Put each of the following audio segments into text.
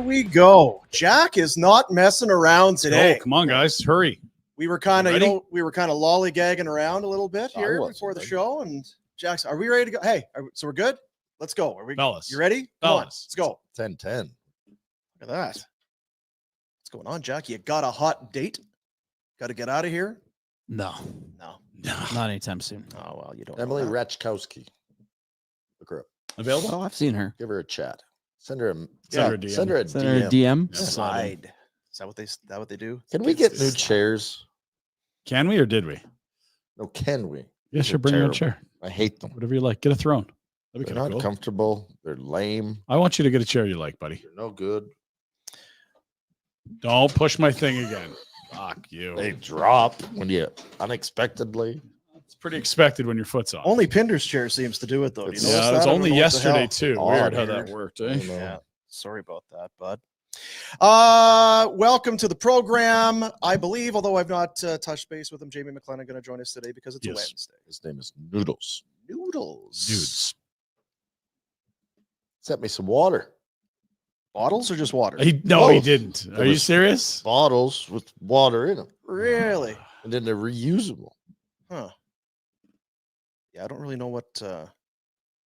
we go. Jack is not messing around today. Oh, come on, guys, hurry. We were kind of, lollygagging around a little bit here before the show, and Jack's, are we ready to go? Hey, so we're good? Let's go. Are we, fellas? You ready? Come on, let's go. 10-10. Look at that. What's going on, Jack? You got a hot date? Got to get out of here? No, not anytime soon. Oh, well, you don't. Emily Ratchkowski. Look her up. Available? Oh, I've seen her. Give her a chat. Send her a DM. Send her a DM. Slide. Is that what they do? Can we get new chairs? Can we or did we? No, can we? Yeah, sure. Bring your chair. I hate them. Whatever you like. Get a throne. They're not comfortable. They're lame. I want you to get a chair you like, buddy. They're no good. Don't push my thing again. Fuck you. They drop when you unexpectedly. It's pretty expected when your foot's on. Only Pinder's chair seems to do it, though. Yeah, it was only yesterday, too. Weird how that worked, eh? Yeah. Sorry about that, bud. Welcome to the program. I believe, although I've not touched base with him, Jamie McLennan going to join us today because it's a Wednesday. His name is Noodles. Noodles. Sent me some water. Bottles or just water? He didn't. Are you serious? Bottles with water in them. Really? And then they're reusable. Huh. Yeah, I don't really know what.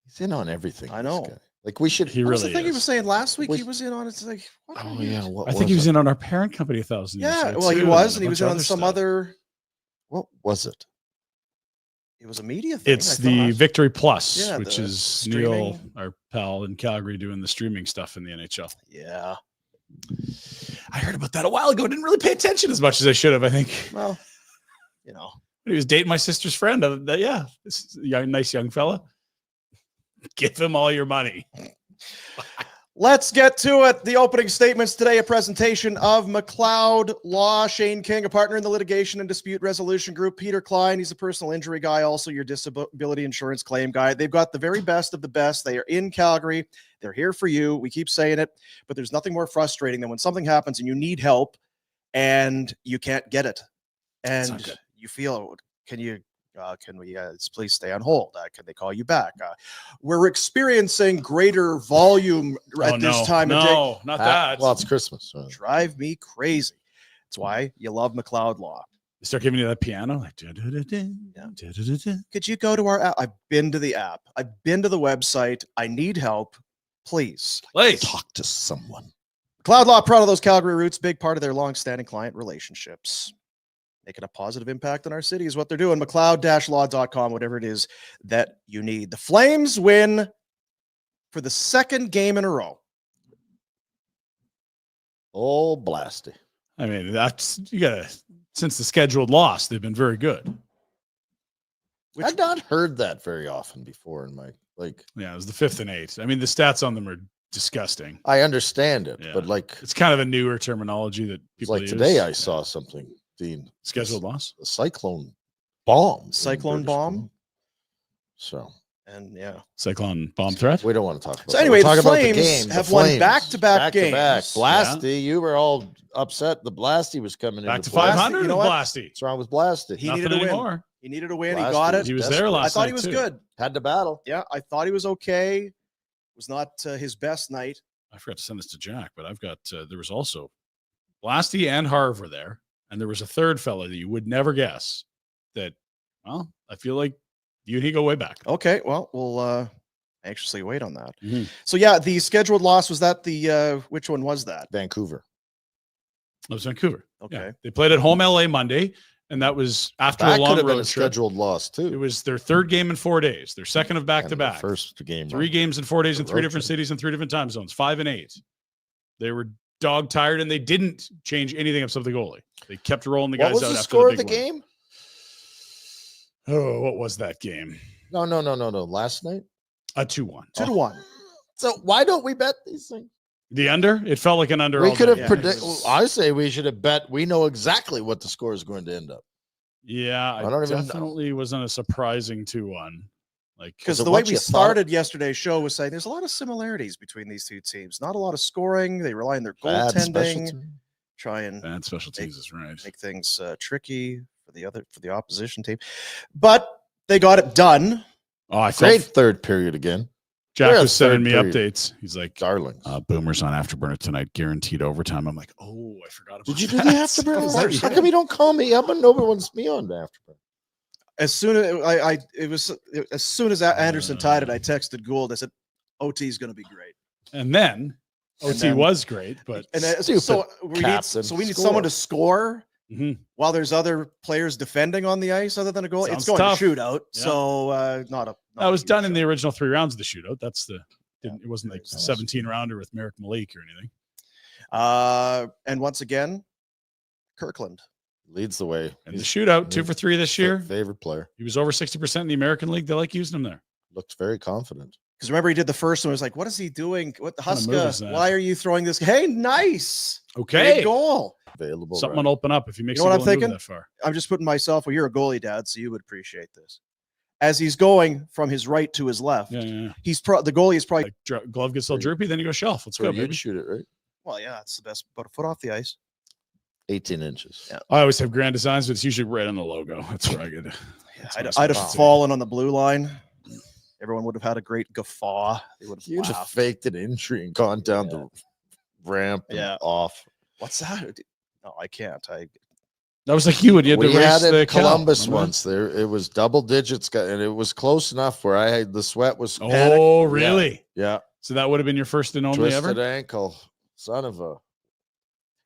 He's in on everything. I know. Like we should. He what was really the thing is. he was saying last week? He was in on it. It's like, what I think he was in on our parent company 1,000 years ago. Yeah, well, he was, and he was in on some other. What was it? It was a media thing. It's the Victory Plus, Yeah, which is streaming. Neil, our pal in Calgary, doing the streaming stuff in the NHL. Yeah. I heard about that a while ago. Didn't really pay attention as much as I should have, I think. Well, you know. He was dating my sister's friend. Yeah, this is a nice young fella. Give him all your money. Let's get to it. The opening statements today, a presentation of McLeod Law. Shane King, a partner in the litigation and dispute resolution group. Peter Klein, he's a personal injury guy, also your disability insurance claim guy. They've got the very best of the best. They are in Calgary. They're here for you. We keep saying it, but there's nothing more frustrating than when something happens and you need help and you can't get it. And you feel, can we please stay on hold? Can they call you back? We're experiencing greater volume at this time of day. No, not that. Well, it's Christmas. So. Drive me crazy. That's why you love McLeod Law. They start giving you that piano. Like, Could you go to our app? I've been to the app. I've been to the website. I need help. Please. Talk to someone. McLeod Law, proud of those Calgary roots. Big part of their long-standing client relationships. Making a positive impact on our city is what they're doing. McLeod-law.com, whatever it is that you need. The Flames win for the second game in a row. Oh, blasty. I mean, since the scheduled loss, they've been very good. I've not heard that very often before in my, Yeah, it was the 5th and 8th. I mean, the stats on them are disgusting. I understand it, but it's kind of a newer terminology that people use. Today I saw something. Dean, scheduled loss, a cyclone bomb. So, and cyclone bomb threat. We don't want to talk about. So anyway, the Flames have won back-to-back games. Blasty, you were all upset. The Blasty was coming back to 500. You know what? Blasty. What's wrong with Blasty? He needed a win. Anymore. He needed a win. He got it. He was there last night. I thought he was good. Had to battle. Yeah, I thought he was okay. It was not his best night. I forgot to send this to Jack, but I've got there was also Blasty and Harv were there. And there was a third fella that you would never guess that, well, I feel like you and he go way back. Okay, well, we'll anxiously wait on that. Mm-hmm. So, yeah, the scheduled loss, was that which one was that? Vancouver. It was Vancouver. Okay. Yeah. They played at home LA Monday, and that was after a long road trip. Scheduled loss, too. It was their third game in 4 days, their second of back-to-back. First game. 3 games in 4 days in 3 different cities and 3 different time zones, 5 and 8. They were dog tired, and they didn't change anything except the goalie. They kept rolling the guys out. What was the after score the of the game? Oh, what was that game? No. Last night? 2-1. 2-1. So why don't we bet these things? The under? It felt like an under. We could have predicted. I say we should have bet. We know exactly what the score is going to end up. Yeah, I definitely wasn't a surprising 2-1. Because the way we started yesterday's show was saying there's a lot of similarities between these two teams. Not a lot of scoring. They rely on their goaltending. Try and bad special teams is right. Make things tricky for the opposition team. But they got it done. Oh, great third period again. Jack They're was a sending me third period. updates. He's like, Darlings. Boomers on Afterburner tonight, guaranteed overtime. I'm like, oh, I forgot about Did you that. do the Afterburner? Is that How you? come you don't call me up and nobody wants me on the Afterburner? As soon as soon as Anderson tied it, I texted Gould. I said, "OT is going to be great." And then And OT then- was great, but So we need captain. someone to score Mhm. while there's other players defending on the ice other than a goal. Sounds It's going tough. to shootout, Yeah. so not a. that was done in the original 3 rounds of the shootout. That's the it wasn't like Nice. 17 rounder with Merrick Malik or anything. And once again, Kirkland. Leads the way. And the shootout, 2 for 3 this year. Favorite player. He was over 60% in the American League. They like using him there. Looked very confident. Because remember, he did the first one. It was like, what is he doing? What the What kind of move is Huska? that? Why are you throwing this? Hey, nice. Okay. Big goal. Available. Something right. will open up if he makes You know a what goal I'm and move thinking? that far. I'm just putting myself, well, you're a goalie, Dad, so you would appreciate this. As he's going from his right to his left, Yeah. the goalie is probably, Like glove gets all droopy, then you go shelf. Let's So go, you'd baby. shoot it, right? well, yeah, it's the best, about a foot off the ice. 18 inches. Yeah. I always have grand designs, but it's usually right on the logo. That's where I get it. I'd have fallen on the blue line. Everyone would have had a great guffaw. They would have You'd have laughed. faked an injury and gone down the ramp and Yeah. off. What's that? No, I can't. That was like you when you had to We race had the in Columbus Cal, remember? once. There, it was double digits, and it was close enough where I had the sweat was. Oh, panic. really? Yeah, So that would have been your first and only twisted ever? ankle, son of a.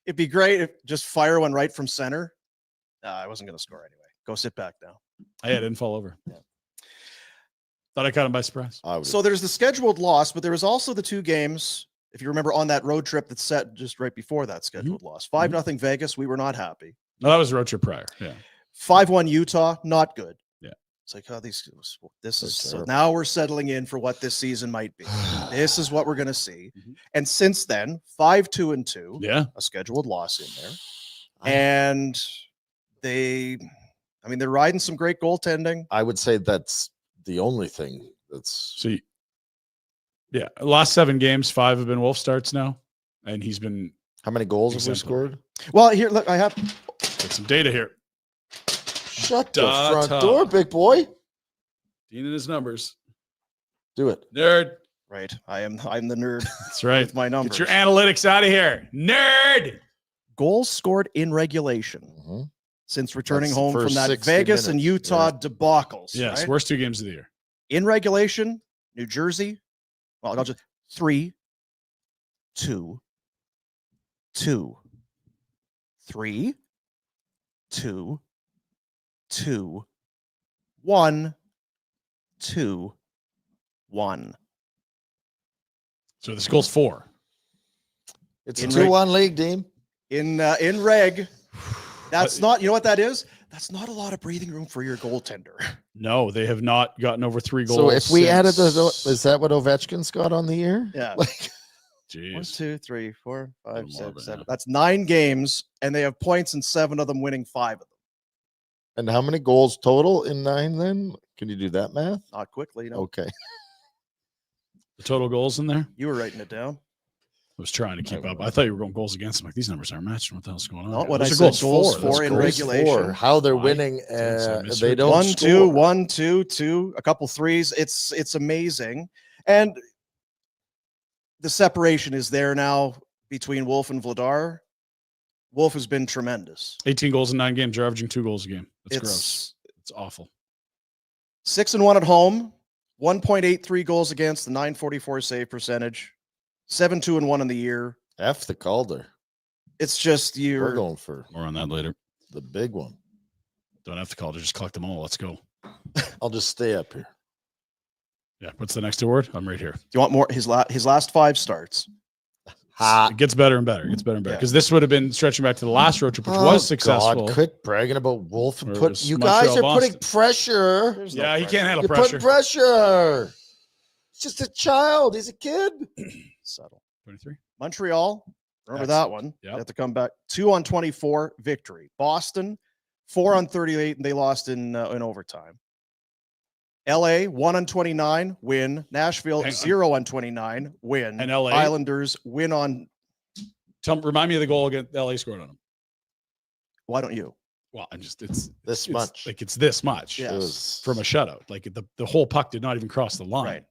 It'd be great if just fire one right from center. I wasn't going to score anyway. Go sit back now. I didn't fall over. Yeah. Thought I caught him by surprise. I would So there's the scheduled loss, but there was also the 2 games, if you remember, on that road trip that's set just right before that scheduled loss. 5-0 Vegas. We were not happy. No, that was a road trip prior. Yeah. 5-1 Utah. Not good. Yeah. It's like, oh, this is so terrible. now we're settling in for what this season might be. This is what we're going to see. Mhm. And since then, 5-2-2, Yeah. a scheduled loss in there. And they're riding some great goaltending. I would say that's the only thing that's. So, yeah, last 7 games, 5 have been Wolf starts now. And he's been How many goals have we Exemplary. scored? Well, here, look, I have got some data here. Shut the Data. front door, big boy. Dean and his numbers. Do it. Nerd. right. I'm the nerd That's right. with my numbers. Get your analytics out of here. Nerd. Goals scored in regulation Mhm. since returning That's the home from first that 60 Vegas and minutes. Utah debacles. Yes. right? Worst 2 games of the year. In regulation, New Jersey. Well, I'll just 3-2, 2, 3, 2, 2, 1, 2, 1. So this goal's 4. It's a In 2-1 league, Dean. In reg, that's not, you know what that is? That's not a lot of breathing room for your goaltender. No, they have not gotten over 3 goals. So if we added since- is that what Ovechkin's got on the year? Yeah. Like, 1, Jeez. 2, 3, 4, 5, Little more 6, of it 7. now. That's 9 games, and they have points in 7 of them, winning 5 of them. and how many goals total in 9 then? Can you do that math? Not quickly, no. Okay. The total goals in there? You were writing it down. I was trying to keep I up. I thought you were going goals against. I'm like, these numbers aren't matching. What the hell's going on? Not here? what Those I are said, goals That's for in goals regulation. How they're Why? winning, I they misread. don't 1, 2, score. 1, 2, 2, a couple threes. It's amazing. And the separation is there now between Wolf and Vladar. Wolf has been tremendous. 18 goals in 9 games. You're averaging 2 goals a game. That's gross. It's It's awful. 6-1 at home, 1.83 goals against, the 944 save percentage, 7-2-1 in the year. F the Calder. It's just We're you're going for More on that later. the big one. Don't have to call it. Just collect them all. Let's go. I'll just stay up here. Yeah. What's the next award? I'm right here. Do you want more? His last 5 starts. It gets better and better. It gets better and better. Yeah. Because this would have been stretching back to the last road trip, which Oh, was successful. God, quit bragging about Wolf and Or it put. was You guys Montreal, are putting Boston. pressure. There's no Yeah, he pressure. can't handle You're pressure. putting pressure. It's just a child. He's a kid. Settle. 23. Montreal, remember Excellent. that one. Yep. They have to come back. 2-24 victory. Boston, 4-38, and they lost in overtime. LA 1-29 win. Nashville Hang on. 0-29 win. And LA? Islanders win on. Remind me of the goal against LA scored on him. Why don't you? Well, I'm just it's This much. Like it's this much Yeah. It was from a shutout. Like the whole puck did not even cross the line. Right.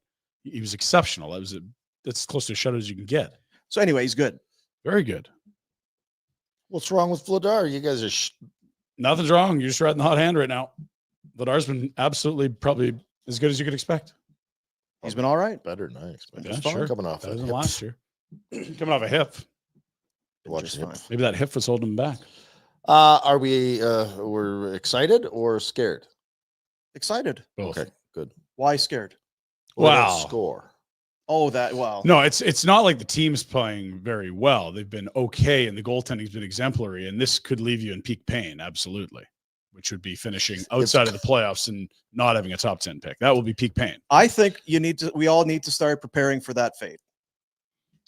he was exceptional. That's as close to a shutout as you can get. So anyway, he's good. Very good. What's wrong with Vladar? You guys are Nothing's wrong. You're just riding the hot hand right now. Vladar's been absolutely probably as good as you could expect. He's been all right. better than I expected. Yeah, He's fine sure. coming off Better it. than last year. Coming off a hip. Watch Just him. fine. Maybe that hip was holding him back. Are we we're excited or scared? Excited. Both. Okay, good. Why scared? Or that Wow. Score. Oh, that wow. No, it's not like the team's playing very well. They've been okay, and the goaltending's been exemplary, and this could leave you in peak pain, absolutely, which would be finishing outside of the playoffs and not having a top 10 pick. That will be peak pain. I think we all need to start preparing for that fate.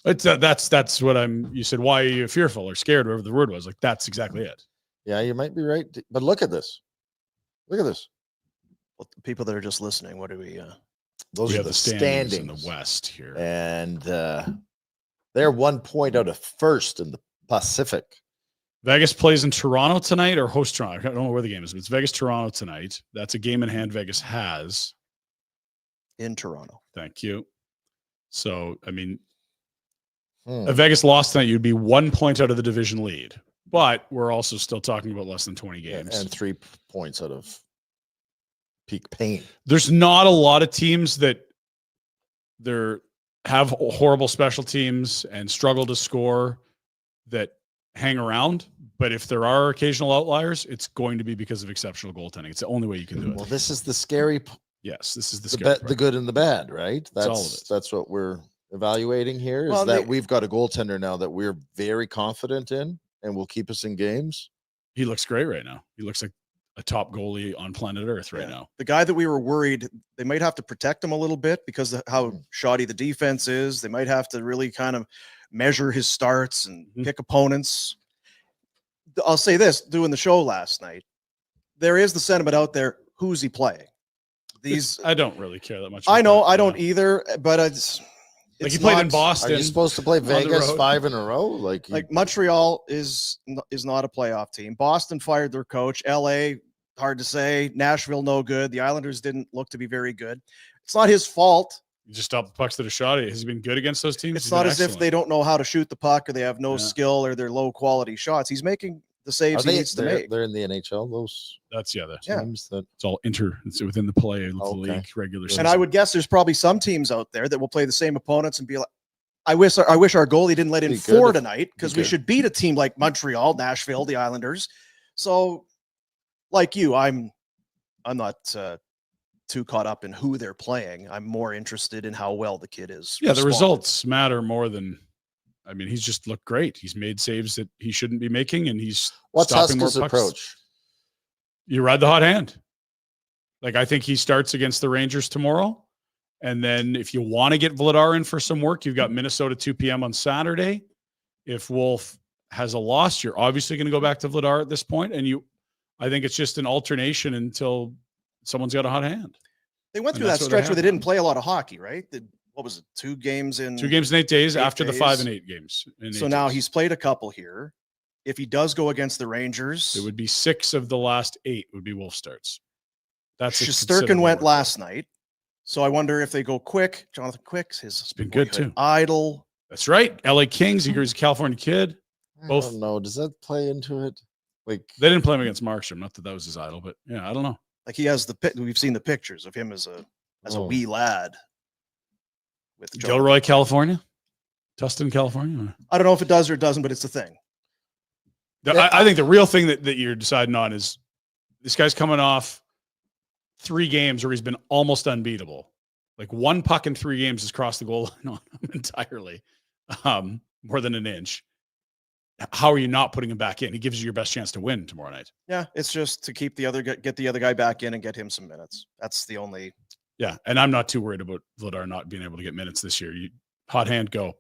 That's what you said, why are you fearful or scared, whatever the word was. Like, that's exactly it. Yeah, you might be right. But look at this. Look at this. Well, the people that are just listening, what do we Those We are have the the standings in standings. the West here. And they're 1 point out of first in the Pacific. Vegas plays in Toronto tonight or host Toronto. I don't know where the game is, but it's Vegas-Toronto tonight. That's a game in hand Vegas has. in Toronto? Thank you. So, I mean, Hmm. if Vegas lost tonight, you'd be 1 point out of the division lead. But we're also still talking about less than 20 Yeah, games. and 3 points out of peak pain. There's not a lot of teams that have horrible special teams and struggle to score that hang around. But if there are occasional outliers, it's going to be because of exceptional goaltending. It's the only way you can do it. Well, this is the scary, Yes, this is the the, scary the part. good and the bad, right? That's all of it. That's what we're evaluating here. Is Well, that we've got a goaltender now that we're very confident in and will keep us in games. He looks great right now. He looks like a top goalie on planet Earth right Yeah. now. The guy that we were worried they might have to protect him a little bit because of how Hmm. shoddy the defense is. They might have to really kind of measure his starts and Mhm. pick opponents. I'll say this, doing the show last night, there is the sentiment out there, who's he playing? These I don't really care that much. I about know, that, I don't yeah. either, but it's Like he played in not- Boston. Are you supposed to play the Vegas road. 5 in a row? Like Montreal is not a playoff team. Boston fired their coach. LA, hard to say. Nashville, no good. The Islanders didn't look to be very good. It's not his fault. You just stop the pucks that are shot. Has he been good against those teams? It's He's not been as if they excellent. don't know how to shoot the puck or they have no Yeah. skill or they're low quality shots. He's making the are saves he they, needs to they're, make. they're in the NHL, those That's Yeah. teams that It's all it's within the play of the Okay. league regular season. And I would guess there's probably some teams out there that will play the same opponents and be like, I wish our goalie didn't let in Be good 4 if- tonight because we good. should beat a team like Montreal, Nashville, the Islanders. So, like you, I'm not too caught up in who they're playing. I'm more interested in how well the kid is. Yeah, the responding. results matter more than. I mean, he's just looked great. He's made saves that he shouldn't be making, and he's what's stopping more Huska's pucks. approach? You ride the hot hand. Like, I think he starts against the Rangers tomorrow. And then if you want to get Vladar in for some work, you've got Minnesota 2 p.m. on Saturday. If Wolf has a loss, you're obviously going to go back to Vladar at this point. And I think it's just an alternation until someone's got a hot hand. They went And through that that's what they stretch where have they now. didn't play a lot of hockey, right? What was it? 2 games in 2 games in 8 days 8 after the days. 5 and 8 games. So now he's played a couple here. If he does go against the Rangers, It would be 6 of the last 8 would be Wolf starts. That's a Shesterkin considerable went workload. last night. So I wonder if they go quick. Jonathan Quick's his been good, too. idol. That's right. LA Kings. He's a California kid. I Both- don't know. Does that play into it? Like They didn't play him against Markstrom. Not that was his idol, but yeah, I don't know. Like he has we've seen the pictures of him as a Oh. wee lad. With Jonathan. Gilroy, California. Tustin, California. I don't know if it does or it doesn't, but it's the thing. I think the real thing that you're deciding on is this guy's coming off 3 games where he's been almost unbeatable. Like 1 puck in 3 games has crossed the goal line on him entirely, more than an inch. How are you not putting him back in? He gives you your best chance to win tomorrow night. Yeah, it's just to keep get the other guy back in and get him some minutes. That's the only. Yeah, and I'm not too worried about Vladar not being able to get minutes this year. Hot hand, go.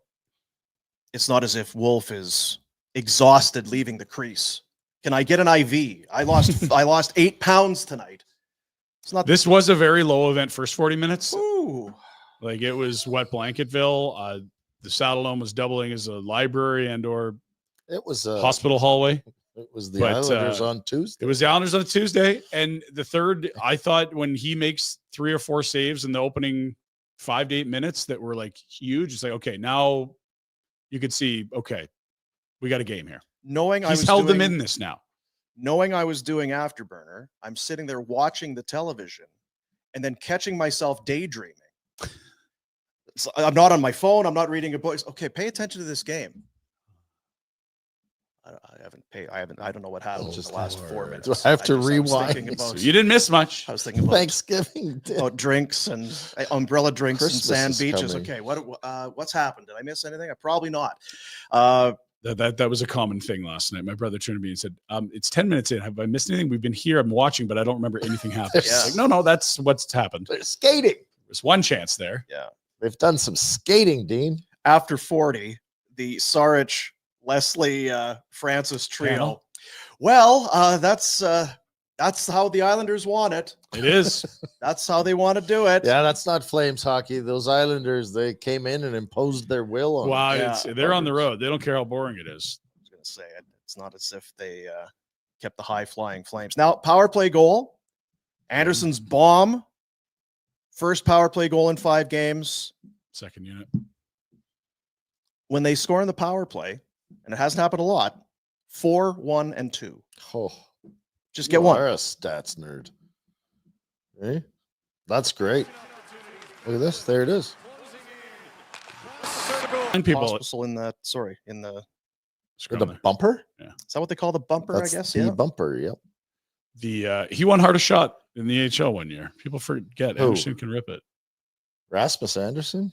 It's not as if Wolf is exhausted leaving the crease. Can I get an IV? I lost 8 pounds tonight. It's not. This was a very low event first 40 minutes. Ooh. Like it was wet Blanketville. The Saddle Dome was doubling as a library and or it was hospital hallway. It was the But, Islanders on Tuesday. It was the Islanders on a Tuesday. And the third, I thought when he makes 3 or 4 saves in the opening 5 to 8 minutes that were like huge. It's like, okay, now you could see, okay, we got a game here. He's held them in this now. Knowing I was doing Afterburner, I'm sitting there watching the television and then catching myself daydreaming. So I'm not on my phone. I'm not reading a book. Okay, pay attention to this game. I don't know what happened in the last 4 minutes. Do I have to rewind? You didn't miss much. I was thinking about Thanksgiving, about drinks and umbrella drinks Christmas and sand is beaches. coming. Okay, what's happened? Did I miss anything? Probably not. That was a common thing last night. My brother turned to me and said, it's 10 minutes in. Have I missed anything? We've been here. I'm watching, but I don't remember anything happening. Yeah. Like, no, that's what's happened. They're skating. There's one chance there. Yeah. They've done some skating, Dean. After 40, the Sarich, Leslie, Francis trio. Panel. Well, that's how the Islanders want it. It is. That's how they want to do it. Yeah, that's not Flames hockey. Those Islanders, they came in and imposed their will on. Wow, Yeah. they're on the road. They don't care how boring it is. I was going to say it's not as if they kept the high flying Flames. Now, power play goal. Anderson's bomb. First power play goal in 5 games. Second unit. When they score in the power play, and it hasn't happened a lot, 4, 1, and 2. Oh, Just get one. You're a stats nerd. Hey, that's great. Look at this. There it is. And people Hospital in the With the bumper? is that what they call the bumper? That's I guess. the Yeah. bumper. Yep. He won hardest shot in the AHL one year. People forget Who? Anderson can rip it. Rasmus Anderson.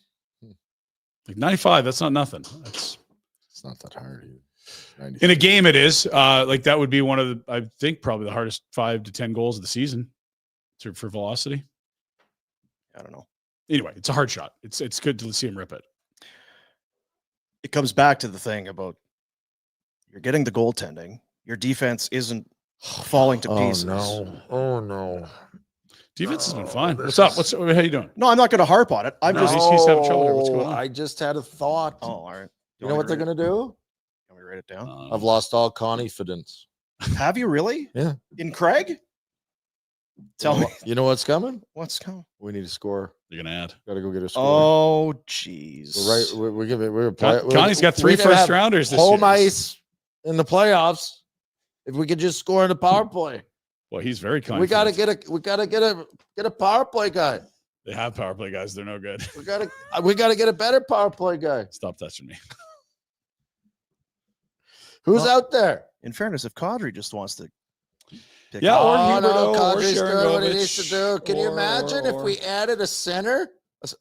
Like 95, that's not nothing. It's not that hard. in a game it is. Like that would be one of the, I think, probably the hardest 5 to 10 goals of the season for velocity. I don't know. Anyway, it's a hard shot. It's good to see him rip it. It comes back to the thing about you're getting the goaltending. Your defense isn't falling to pieces. Oh no. Defense has been fine. What's up? How you doing? No, I'm not going to harp on it. I'm No, just. he's having trouble here. What's going on? I just had a thought. Oh, all right. You know what they're going to do? Can we write it down? I've lost all confidence. Have you really? Yeah. In Craig? Tell me You know what's coming? what's coming. We need to score. You're gonna add. Got to go get a score. Oh, jeez. We're giving. Connie's got 3 first rounders this home year. ice in the playoffs. If we could just score in the power play, Well, he's very confident. we gotta get a power play guy. They have power play guys. They're no good. We gotta get a better power play guy. Stop touching me. Who's out there? In fairness, if Kadri just wants to pick Yeah, up- or Oh, no, Huberdeau, or Kadri's doing what he Sharangovich, needs to do. Can you imagine if we added a center,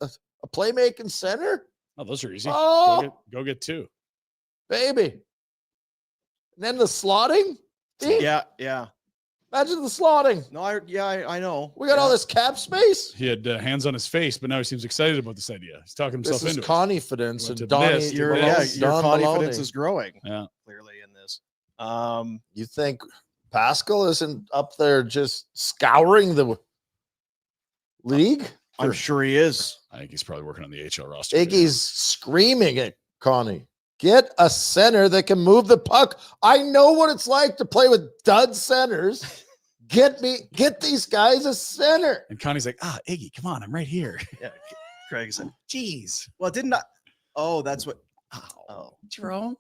a playmaking center, Oh, those are easy. Oh. Go get 2. baby? And then the slotting. Dean, Yeah. imagine the slotting. No, I know. We got all this cap space. He had hands on his face, but now he seems excited about this idea. He's talking himself This is into it. confidence, Went and to Donnie. this, Your Malone- your confidence Maloney. is growing. Yeah. Clearly in this. You think Pascal isn't up there just scouring the league? I'm sure he is. I think he's probably working on the HL roster. Iggy's screaming at Connie. Get a center that can move the puck. I know what it's like to play with dud centers. Get these guys a center. And Connie's like, Iggy, come on, I'm right here. Yeah. Craig said, Jeez. well, didn't I? Oh, that's what. Oh, Jerome.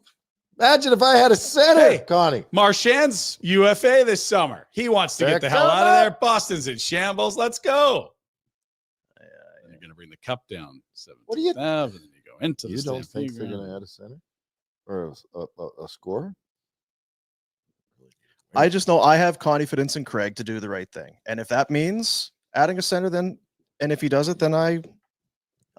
Imagine if I had a center, Hey. Connie. Marchand's UFA this summer. He wants to They're get the hell out of coming. there. Boston's in shambles. Let's go. You're going to bring the cup down. What do you- 7th Ave, and then you go into the You don't Stampede think they're Ground. going to add a center or a scorer? I just know I have confidence in Craig to do the right thing, and if that means adding a center, then and if he does it, then I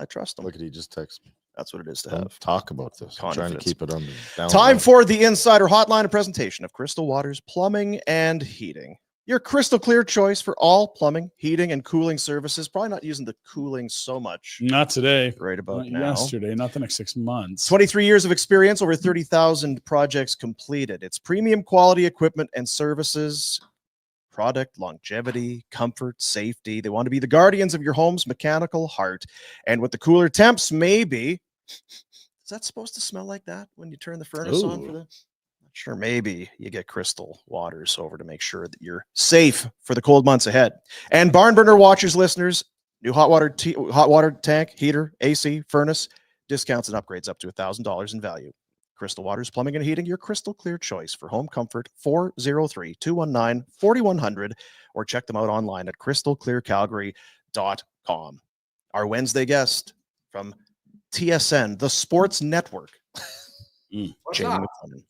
trust him. Look at he just text me. That's what it is to Don't have. talk about this. I'm trying to Confidence. keep it on the down Time low. for the Insider Hotline, a presentation of Crystal Waters Plumbing and Heating. Your crystal clear choice for all plumbing, heating, and cooling services. Probably not using the cooling so much Not today. right about Not now. yesterday. Not the next 6 months. 23 years of experience, over 30,000 projects completed. It's premium quality equipment and services, product longevity, comfort, safety. They want to be the guardians of your home's mechanical heart. And with the cooler temps, maybe. Is that supposed to smell like that when you turn the furnace on for Ooh. the? Sure, maybe you get Crystal Waters over to make sure that you're safe for the cold months ahead. And Barn Burner Watchers listeners, New hot water tank, heater, AC, furnace, discounts and upgrades up to $1,000 in value. Crystal Waters Plumbing and Heating, your crystal clear choice for home comfort. 403-219-4100, or check them out online at crystalclearcalgary.com. Our Wednesday guest from TSN, the Sports Network, Jamie McLennan.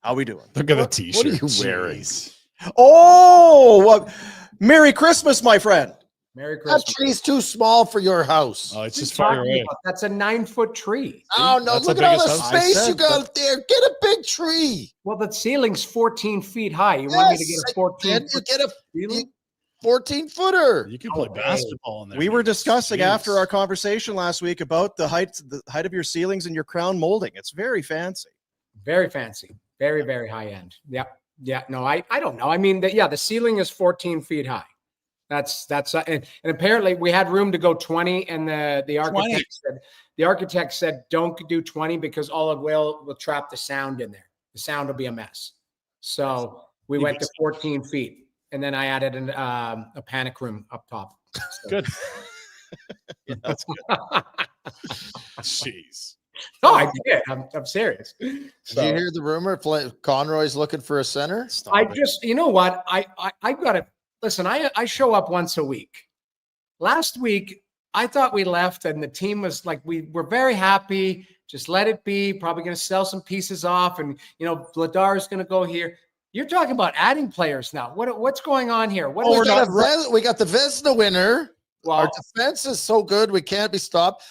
How we doing? Look at the t-shirt. What are you wearing? Jeez. Oh, Merry Christmas, my friend. Merry Christmas. That tree's too small for your house. Oh, it's What are you just far talking away. about? That's a 9-foot tree. Oh, no. That's Look the at all the biggest house. space you got there. Get a big tree. Well, the ceiling's 14 feet high. You want me to get a 14 Then you get a ceiling? 14-footer. You can play basketball in there. We were man. discussing Jeez. after our conversation last week about the height of your ceilings and your crown molding. It's very fancy. Very fancy. Very, very high end. Yeah. Yeah. No, I don't know. I mean, the ceiling is 14 feet high. That's and apparently we had room to go 20, and the architect said don't do 20 because all it will trap the sound in there. The sound will be a mess. So we went to 14 feet, and then I added a panic room up top. So. Good. That's good. Jeez. No, I did. I'm serious. Did you hear the rumor? Conroy's looking for a center? You know what? I got to listen. I show up once a week. Last week, I thought we left and the team was like, we were very happy. Just let it be. Probably going to sell some pieces off, and Vladar is going to go here. You're talking about adding players now. What's going on here? We got the Vezina winner. Well, our defense is so good we can't be stopped.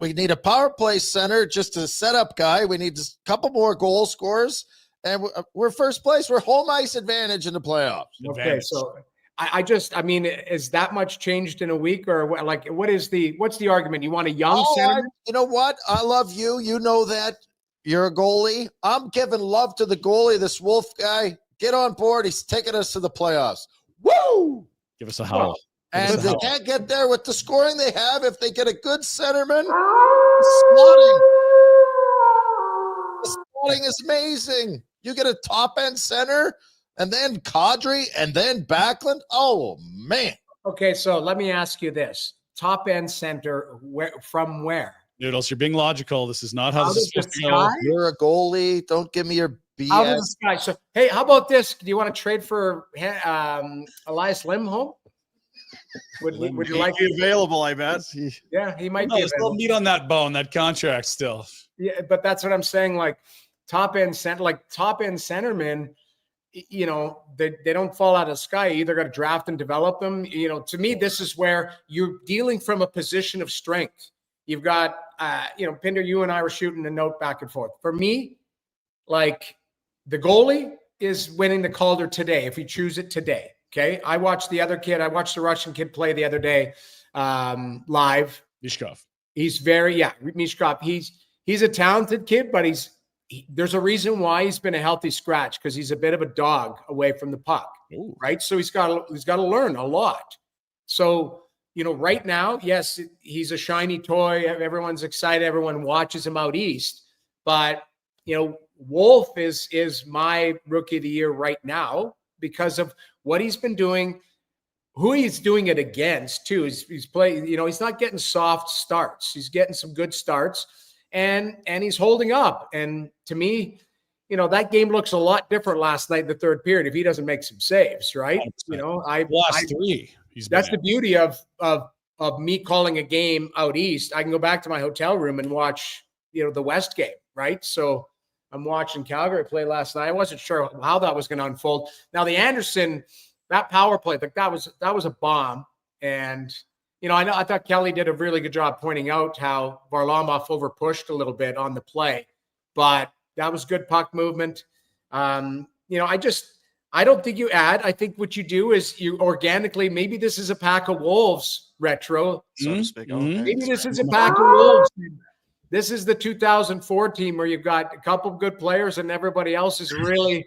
We need a power play center just to set up guy. We need a couple more goal scorers, and we're first place. We're home ice advantage in the playoffs. Okay, so I mean, is that much changed in a week, or what's the argument? You want a young center? You know what? I love you. You know that. You're a goalie. I'm giving love to the goalie, this Wolf guy. Get on board. He's taking us to the playoffs. Woo! Give us a howl. And they can't get there with the scoring they have if they get a good centerman. The slotting is amazing. You get a top-end center, and then Kadri, and then Backlund. Oh, man. Okay, so let me ask you this. Top-end center, from where? Noodles, you're being logical. This is not how this is supposed to go. You're a goalie. Don't give me your BS. Out of the sky. So, hey, how about this? Do you want to trade for Elias Lindholm? Would you like to be available? I bet. Yeah, he might be. There's still meat on that bone. That contract still. Yeah, but that's what I'm saying. Like top end centermen, they don't fall out of the sky. You either got to draft and develop them. To me, this is where you're dealing from a position of strength. You've got, Pinder, you and I were shooting a note back and forth. For me, like the goalie is winning the Calder today if you choose it today. Okay. I watched the other kid. I watched the Russian kid play the other day live. Mishkov. He's Mishkov. He's a talented kid, but there's a reason why he's been a healthy scratch, because he's a bit of a dog away from the puck. Ooh. Right. So he's got to learn a lot. So, right now, yes, he's a shiny toy. Everyone's excited. Everyone watches him out east. But, Wolf is my rookie of the year right now because of what he's been doing, who he's doing it against too. He's playing, he's not getting soft starts. He's getting some good starts, and he's holding up. And to me, that game looks a lot different last night in the third period if he doesn't make some saves, right? Last three. That's the beauty of me calling a game out east. I can go back to my hotel room and watch, the West game, right? So I'm watching Calgary play last night. I wasn't sure how that was going to unfold. Now the Anderson, that power play, that was a bomb. And, I thought Kelly did a really good job pointing out how Varlamov overpushed a little bit on the play, but that was good puck movement. I don't think you add. I think what you do is you organically, maybe this is a pack of wolves retro. So to speak. Maybe this is a pack of wolves. This is the 2004 team where you've got a couple of good players and everybody else is really,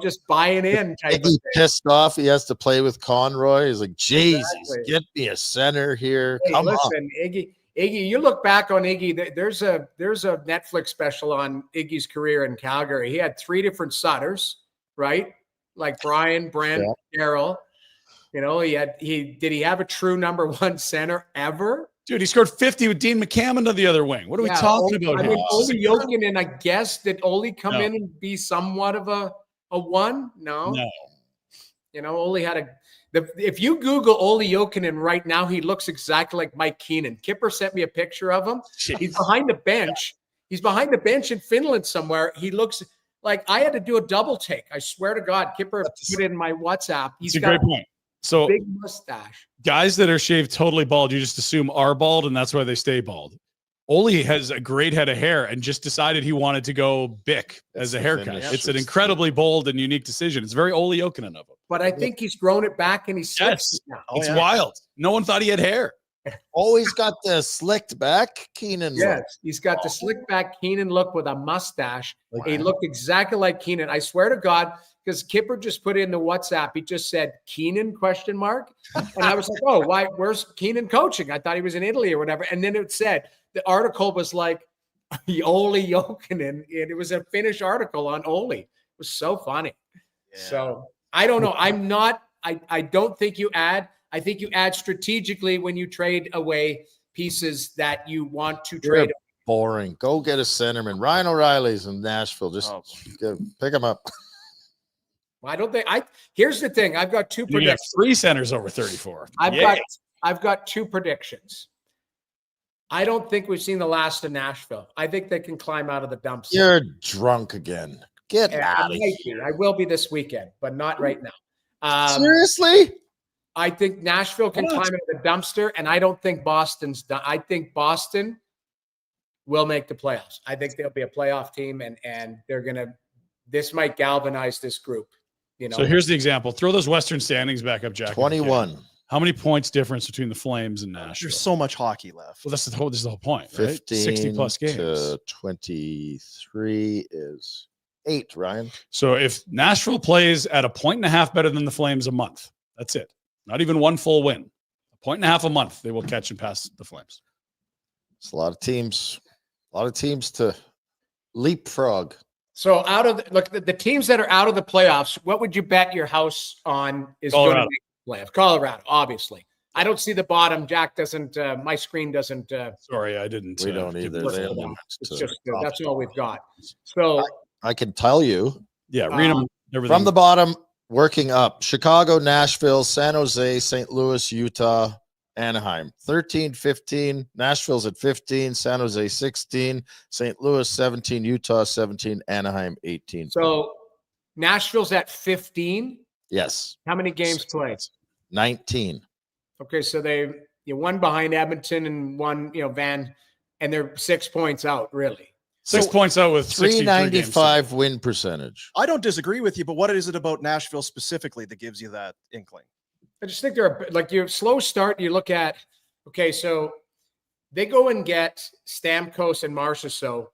just buying in. Iggy pissed off. He has to play with Conroy. He's like, Jesus, get me a center here. Hey, Come listen, on. Iggy, you look back on Iggy, there's a Netflix special on Iggy's career in Calgary. He had 3 different Sutters, right? Like Brian, Brent, Daryl. You know, did he have a true number one center ever? Dude, he scored 50 with Dean McCammon on the other wing. What are we talking about I here? mean, Ovi Jokinen, I guess, did Oli come in and be somewhat of a one? No. You know, Oli had if you Google Oli Jokinen right now, he looks exactly like Mike Keenan. Kipper sent me a picture of him. Jeez. He's behind the bench. He's behind the bench in Finland somewhere. He looks like I had to do a double take. I swear to God, Kipper put it in my WhatsApp. He's got a great point. So big mustache. Guys that are shaved totally bald, you just assume are bald, and that's why they stay bald. Oli has a great head of hair and just decided he wanted to go Bic as a haircut. It's an incredibly bold and unique decision. It's very Oli Jokinen of him. But I think he's grown it back and he's slicked now. It's wild. No one thought he had hair. Always got the slicked back Keenan look. He's got the slick back Keenan look with a mustache. He looked exactly like Keenan. I swear to God, because Kipper just put in the WhatsApp, he just said Keenan ? And I was like, oh, why? Where's Keenan coaching? I thought he was in Italy or whatever. And then it said the article was like Oli Jokinen, and it was a Finnish article on Oli. It was so funny. Yeah. So I don't know. I don't think you add. I think you add strategically when you trade away pieces that you want to trade. Boring. Go get a centerman. Ryan O'Reilly's in Nashville. Just pick him up. I don't think here's the thing. I've got two predictions. You have 3 centers over 34. I've got 2 predictions. I don't think we've seen the last of Nashville. I think they can climb out of the dumps. You're drunk again. Get out of here. I will be this weekend, but not right now. Seriously? I think Nashville can climb out of the dumpster, and I don't think Boston's done. I think Boston will make the playoffs. I think they'll be a playoff team, and they're gonna. This might galvanize this group. You know. So here's the example. Throw those Western standings back up, Jack. 21. How many points difference between the Flames and Nashville? There's so much hockey left. Well, this is the whole point. 15 right? 60 plus games. To 23 is 8, Ryan. So if Nashville plays at 1.5 points better than the Flames a month, that's it. Not even one full win. 1.5 points a month, they will catch and pass the Flames. It's a lot of teams. A lot of teams to leapfrog. So out of the teams that are out of the playoffs, what would you bet your house on is going to make the playoffs? Colorado, obviously. I don't see the bottom. Jack doesn't. My screen doesn't. Sorry, I didn't. We don't either. It's just that's all we've got. So I can tell you. Yeah, read them. From the bottom, working up: Chicago, Nashville, San Jose, St. Louis, Utah, Anaheim. 13, 15. Nashville's at 15. San Jose 16. St. Louis 17. Utah 17. Anaheim 18. So Nashville's at 15. Yes. How many games played? 19. Okay, so they one behind Edmonton and one and they're 6 points out. Really, 6 points out with 395 win percentage. I don't disagree with you, but what is it about Nashville specifically that gives you that inkling? I just think they're like your slow start. You look at, okay, so they go and get Stamkos and Marchessault.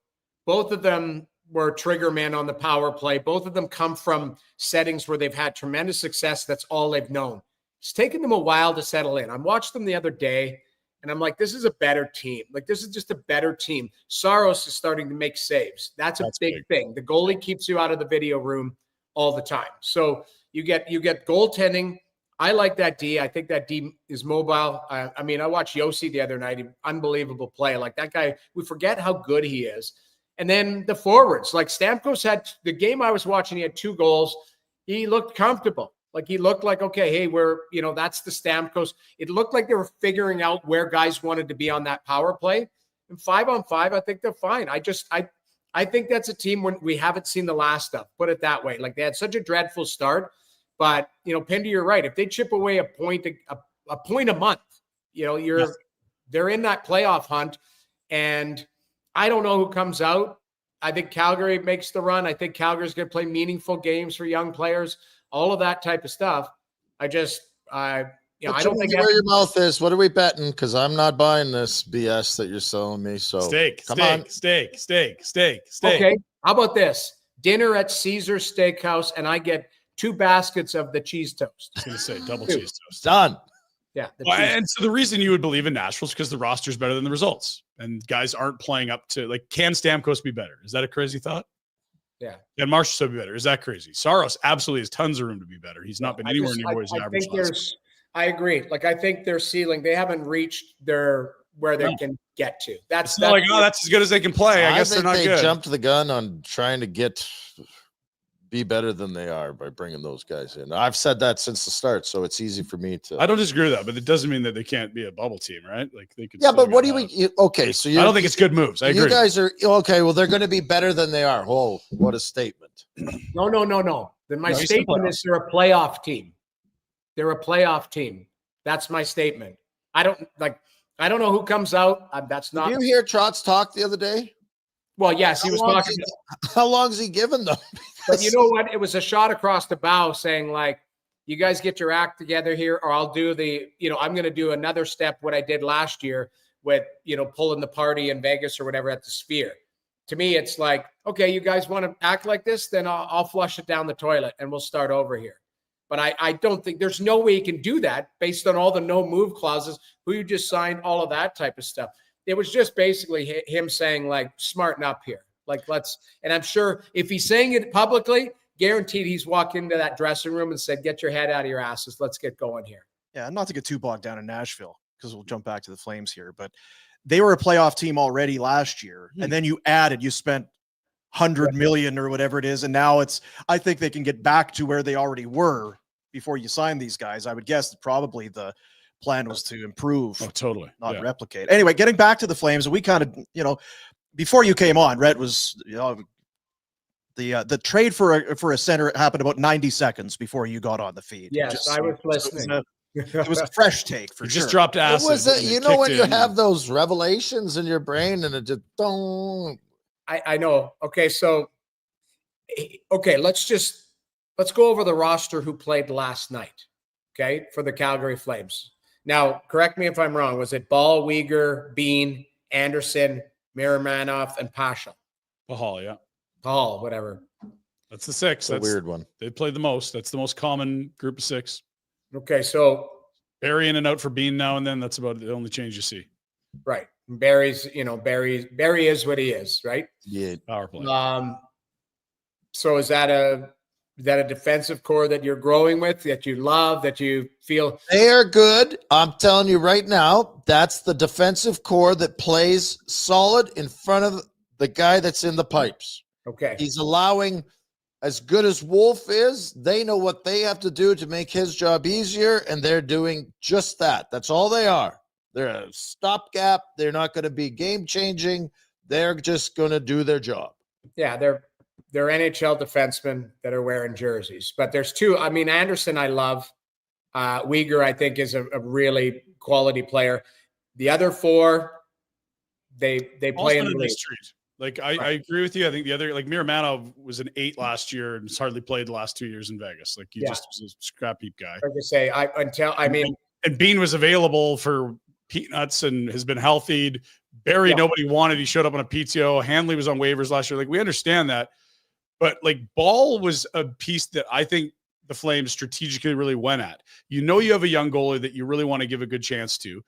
Both of them were trigger men on the power play. Both of them come from settings where they've had tremendous success. That's all they've known. It's taken them a while to settle in. I watched them the other day, and I'm like, this is a better team. Like, this is just a better team. Saros is starting to make saves. That's a big thing. The goalie keeps you out of the video room all the time. So you get goaltending. I like that D. I think that D is mobile. I mean, I watched Yossi the other night. Unbelievable play. Like that guy, we forget how good he is. And then the forwards, like Stamkos had the game I was watching, he had 2 goals. He looked comfortable. Like he looked like, okay, hey, that's the Stamkos. It looked like they were figuring out where guys wanted to be on that power play. And 5-on-5, I think they're fine. I think that's a team when we haven't seen the last of. Put it that way. Like they had such a dreadful start. But Pinder, you're right. If they chip away a point a month, they're in that playoff hunt. And I don't know who comes out. I think Calgary makes the run. I think Calgary's going to play meaningful games for young players. All of that type of stuff. I don't think where your mouth is. What are we betting? Because I'm not buying this BS that you're selling me. So steak. Okay. How about this? Dinner at Caesar's Steakhouse, and I get 2 baskets of the cheese toast. I was going to say double cheese toast. Done. Yeah. And so the reason you would believe in Nashville is because the roster's better than the results, and guys aren't playing up to can Stamkos be better? Is that a crazy thought? Yeah. Can Marchessault be better? Is that crazy? Saros absolutely has tons of room to be better. He's not been anywhere near his average. I agree. Like, I think their ceiling, they haven't reached where they can get to. That's not like, oh, that's as good as they can play. I guess they're not good. They jumped the gun on trying to be better than they are by bringing those guys in. I've said that since the start, so it's easy for me to. I don't disagree with that, but it doesn't mean that they can't be a bubble team, right? Like they could. Yeah, but what do you? Okay, so I don't think it's good moves. I agree. You guys are okay. Well, they're going to be better than they are. Oh, what a statement! No. Then my statement is they're a playoff team. They're a playoff team. That's my statement. I don't know who comes out. That's not. Did you hear Trotz talk the other day? Well, yes, he was talking. How long's he given them? But you know what? It was a shot across the bow saying, like, you guys get your act together here, or I'll do I'm going to do another step what I did last year with, pulling the party in Vegas or whatever at the Sphere. To me, it's like, okay, you guys want to act like this? Then I'll flush it down the toilet and we'll start over here. But I don't think there's no way you can do that based on all the no move clauses, who you just signed, all of that type of stuff. It was just basically him saying, like, smarten up here. Like, and I'm sure if he's saying it publicly, guaranteed he's walked into that dressing room and said, get your head out of your asses. Let's get going here. Yeah, not to get too bogged down in Nashville, because we'll jump back to the Flames here, but they were a playoff team already last year. And then you spent 100 million or whatever it is. And now I think they can get back to where they already were before you sign these guys. I would guess that probably the plan was to improve. Oh, totally. Not replicate. Anyway, getting back to the Flames, we kind of, before you came on, Rhett was, the trade for a center happened about 90 seconds before you got on the feed. Yes, I was listening. It was a fresh take for sure. Just dropped acid. When you have those revelations in your brain and it just don't. I know. Okay, so let's go over the roster who played last night. Okay, for the Calgary Flames. Now, correct me if I'm wrong. Was it Ball, Uyghur, Bean, Anderson, Miromanov, and Pasha? Pahal, yeah. Pahal, whatever. That's the six. That's a weird one. They played the most. That's the most common group of six. Okay, so Barry in and out for Bean now and then. That's about the only change you see. Right. Barry's, Barry is what he is, right? Yeah. Power play. So is that a defensive core that you're growing with, that you love, that you feel they are good? I'm telling you right now, that's the defensive core that plays solid in front of the guy that's in the pipes. Okay. He's allowing, as good as Wolf is, they know what they have to do to make his job easier, and they're doing just that. That's all they are. They're a stopgap. They're not going to be game-changing. They're just going to do their job. Yeah, they're NHL defensemen that are wearing jerseys. But there's two. I mean, Anderson I love. Uyghur, I think, is a really quality player. The other four, they play in the league. Like, I agree with you. I think the other, like, Miromanov was an 8 last year and has hardly played the last 2 years in Vegas. Like, he just was a scrap heap guy. Like I say, and Bean was available for peanuts and has been healthied. Barry, nobody wanted. He showed up on a PTO. Hanley was on waivers last year. Like, we understand that. But, like, Ball was a piece that I think the Flames strategically really went at. You have a young goalie that you really want to give a good chance to.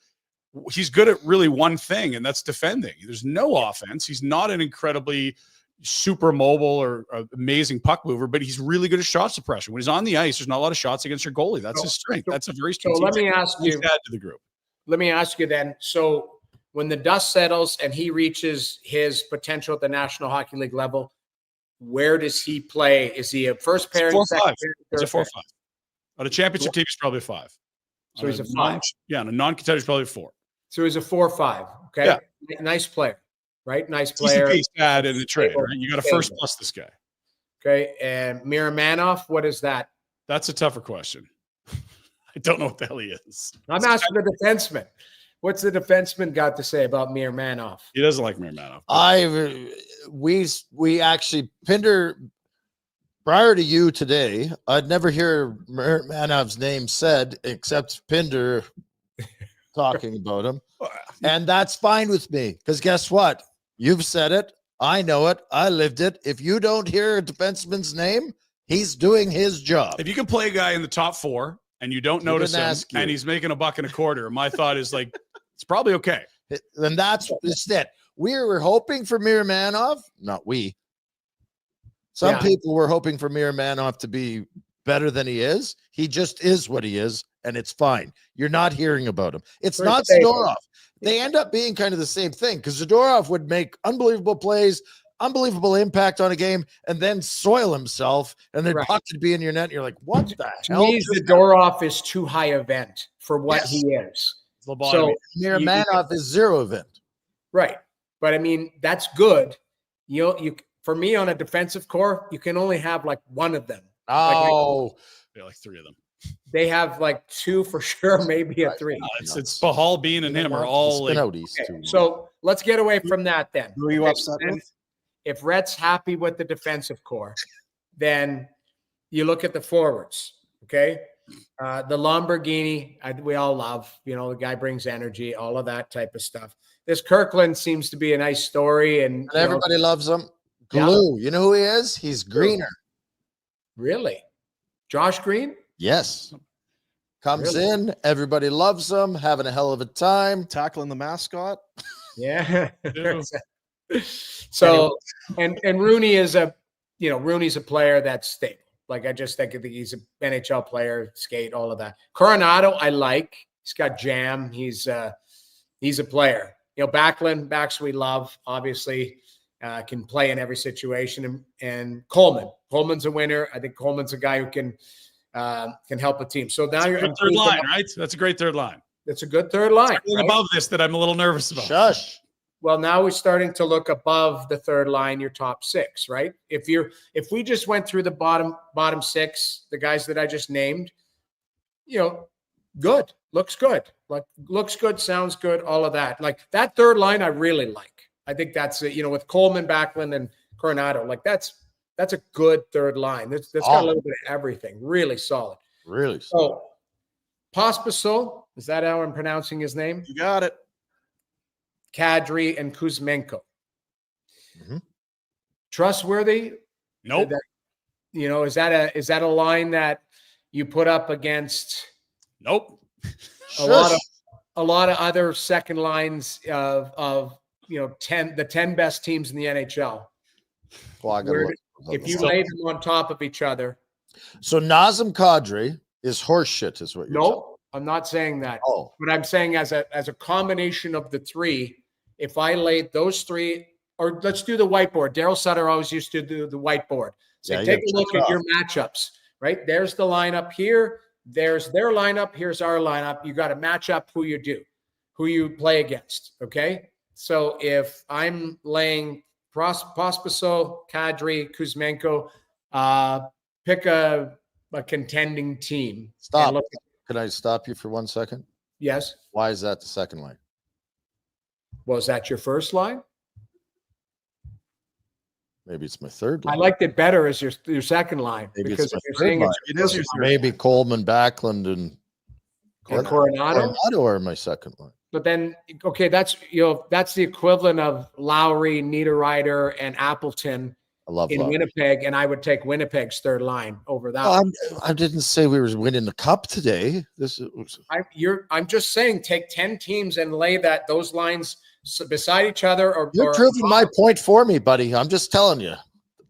He's good at really one thing, and that's defending. There's no offense. He's not an incredibly super mobile or amazing puck mover, but he's really good at shot suppression. When he's on the ice, there's not a lot of shots against your goalie. That's his strength. That's a very strategic. So let me ask you, add to the group. Let me ask you then. So when the dust settles and he reaches his potential at the National Hockey League level, where does he play? Is he a first pairing? 4-5. He's a 4-5. On a championship team, he's probably 5. So he's a 5. On a non-contender, he's probably 4. So he's a 4-5. Okay. Yeah. Nice player, right? Nice player. He's the piece add in the trade, right? You got to first plus this guy. Okay. And Miromanov, what is that? That's a tougher question. I don't know what the hell he is. I'm asking the defenseman. What's the defenseman got to say about Miromanov? He doesn't like Miromanov. We actually, Pinder, prior to you today, I'd never hear Miromanov's name said except Pinder talking about him. And that's fine with me, because guess what? You've said it. I know it. I lived it. If you don't hear a defenseman's name, he's doing his job. If you can play a guy in the top 4 and you don't notice him and he's making $1.25, my thought is, like, it's probably okay. And that's it. We were hoping for Miromanov. Not we. Some people were hoping for Miromanov to be better than he is. He just is what he is, and it's fine. You're not hearing about him. It's Very not stable. Zadorov. They end up being kind of the same thing because Zadorov would make unbelievable plays, unbelievable impact on a game, and then soil himself, and then puck would be in your net. And you're like, what the To hell? me, Zadorov is too high event for what he is. So Manoff is zero event. Right. But I mean, that's good. You for me on a defensive core, you can only have like one of them. Oh, like three of them. They have like two for sure, maybe a three. It's Bahal, Bean, and him are all like, Okay, so let's get away from that then. Who are you upset Then with? If Rhett's happy with the defensive core, then you look at the forwards. Okay. The Lamborghini, we all love, the guy brings energy, all of that type of stuff. This Kirkland seems to be a nice story. And everybody loves him. Glue. You know who he is? He's greener. Really? Josh Green? Yes. Comes in, everybody loves him, having a hell of a time. Tackling the mascot. Yeah. So, and Rooney is Rooney's a player that's stable. Like, I just think he's an NHL player, skate, all of that. Coronado, I like. He's got jam. He's a player. Backs we love, obviously, can play in every situation. And Coleman's a winner. I think Coleman's a guy who can help a team. So now you're third line, right? That's a great third line. It's a good third line. Right? Above this that I'm a little nervous about. Shush. Well, now we're starting to look above the third line, your top six, right? If we just went through the bottom six, the guys that I just named, good, looks good, sounds good, all of that. Like that third line, I really like. I think that's with Coleman, Backlund, and Coronado, like that's a good third line. That's got a little bit of everything. Really solid. Really solid. So, Pospisil, is that how I'm pronouncing his name? You got it. Kadri and Kuzmenko. Mm-hmm. Trustworthy? Nope. Is that a line that you put up against? Nope. A lot of other second lines of 10 best teams in the NHL. Well, if you lay them on top of each other. So Nazem Kadri is horseshit, is what you're saying. Nope, I'm not saying that. Oh. But I'm saying as a combination of the three, if I laid those three, or let's do the whiteboard. Daryl Sutter always used to do the whiteboard. So take a look at your matchups, right? There's the lineup here. There's their lineup. Here's our lineup. You got to match up who you play against. Okay. So if I'm laying Pospisil, Kadri, Kuzmenko, pick a contending team. Stop. Can I stop you for 1 second? Yes. Why is that the second line? Was that your first line? Maybe it's my third line. I liked it better as your second line. Maybe because it's my third line. It is your third Maybe Coleman, Backlund, and Coronado are my second line. But then, okay, that's the equivalent of Lowry, Niederreiter, and Appleton in Winnipeg, and I would take Winnipeg's third line over that. I didn't say we were winning the cup today. I'm just saying, take 10 teams and lay those lines beside each other. You're proving my point for me, buddy. I'm just telling you.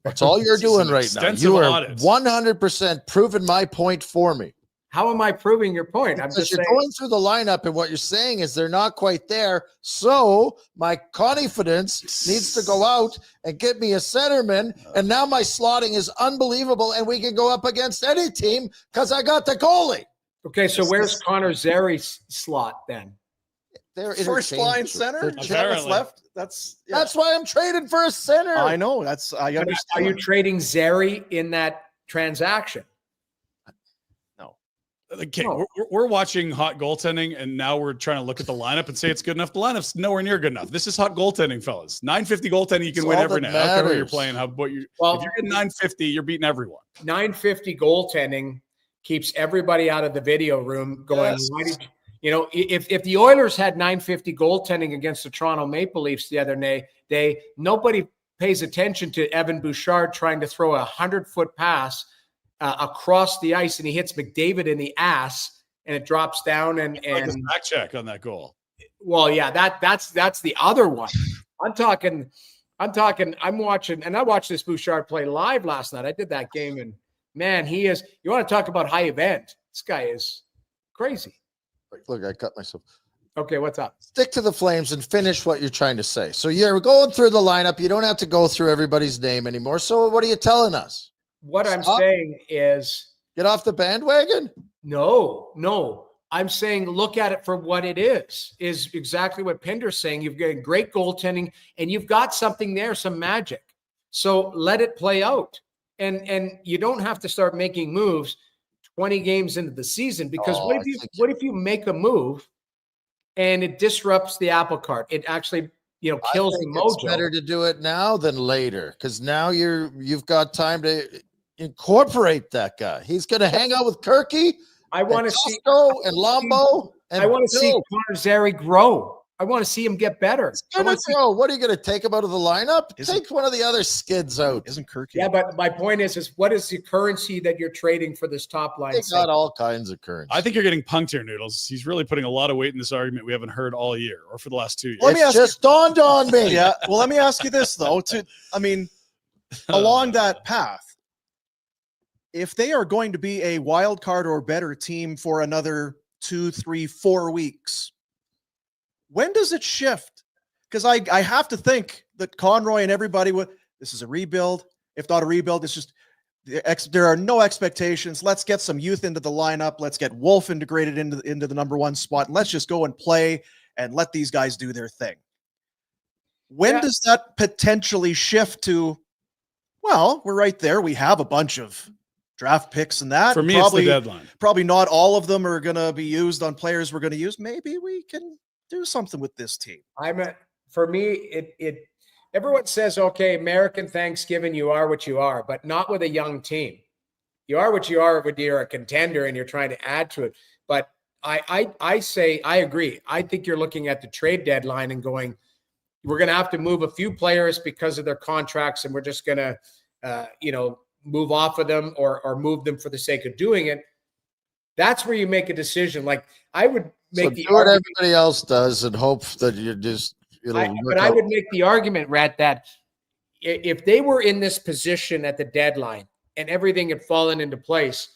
That's all you're doing right now. You are 100% proving my point for me. How am I proving your point? I'm just saying, going through the lineup, and what you're saying is they're not quite there. So my confidence needs to go out and get me a centerman. And now my slotting is unbelievable, and we can go up against any team because I got the goalie. Okay, so where's Connor Zeri's slot then? They're first line center. What's left? That's why I'm trading for a center. I know. I understand. Are you trading Zeri in that transaction? Okay, we're watching hot goaltending, and now we're trying to look at the lineup and say it's good enough. The lineup's nowhere near good enough. This is hot goaltending, fellas. 950 goaltending, you can win every night. I don't care who you're playing. If you're getting 950, you're beating everyone. 950 goaltending keeps everybody out of the video room going, yes. If the Oilers had 950 goaltending against the Toronto Maple Leafs the other day, nobody pays attention to Evan Bouchard trying to throw a 100-foot pass across the ice, and he hits McDavid in the ass, and it drops down. And back check on that goal. Well, yeah, that's the other one. I'm watching, and I watched this Bouchard play live last night. I did that game in man, he is. You want to talk about high event? This guy is crazy. Look, I cut myself. Okay, what's up? Stick to the Flames and finish what you're trying to say. So you're going through the lineup. You don't have to go through everybody's name anymore. So what are you telling us? What I'm saying is, get off the bandwagon? No. I'm saying look at it for what it is exactly what Pinder's saying. You've got great goaltending and you've got something there, some magic. So let it play out. And you don't have to start making moves 20 games into the season, because what if you make a move and it disrupts the apple cart? It actually, kills the mojo. It's better to do it now than later, because now you've got time to incorporate that guy. He's going to hang out with Kirky. I want to see and Lombo. And I want to see Connor Zary grow. I want to see him get better. What are you going to take him out of the lineup? Take one of the other skids out. Isn't Kirky? Yeah, but my point is what is the currency that you're trading for this top line? They got all kinds of currency. I think you're getting punked here, Noodles. He's really putting a lot of weight in this argument we haven't heard all year or for the last 2 years. It just dawned on me. Yeah. Well, let me ask you this, though. Along that path, if they are going to be a wild card or better team for another 2, 3, 4 weeks, when does it shift? Because I have to think that Conroy and everybody this is a rebuild. If not a rebuild, it's just there are no expectations. Let's get some youth into the lineup. Let's get Wolf integrated into the number one spot. And let's just go and play and let these guys do their thing. When does that potentially shift to, well, we're right there. We have a bunch of draft picks and that. For me, it's the deadline. Probably not all of them are going to be used on players we're going to use. Maybe we can do something with this team. For me, everyone says, okay, American Thanksgiving, you are what you are, but not with a young team. You are what you are when you're a contender and you're trying to add to it. But I say, I agree. I think you're looking at the trade deadline and going, we're going to have to move a few players because of their contracts, and we're just going to, move off of them or move them for the sake of doing it. That's where you make a decision. Like I would make do what everybody else does and hope that you just. I would make the argument, Rat, that if they were in this position at the deadline and everything had fallen into place,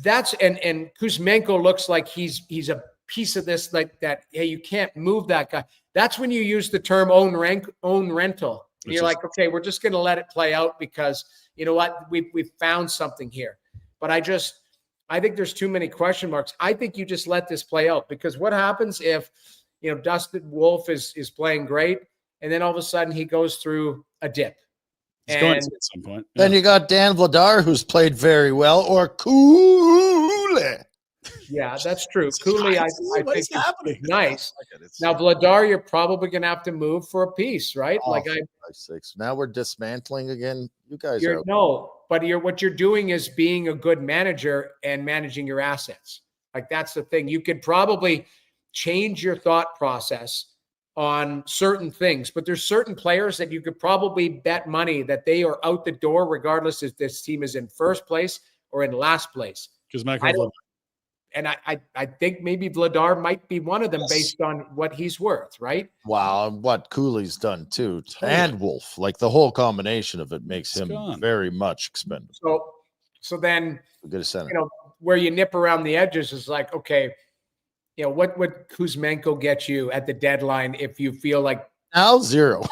and Kuzmenko looks like he's a piece of this, like that. Hey, you can't move that guy. That's when you use the term own rental. And you're like, okay, we're just going to let it play out because you know what, we've found something here. But I think there's too many question marks. I think you just let this play out, because what happens if, Dustin Wolf is playing great and then all of a sudden he goes through a dip? He's going to at some point. Yeah. Then you got Dan Vladar, who's played very well, or Cooley. Yeah, that's true. Cooley, I think is nice. Now, Vladar, you're probably going to have to move for a piece, right? Now we're dismantling again. You guys what you're doing is being a good manager and managing your assets. Like that's the thing. You could probably change your thought process on certain things, but there's certain players that you could probably bet money that they are out the door regardless if this team is in first place or in last place. Because I think maybe Vladar might be one of them based on what he's worth, right? Wow, and what Cooley's done too, and Wolf, like the whole combination of it makes him very much expendable. So then, get a center. Where you nip around the edges is like, okay, what would Kuzmenko get you at the deadline if you feel like now 0?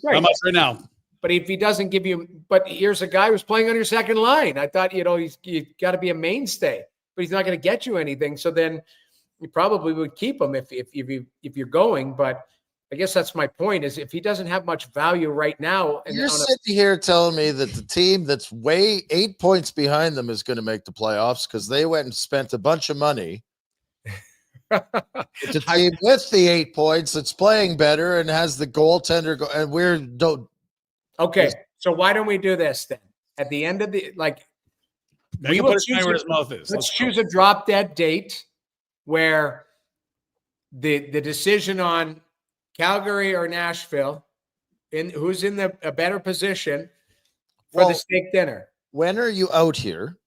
Right. How much right now? But if he doesn't give you, but here's a guy who's playing on your second line. I thought, you got to be a mainstay, but he's not going to get you anything. So then you probably would keep him if you're going. But I guess that's my point, is if he doesn't have much value right now. You're sitting here telling me that the team that's way 8 points behind them is going to make the playoffs because they went and spent a bunch of money. The team with the 8 points that's playing better and has the goaltender and we're don't. Okay, so why don't we do this then? At the end of the let's choose a drop dead date where the decision on Calgary or Nashville, who's in a better position for the steak dinner. When are you out here?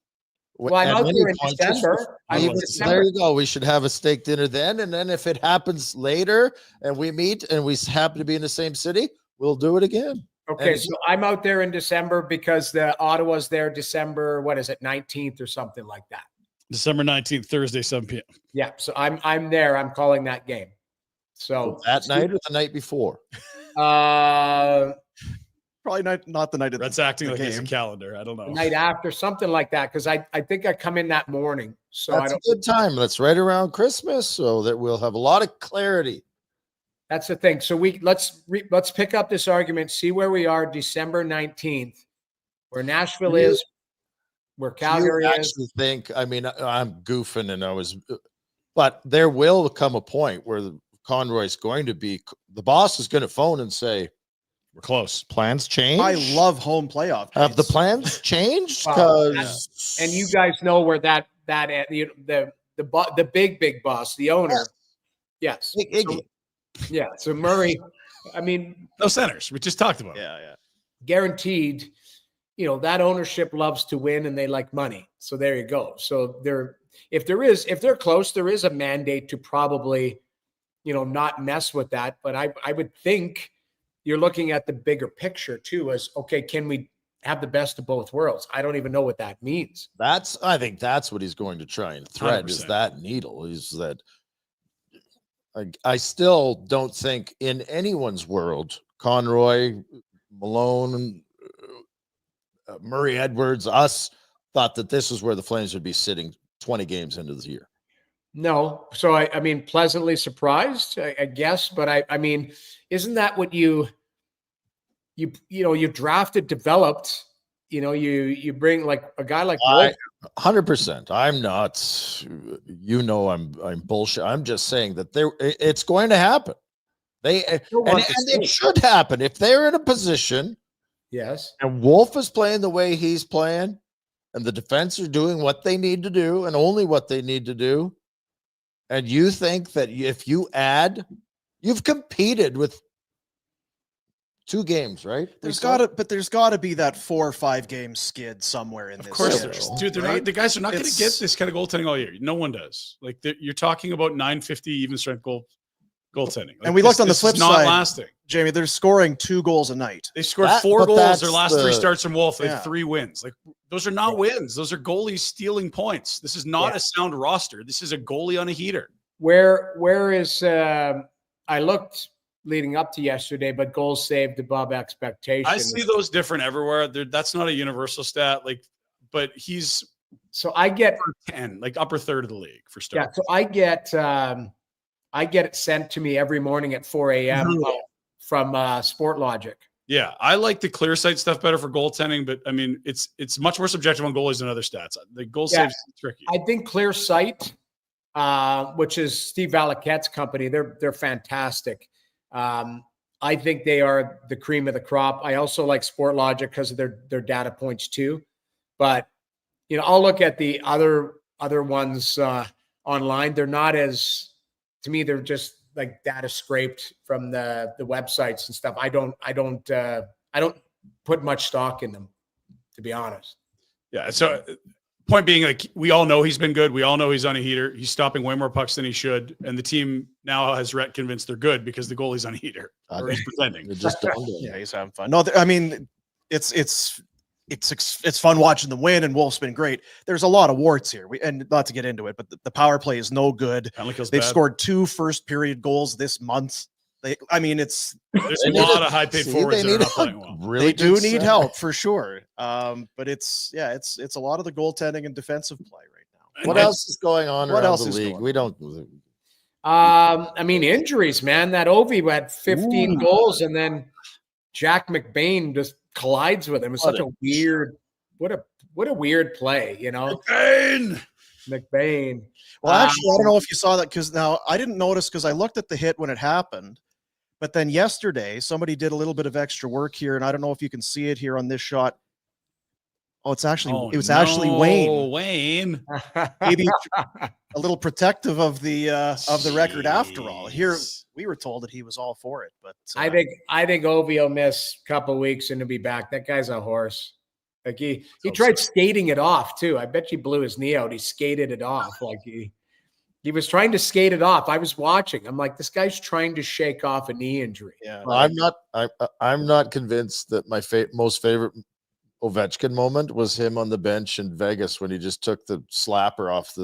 Well, I'm out here in December. There you go. We should have a steak dinner then. And then if it happens later and we meet and we happen to be in the same city, we'll do it again. Okay, And so I'm out there in December because the Ottawa's there December, 19th or something like that. December 19th, Thursday, 7 p.m. Yeah, so I'm there. I'm calling that game. So that night or the night before? Probably not the night of Rhett's the acting like it's a game. calendar. I don't know. The night after, something like that, because I think I come in that morning. So That's a good time. That's right around Christmas, so that we'll have a lot of clarity. That's the thing. So let's pick up this argument, see where we are December 19th, where Nashville is, where Calgary you is. actually think, I mean, I'm goofing but there will come a point where Conroy's going to be, the boss is going to phone and say, We're close. plans change. I love home playoff. Have the nights. plans changed? Well, Because and you guys know where the big boss, the owner. Yes. Big Iggy. Yeah. So Murray, I mean, No centers. We just talked about it. Yeah. guaranteed, that ownership loves to win and they like money. So there you go. So if they're close, there is a mandate to probably, not mess with that. But I would think you're looking at the bigger picture too, as, okay, can we have the best of both worlds? I don't even know what that means. I think that's what he's going to try and thread 100%. is that needle, is that I still don't think in anyone's world, Conroy, Malone, Murray Edwards, us thought that this is where the Flames would be sitting 20 games into the year. No. So I mean, pleasantly surprised, I guess, but I mean, isn't that what you drafted, developed, you bring like a guy like Wolf. 100%. I'm not, I'm bullshit. I'm just saying that it's going to happen. And it should happen if they're in a position. Yes. And Wolf is playing the way he's playing, and the defense are doing what they need to do and only what they need to do. And you think that if you add, you've competed with 2 games, right? There's got to be that 4 or 5 game skid somewhere in this. Of course, schedule, dude. The guys are not going to get this kind of goaltending all year. No one does. Like you're talking about 950 even strength goaltending. Like, and we looked on the flip side. Not lasting. Jamie, they're scoring 2 goals a night. They scored 4 goals their last 3 starts from Wolf. They have 3 wins. Like those are not wins. Those are goalies stealing points. This is not a sound roster. This is a goalie on a heater. Where is I looked leading up to yesterday, but goals saved above expectations. I see those different everywhere. That's not a universal stat. But he's I get 10, like upper third of the league for starters. Yeah, so I get it sent to me every morning at 4 a.m. From Sport Logic. Yeah, I like the clear sight stuff better for goaltending, but I mean it's much more subjective on goalies than other stats. The goal saves is tricky. I think Clear Sight, which is Steve Valaquette's company, they're fantastic. I think they are the cream of the crop. I also like Sport Logic because of their data points too. But I'll look at the other ones online. They're not as, to me, they're just like data scraped from the websites and stuff. I don't put much stock in them, to be honest. Yeah. So point being, like, we all know he's been good. We all know he's on a heater. He's stopping way more pucks than he should. And the team now has Rhett convinced they're good because the goalie's on a heater. Or he's pretending. Yeah, he's having fun. No, I mean, it's fun watching them win, and Wolf's been great. There's a lot of warts here, and not to get into it, but the power play is no good. They've scored 2 first period goals this month. There's a lot of high paid forwards that are not playing well. Really, they do need help for sure. But it's a lot of the goaltending and defensive play right now. What else is going on around the league? We don't. I mean, injuries, man. That Ovi had 15 goals, and then Jack McBain just collides with him. It's such a weird, what a weird play, McBain. Well, actually, I don't know if you saw that, because now I didn't notice because I looked at the hit when it happened. But then yesterday, somebody did a little bit of extra work here, and I don't know if you can see it here on this shot. Oh, it was actually Wayne. Wayne, maybe a little protective of the record after all. Here we were told that he was all for it, but I think Ovi will miss a couple of weeks and he'll be back. That guy's a horse. Like he tried skating it off too. I bet you blew his knee out. He skated it off like he He was trying to skate it off. I was watching. I'm like, this guy's trying to shake off a knee injury. Yeah. Well, I'm not convinced that my most favorite Ovechkin moment was him on the bench in Vegas when he just took the slapper off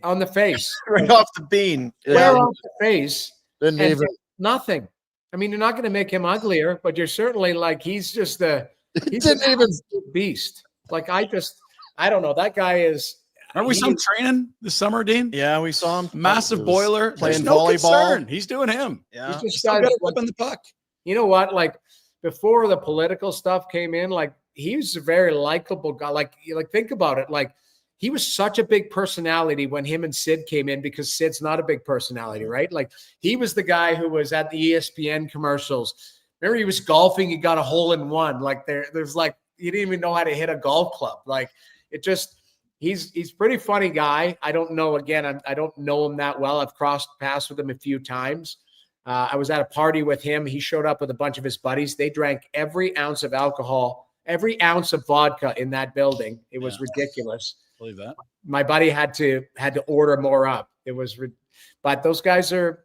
On the face. Right off the bean. Square off the face. Didn't and even nothing. I mean, you're not going to make him uglier, but you're certainly like, he's just he's didn't an even absolute beast. Like, I don't know. That guy is. Aren't we some training this summer, Dean? Yeah, we saw him. Massive boiler. Playing There's no volleyball. concern. He's doing him. Yeah. He's just Still got got to whip in the puck. You know what? Like, before the political stuff came in, like, he was a very likable guy. Like think about it. Like, he was such a big personality when him and Sid came in, because Sid's not a big personality, right? Like, he was the guy who was at the ESPN commercials. Remember, he was golfing. He got a hole in one. Like, there's like, he didn't even know how to hit a golf club. Like, it just. He's pretty funny guy. I don't know. Again, I don't know him that well. I've crossed paths with him a few times. I was at a party with him. He showed up with a bunch of his buddies. They drank every ounce of alcohol, every ounce of vodka in that building. It was ridiculous. Believe that. My buddy had to order more up. It was, but those guys are,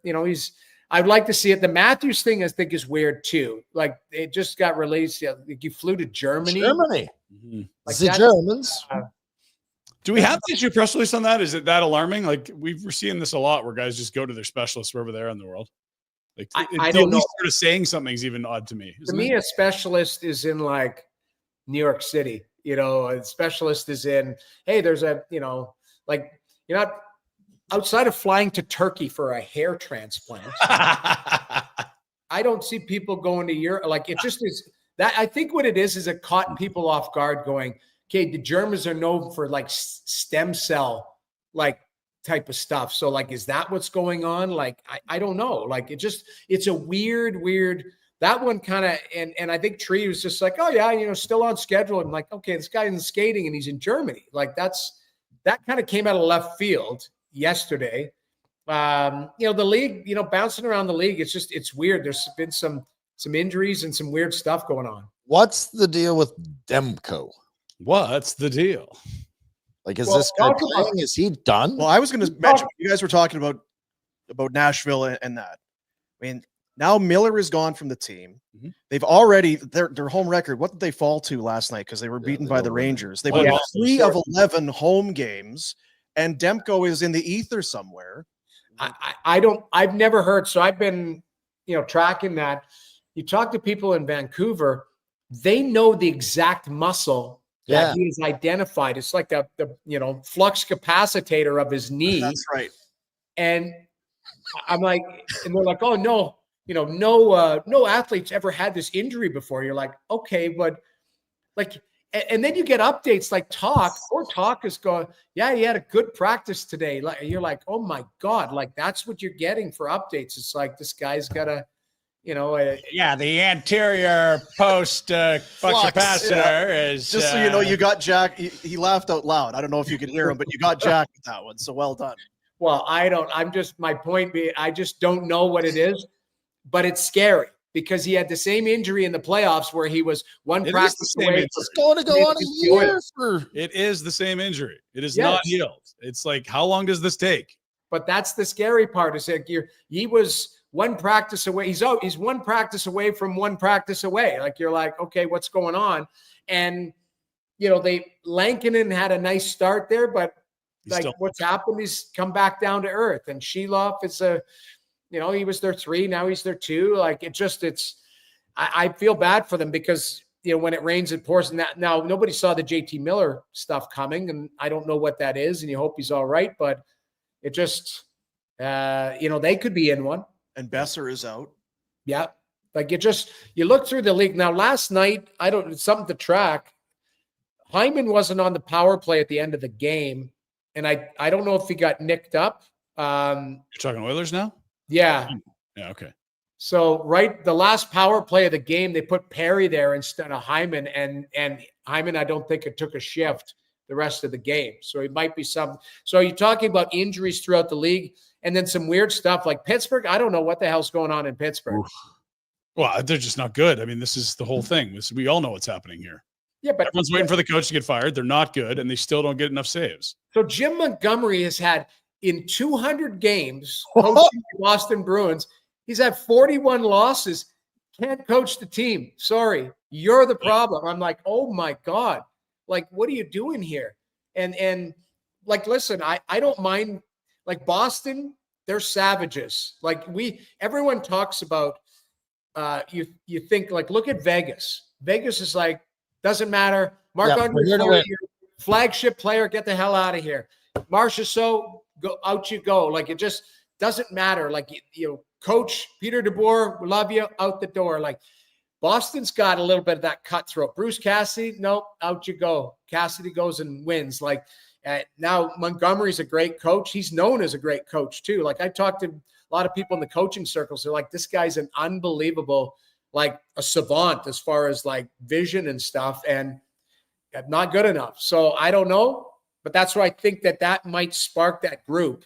I'd like to see it. The Matthews thing, I think, is weird too. Like, it just got released. Like, you flew to Germany. Mm-hmm. Like the Germans. Do we have to issue a press release on that? Is it that alarming? Like, we're seeing this a lot where guys just go to their specialists wherever they're in the world. Like, I don't know. Sort of saying something is even odd to me. To me, a specialist is in like New York City. A specialist is in, hey, there's a, like, you're not outside of flying to Turkey for a hair transplant. I don't see people going to Europe. Like, it just is that. I think what it is it caught people off guard going, okay, the Germans are known for like stem cell, like, type of stuff. So, like, is that what's going on? Like, I don't know. Like, it's a weird, that one kind of, and I think Tree was just like, oh yeah, still on schedule. And like, okay, this guy is skating and he's in Germany. Like, that kind of came out of left field yesterday. The league, bouncing around the league, it's weird. There's been some injuries and some weird stuff going on. What's the deal with Demko? What's the deal? Like, is this guy playing? Is he done? Well, I was going to mention, you guys were talking about Nashville and that. I mean, now Miller is gone from the team. Mm-hmm. They've already, their home record, what did they fall to last night? Because they were beaten by the Rangers. They won 3 of 11 home games, and Demko is in the ether somewhere. I've never heard. So I've been, tracking that. You talk to people in Vancouver, they know the exact muscle that he is identified. It's like the flux capacitor of his knee. That's right. And I'm like, and they're like, oh no, no athletes ever had this injury before. You're like, okay, but like, and then you get updates like Talk is going, yeah, he had a good practice today. Like, you're like, oh my God, like, that's what you're getting for updates. It's like, this guy's got a, the anterior post capacitor is just so you know, you got Jack. He laughed out loud. I don't know if you could hear him, but you got Jack with that one. So well done. Well, my point being, I just don't know what it is, but it's scary because he had the same injury in the playoffs where he was one practice away. It's going to go on a year. It is the same injury. It is not healed. It's like, how long does this take? But that's the scary part. Is that he was one practice away. He's one practice away from one practice away. Like, you're like, okay, what's going on? And Lankinen had a nice start there, but what's happened? He's come back down to earth. And Sheloff is he was their 3, now he's their 2. Like, I feel bad for them because when it rains, it pours. And now nobody saw the JT Miller stuff coming, and I don't know what that is. And you hope he's all right, but it just, they could be in one. And Besser is out. Yeah. Like, you look through the league. Now, last night, it's something to track. Hyman wasn't on the power play at the end of the game. And I don't know if he got nicked up. You're talking Oilers now? Yeah. Yeah. Okay. So, the last power play of the game, they put Perry there instead of Hyman. And Hyman, I don't think it took a shift the rest of the game. So it might be something. So you're talking about injuries throughout the league. And then some weird stuff like Pittsburgh. I don't know what the hell's going on in Pittsburgh. Oof. Well, they're just not good. I mean, this is the whole thing. We all know what's happening here. Yeah, but everyone's waiting for the coach to get fired. They're not good, and they still don't get enough saves. So Jim Montgomery has had in 200 games coaching the Boston Bruins, he's had 41 losses. Can't coach the team. Sorry, you're the problem. I'm like, oh my God. Like, what are you doing here? And like, listen, I don't mind. Like Boston, they're savages. Like everyone talks about, you think like, look at Vegas. Vegas is like, doesn't matter. Marc-Andre Fleury, your flagship player, get the hell out of here. Marcia, so go out you go. Like, it just doesn't matter. Like, Coach Peter DeBoer, we love you, out the door. Like, Boston's got a little bit of that cutthroat. Bruce Cassidy, nope, out you go. Cassidy goes and wins. Like, now Montgomery's a great coach. He's known as a great coach too. Like, I talked to a lot of people in the coaching circles. They're like, this guy's an unbelievable, like a savant as far as like vision and stuff, and not good enough. So I don't know, but that's why I think that might spark that group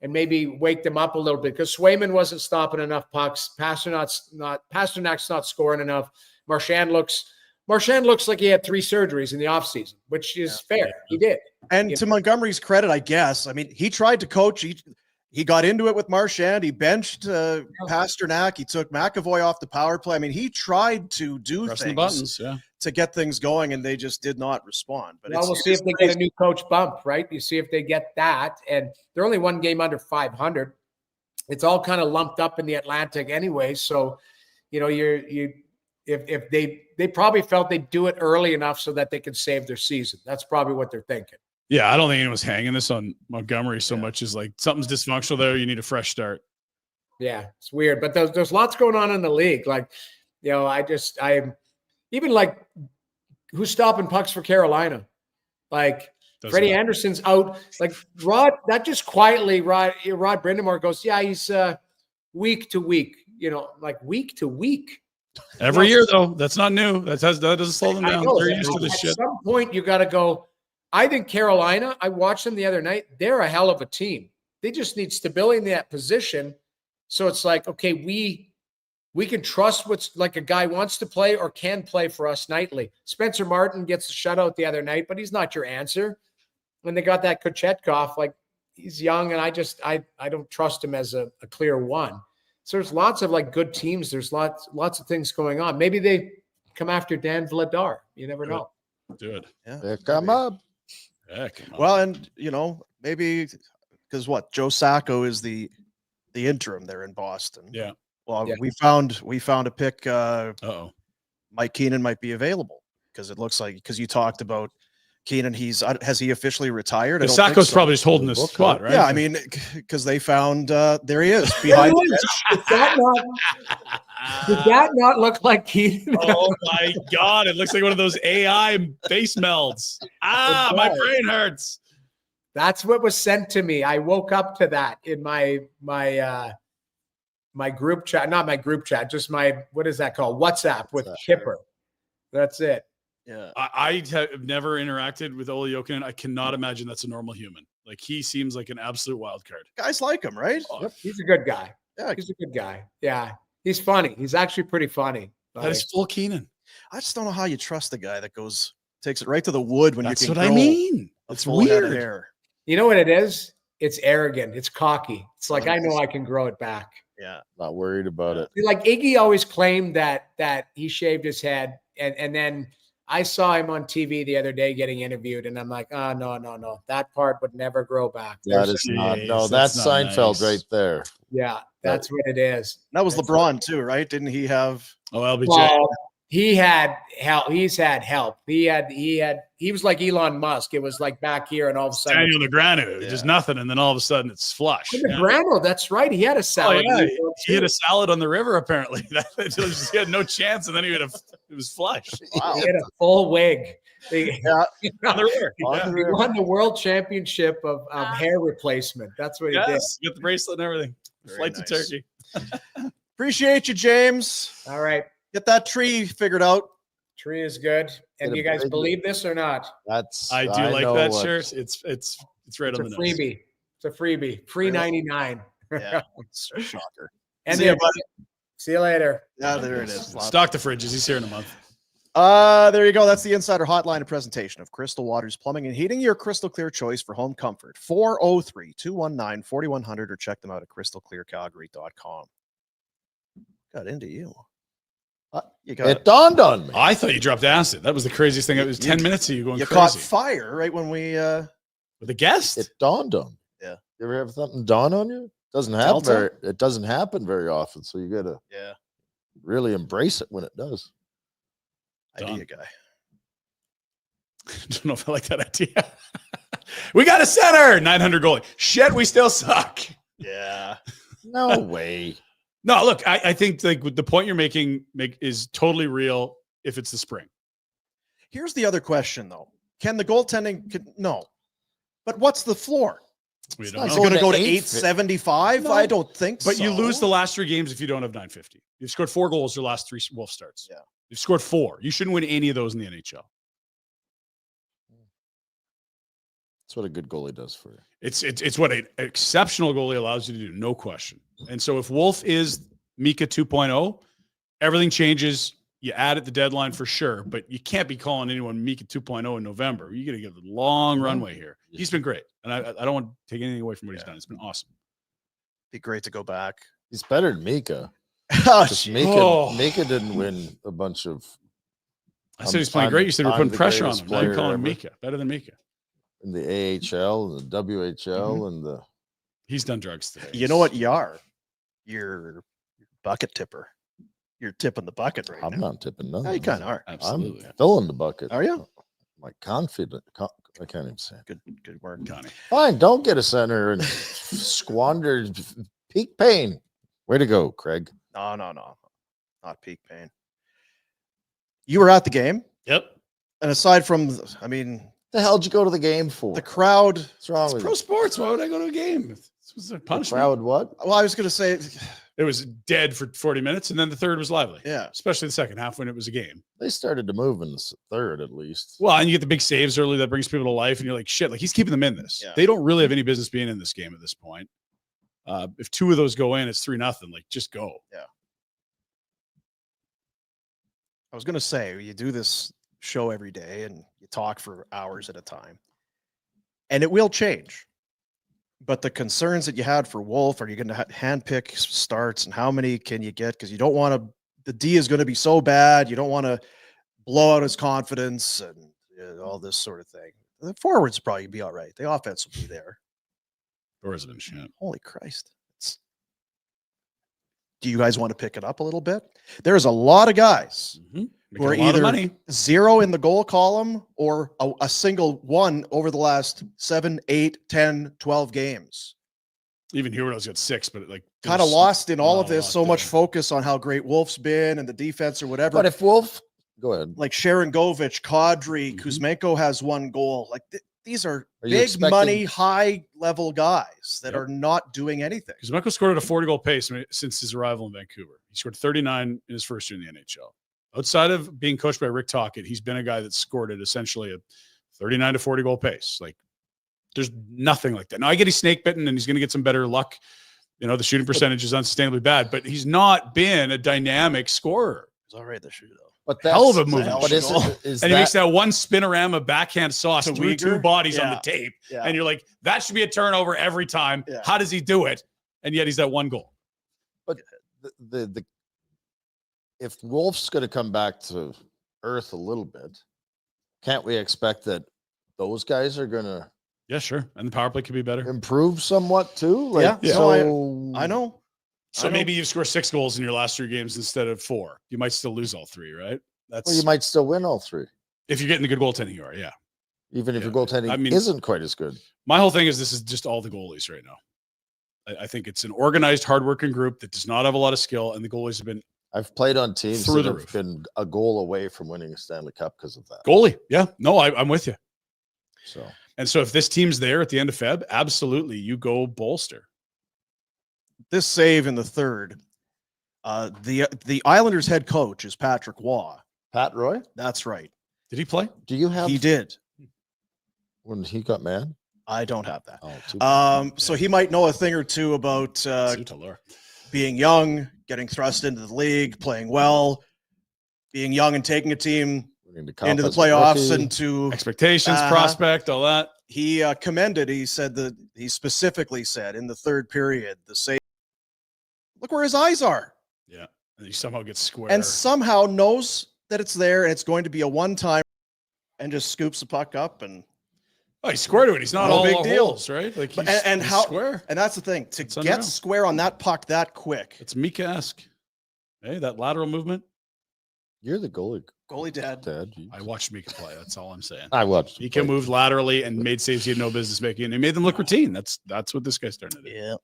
and maybe wake them up a little bit, because Swayman wasn't stopping enough pucks. Pasternak's not scoring enough. Marchand looks like he had 3 surgeries in the offseason, which is fair. He did. And to Montgomery's credit, I guess, I mean, he tried to coach. He got into it with Marchand. He benched Pasternak. He took McAvoy off the power play. I mean, he tried to do things to get things going, and they just did not respond. But we'll see if they get a new coach bump, right? You see if they get that. And they're only 1 game under 500. It's all kind of lumped up in the Atlantic anyway. So, if they probably felt they'd do it early enough so that they could save their season. That's probably what they're thinking. Yeah, I don't think anyone's hanging this on Montgomery so much as like something's dysfunctional there. You need a fresh start. Yeah, it's weird, but there's lots going on in the league. Like, I'm even like, who's stopping pucks for Carolina? Like, Freddie Anderson's out. Like Rod Brindamore goes, yeah, he's week to week. Like week to week. Every year though, that's not new. That doesn't slow them down. They're used to this shit. At some point, you got to go. I think Carolina, I watched them the other night. They're a hell of a team. They just need stability in that position. So it's like, okay, we can trust what's like a guy wants to play or can play for us nightly. Spencer Martin gets a shutout the other night, but he's not your answer. When they got that Kochetkov, like he's young, and I don't trust him as a clear one. So there's lots of like good teams. There's lots of things going on. Maybe they come after Dan Vladar. You never know. Good. Yeah. Come up. Heck. Well, and maybe because Joe Sacco is the interim there in Boston. Yeah. Well, we found a pick. Mike Keenan might be available, because it looks like, because you talked about Keenan, has he officially retired? Sacco's probably just holding this spot, right? Yeah, I mean, because they found there he is behind. Did that not look like Keenan? Oh my God! It looks like one of those AI face melds. My brain hurts. That's what was sent to me. I woke up to that in my group chat, not my group chat, just my, what is that called? WhatsApp with Kipper. That's it. Yeah. I have never interacted with Oli Or Keenan. I cannot imagine that's a normal human. Like, he seems like an absolute wild card. Guys like him, right? Yep. He's a good guy. Yeah. He's a good guy. Yeah. He's funny. He's actually pretty funny. That is full Keenan. I just don't know how you trust the guy that takes it right to the wood when that's you can. That's what I mean. It's weird. Hair. You know what it is? It's arrogant. It's cocky. It's like, I know I can grow it back. Yeah. Not worried about it. Like Iggy always claimed that he shaved his head, and then I saw him on TV the other day getting interviewed, and I'm like, oh, no. That part would never grow back. That's Seinfeld right there. Yeah, that's what it is. That was LeBron too, right? Didn't he have? Oh, LBJ. Well, he had help. He's had help. He was like Elon Musk. It was like back here, and all of a sudden, standing on the ground, just nothing, and then all of a sudden it's flush. Grano, that's right. He had a salad. Oh, yeah. He had a salad on the river. Apparently, he had no chance, and then it was flush. Wow. He had a full wig. On the river. He won the world championship of hair replacement. That's what he did. Get the bracelet and everything. Flight to Turkey. Appreciate you, James. All right. Get that tree figured out. Tree is good. And you guys believe this or not? I do like that shirt. It's right on the nose. Freebie. It's a freebie. Free 99. Yeah. It's a shocker. And see you later. Yeah, there it is. Stock the fridges. He's here in a month. There you go. That's the Insider Hotline and presentation of Crystal Waters Plumbing and Heating, your crystal clear choice for home comfort. 403-219-4100 or check them out at crystalclearcalgary.com. Got into you. You got It dawned on me. I thought you dropped acid. That was the craziest thing. It was 10 minutes of you going you crazy. caught fire right when we With a guest? It dawned on me. Yeah. You ever have something dawn on you? Doesn't happen it doesn't happen very often. So you gotta really embrace it when it does. idea guy. I don't know if I like that idea. We got a center, 900 goalie. Shit, we still suck. Yeah. No way. No, look, I think like the point you're making is totally real if it's the spring. Here's the other question, though. Can the goaltending? No. But what's the floor? We Is don't it know. going to go to 850? 875? No. I don't think so. But you lose the last 3 games if you don't have 950. You've scored 4 goals your last 3 Wolf starts. Yeah. You've scored 4. You shouldn't win any of those in the NHL. That's what a good goalie does for you. It's what an exceptional goalie allows you to do, no question. And so if Wolf is Mika 2.0, everything changes. You add at the deadline for sure, but you can't be calling anyone Mika 2.0 in November. You got to give a long runway here. He's been great, and I don't want to take anything away from what he's done. It's been awesome. Be great to go back. He's better than Mika. Oh, Just Oh. Mika didn't win a bunch of. I said he's playing great. You said we're I'm putting the pressure on greatest him. Now you're player calling him ever. Mika better than Mika. In the AHL and the WHL and the. He's done drugs today. you know what you are? You're bucket tipper. You're tipping the bucket right I'm now. not tipping nothing. No, you kind of are. Absolutely. I'm filling the bucket. Are you? My confident. I can't even say it. Good work. Connie. Fine, don't get a center and squander peak pain. Way to go, Craig. No. Not peak pain. You were at the game. Yep. And aside from, I mean, The hell did you go to the game for? the crowd. What's wrong It's with pro you? sports. Why would I go to a game? This was a The punishment. crowd what? Well, I was going to say, It was dead for 40 minutes, and then the third was lively. yeah. Especially the second half when it was a game. They started to move in the third at least. Well, and you get the big saves early that brings people to life, and you're like, shit, like he's keeping them in this. Yeah. They don't really have any business being in this game at this point. If 2 of those go in, it's 3-0. Like, just go. I was going to say, you do this show every day and you talk for hours at a time. And it will change. But the concerns that you had for Wolf, are you going to handpick starts and how many can you get? Because you don't want to, the D is going to be so bad. You don't want to blow out his confidence and all this sort of thing. The forwards probably be all right. The offense will be there. Or has it been shit? Holy Christ. Do you guys want to pick it up a little bit? There's a lot of guys who are Making a lot of either money. 0 in the goal column or a single one over the last 7, 8, 10, 12 games. Even Huberto's got 6, but like Kind of there's lost in all not of a this. lot So much there. focus on how great Wolf's been and the defense or whatever. But if Wolf, go ahead. Like Sharon Govich, Kadri, Mhm. Kuzmenko has 1 goal. Like these are you big expecting- money, high level guys that Yep. are not doing anything. Because Demko scored at a 40-goal pace since his arrival in Vancouver. He scored 39 in his first year in the NHL. Outside of being coached by Rick Tocchet, he's been a guy that scored at essentially a 39 to 40-goal pace. Like, there's nothing like that. Now, I get he's snake bitten and he's going to get some better luck. You know, the shooting percentage is unsustainably bad, but he's not been a dynamic scorer. It's all right this year, though. But Hell of that's- a move. But is And that, he makes that one spinorama backhand sauce To through 2 Uyghur? bodies on Yeah. the tape. Yeah. And you're like, that should be a turnover every time. Yeah. How does he do it? And yet he's at 1 goal. the if Wolf's going to come back to earth a little bit, can't we expect that those guys are going to Yeah, sure. And the power play could be better. improve somewhat too? Like, Yeah. So I know. So I know. maybe you score 6 goals in your last 3 games instead of 4. You might still lose all 3, right? That's Well, you might still win all 3, if you're getting the good goaltending you are. Yeah. even if Yeah. your goaltending I mean- isn't quite as good. My whole thing is this is just all the goalies right now. I think it's an organized, hardworking group that does not have a lot of skill, and the goalies have been I've played on teams Through that the have roof. been a goal away from winning a Stanley Cup because of that. goalie. Yeah. No, I'm with you. So And so if this team's there at the end of Feb, absolutely, you go bolster. This save in the third, the Islanders head coach is Patrick Waugh. Pat Roy, That's right. Did he play? do you have He did. when he got mad? I don't have that. Oh, too So he might know a thing or two about Sutalor. being young, getting thrust into the league, playing well. being young and taking a team into the as a playoffs rookie. and to Expectations, prospect, all that. he commended. He said that he specifically said in the third period, the save. Look where his eyes are, Yeah. And he somehow gets square. and somehow knows that it's there, and it's going to be a one-time, and just scoops the puck up, and he squared to it. He's not No all big big deal. holes, right? Like But- he's, and he's how- square. and that's the thing, to It's get unreal. square on that puck that quick. It's Mika-esque. Hey, that lateral movement. You're the goalie. Goalie dad. Geez. I watched Mika play. That's all I'm saying. I watched. him Mika play. moved laterally and made saves he had no business making, and he made them look routine. That's what this guy's starting to do. Yeah.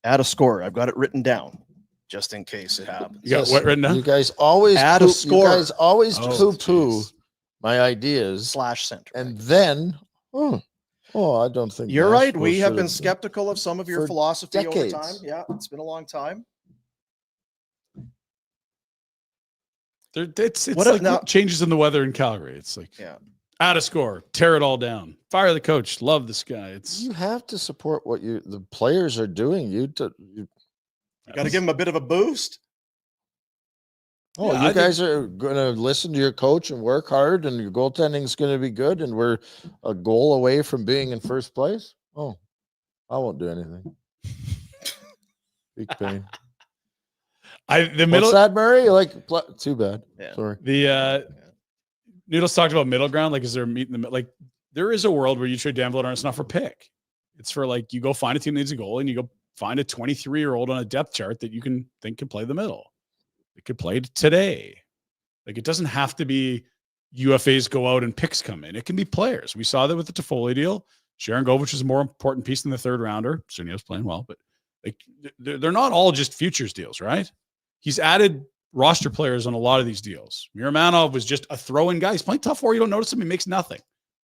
Add a score. I've got it written down, just in case it happens. You got what written down? You guys always Add a You score. guys always Oh, poo-poo jeez. my ideas, Slash center. and then I don't think You're right. Nashville We have should been skeptical of some of your for philosophy decades. over time. Yeah, it's been a long time. It's What like now- changes in the weather in Calgary. It's like Yeah. add a score, tear it all down, fire the coach. Love this guy. It's You have to support what the players are doing. You Got to give him a bit of a boost. Oh, Yeah, you I guys are going to listen to your coach and work hard, and your goaltending is going to be good, and we're a goal away from being in first place. Oh, I won't do anything. Big pain. the middle. What's that, Murray? Too bad. Yeah. Sorry. The Noodles talked about middle ground. Like, is there a meet in the middle? Like, there is a world where you trade Dan Vladar, and it's not for pick. It's for like you go find a team that needs a goal, and you go find a 23-year-old on a depth chart that you can play the middle. It could play today. Like, it doesn't have to be UFAs go out and picks come in. It can be players. We saw that with the Toffoli deal. Sharon Govich is a more important piece than the third rounder. Cerneo's playing well, but like they're not all just futures deals, right? He's added roster players on a lot of these deals. Miramanov was just a throw-in guy. He's playing tough four. You don't notice him. He makes nothing.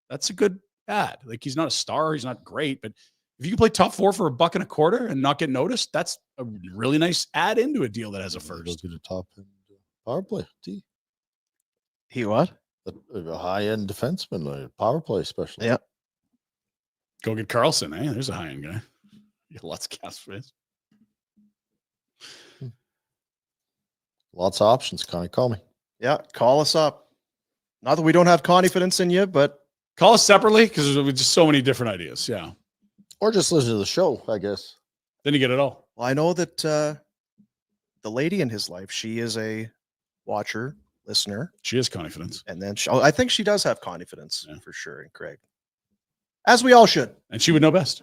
That's a good ad. Like, he's not a star. He's not great, but if you can play top four for $1.25 and not get noticed, that's a really nice add into a deal that has a Go first. to the top end power play. He what? A high-end defenseman, a power play specialist. Yeah. Go get Carlson. Eh? There's a high-end guy. You got lots of cap space. Lots of options, Connie. Call me. Yeah, call us up. Not that we don't have confidence in you, but Call us separately because there's just so many different ideas. Yeah. Or just listen to the show, I guess. Then you get it all. well, I know that the lady in his life, she is a watcher, listener, She has confidence. and then I think she does have confidence Yeah. for sure in Craig, as we all should, And she would know best.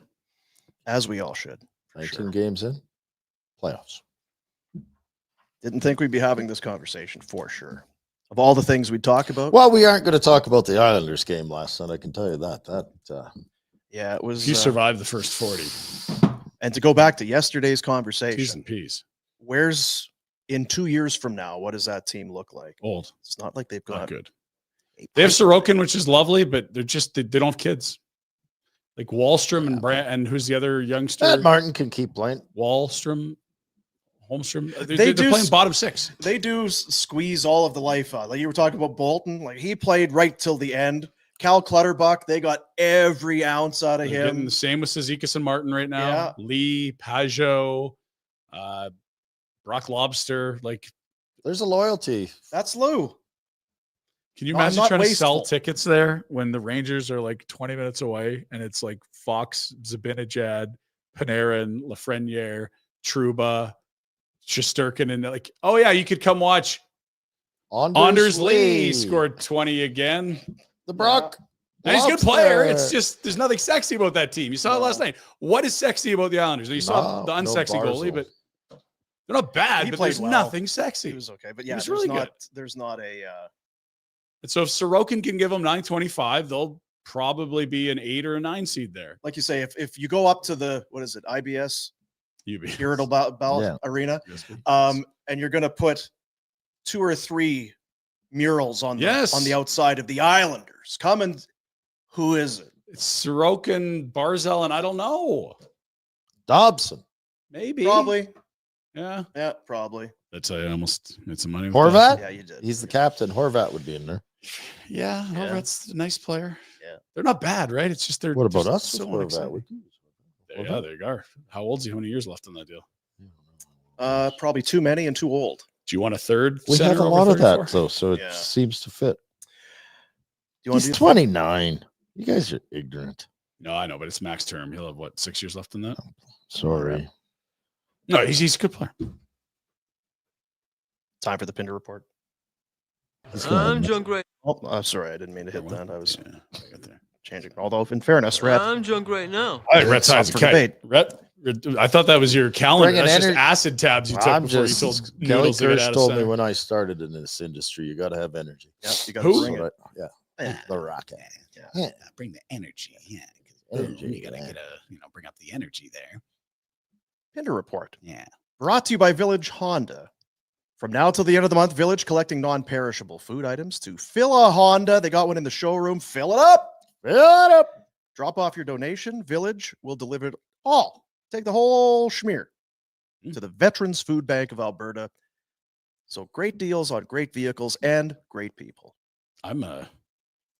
as we all should. 19 games in, playoffs. Didn't think we'd be having this conversation for sure. Of all the things we'd talk about, Well, we aren't going to talk about the Islanders game last night. I can tell you that. yeah, it was. You survived the first 40. And to go back to yesterday's T's conversation, and P's. where's in 2 years from now? What does that team look like? Old. It's not like they've Not got good. a They have pipeline. Sorokin, which is lovely, but they're just they don't have kids. Like Wallstrom and Brand, and who's the other youngster? Matt Martin can keep playing. Wallstrom, Holmstrom. They're They they're do playing s- bottom six. They do squeeze all of the life out. Like you were talking about Bolton, like he played right till the end. Cal Clutterbuck, they got every ounce out of They're getting him. the same with Cizikas and Martin right now. Yeah. Lee, Pajot, Brock Lobster. Like, There's a loyalty. That's Lou. can you No, I'm imagine not trying to sell wasteful. tickets there when the Rangers are like 20 minutes away and it's like Fox, Zabinajad, Panarin, Lafreniere, Trouba, Shesterkin, and like, oh yeah, you could come watch Anders Lee scored 20 again. The Brock. And he's a good player. Lobster. It's just there's nothing sexy about that team. You saw it last night. What is sexy about the Islanders? You saw the No unsexy goalie, Barzal. but they're not bad. He but played there's well. nothing He sexy. was okay, but yeah, was there's really not. good. There's not a. And so if Sorokin can give them 925, they'll probably be an 8 or a 9 seed there. Like you say, if you go up to the what is it, IBS Irritable Bowel Yeah. Arena, and you're going to put 2 or 3 murals on the outside of the Islanders. Come and who is it? It's Sorokin, Barzal, and I don't know. Dobson. Maybe. Probably. Yeah. Yeah, probably. That's I almost made some money. with Horvat? Yeah, you did. He's the captain. Horvat would be in there. that. Yeah. Yeah. Horvat's a nice player. Yeah. They're not bad, right? It's just they're What about just us? so with unexciting. Horvat? Yeah, there you are. How old's he? How many years left on that deal? Probably too many and too old. Do you want a third? We have center a over lot of that 34? though, so it Yeah. seems to fit. You want He's to 29. You guys are ignorant. No, I know, but it's max term. He'll have what, 6 years left in that? Sorry. No, he's a good player. time for the Pinder Report? I'm drunk right. Oh, I'm sorry. I didn't mean to hit that. I was Yeah, I got there. changing. Although, in fairness, Rhett, I'm drunk right now. All right, Rhett's Up sides for okay. debate. Rhett, I thought that was your calendar. Bringing That's just energy. acid tabs you took I'm before just, you told Kelly Noodles to get Kirsch out of told me center. when I started in this industry, you got to have energy. yeah, you got Who? to bring it. Yeah. Yeah. The rocket. Yeah, bring the energy. Yeah, Energy, you gotta yeah. get bring up the energy there. Pinder Report. Yeah. Brought to you by Village Honda. From now till the end of the month, Village collecting non-perishable food items to fill a Honda. They got one in the showroom. Fill it up. Fill it up. Drop off your donation. Village will deliver it all. Take the whole schmear to the Veterans Food Bank of Alberta. So great deals on great vehicles and great people. I'm That's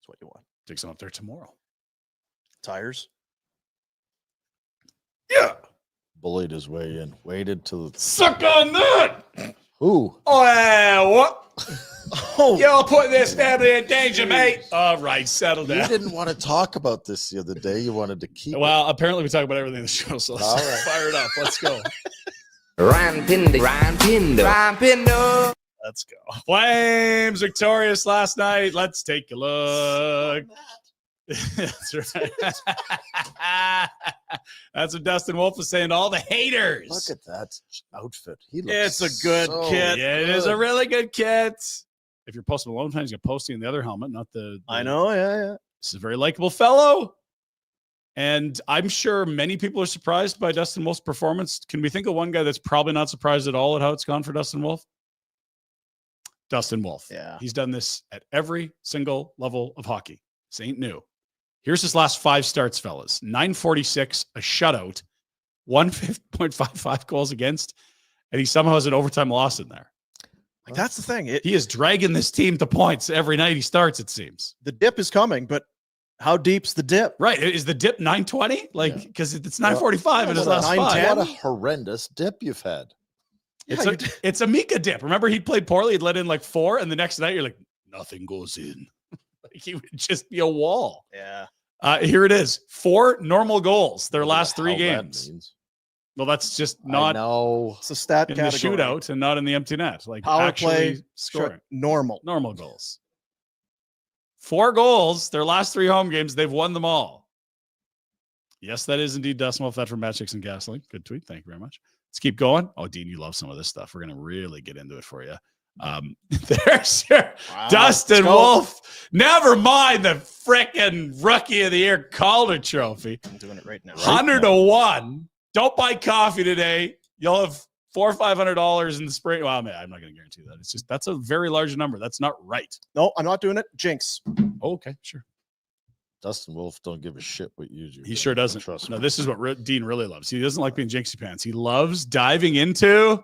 what you want. take some up there tomorrow. Tires. Yeah. Bullied his way in. Waited till Suck on that. who? Oh, what? Oh, You're putting this family in danger, mate. All right, settle You down. didn't want to talk about this the other day. You wanted to keep. Well, apparently we talk about everything in the show, so let's All right. fire it up. Let's go. Ryan Pinder. Let's go. Flames victorious last night. Let's take a look. That's right. That's what Dustin Wolf was saying to all the haters. Look at that outfit. He looks It's a good so kit. Yeah, it is a good. really good kit. If you're posting Malone times, you're posting the other helmet, not the. I know. Yeah. This is a very likable fellow. And I'm sure many people are surprised by Dustin Wolf's performance. Can we think of one guy that's probably not surprised at all at how it's gone for Dustin Wolf? Dustin Wolf. Yeah. He's done this at every single level of hockey. This ain't new. Here's his last 5 starts, fellas. 946, a shutout, 1.55 goals against, and he somehow has an overtime loss in there. Like that's the thing. He is dragging this team to points every night he starts, it seems. The dip is coming, but how deep's the dip? Right. Is the dip 920? Like, Yeah. because it's 945 in his well, last 910. 5. What a horrendous dip you've had. It's a Mika dip. Remember, he played poorly. He'd let in like 4, and the next night you're like, nothing goes in. Like he would just be a wall. Yeah. Here it is. 4 normal goals their I don't know last 3 how that games. means. Well, that's just I not know. It's a stat in the category. shootout and not in the empty net. Like Power actually play, scoring. normal. Normal goals. 4 goals, their last 3 home games, they've won them all. Yes, that is indeed Dustin Wolf. That from Matchsticks and Gasoline. Good tweet. Thank you very much. Let's keep going. Oh, Dean, you love some of this stuff. We're going to really get into it for you. There's your Dustin let's go. Wolf. Never mind the frickin' Rookie of the Year Calder Trophy. I'm doing it right now. 100-1. Don't buy coffee today. You'll have $400 or $500 in the spring. Well, I'm not going to guarantee that. It's just that's a very large number. That's not right. No, I'm not doing it. Jinx. Oh, okay, sure. Dustin Wolf don't give a shit what you do. He sure doesn't. Trust No, me. this is what Dean really loves. He doesn't like being jinxie pants. He loves diving into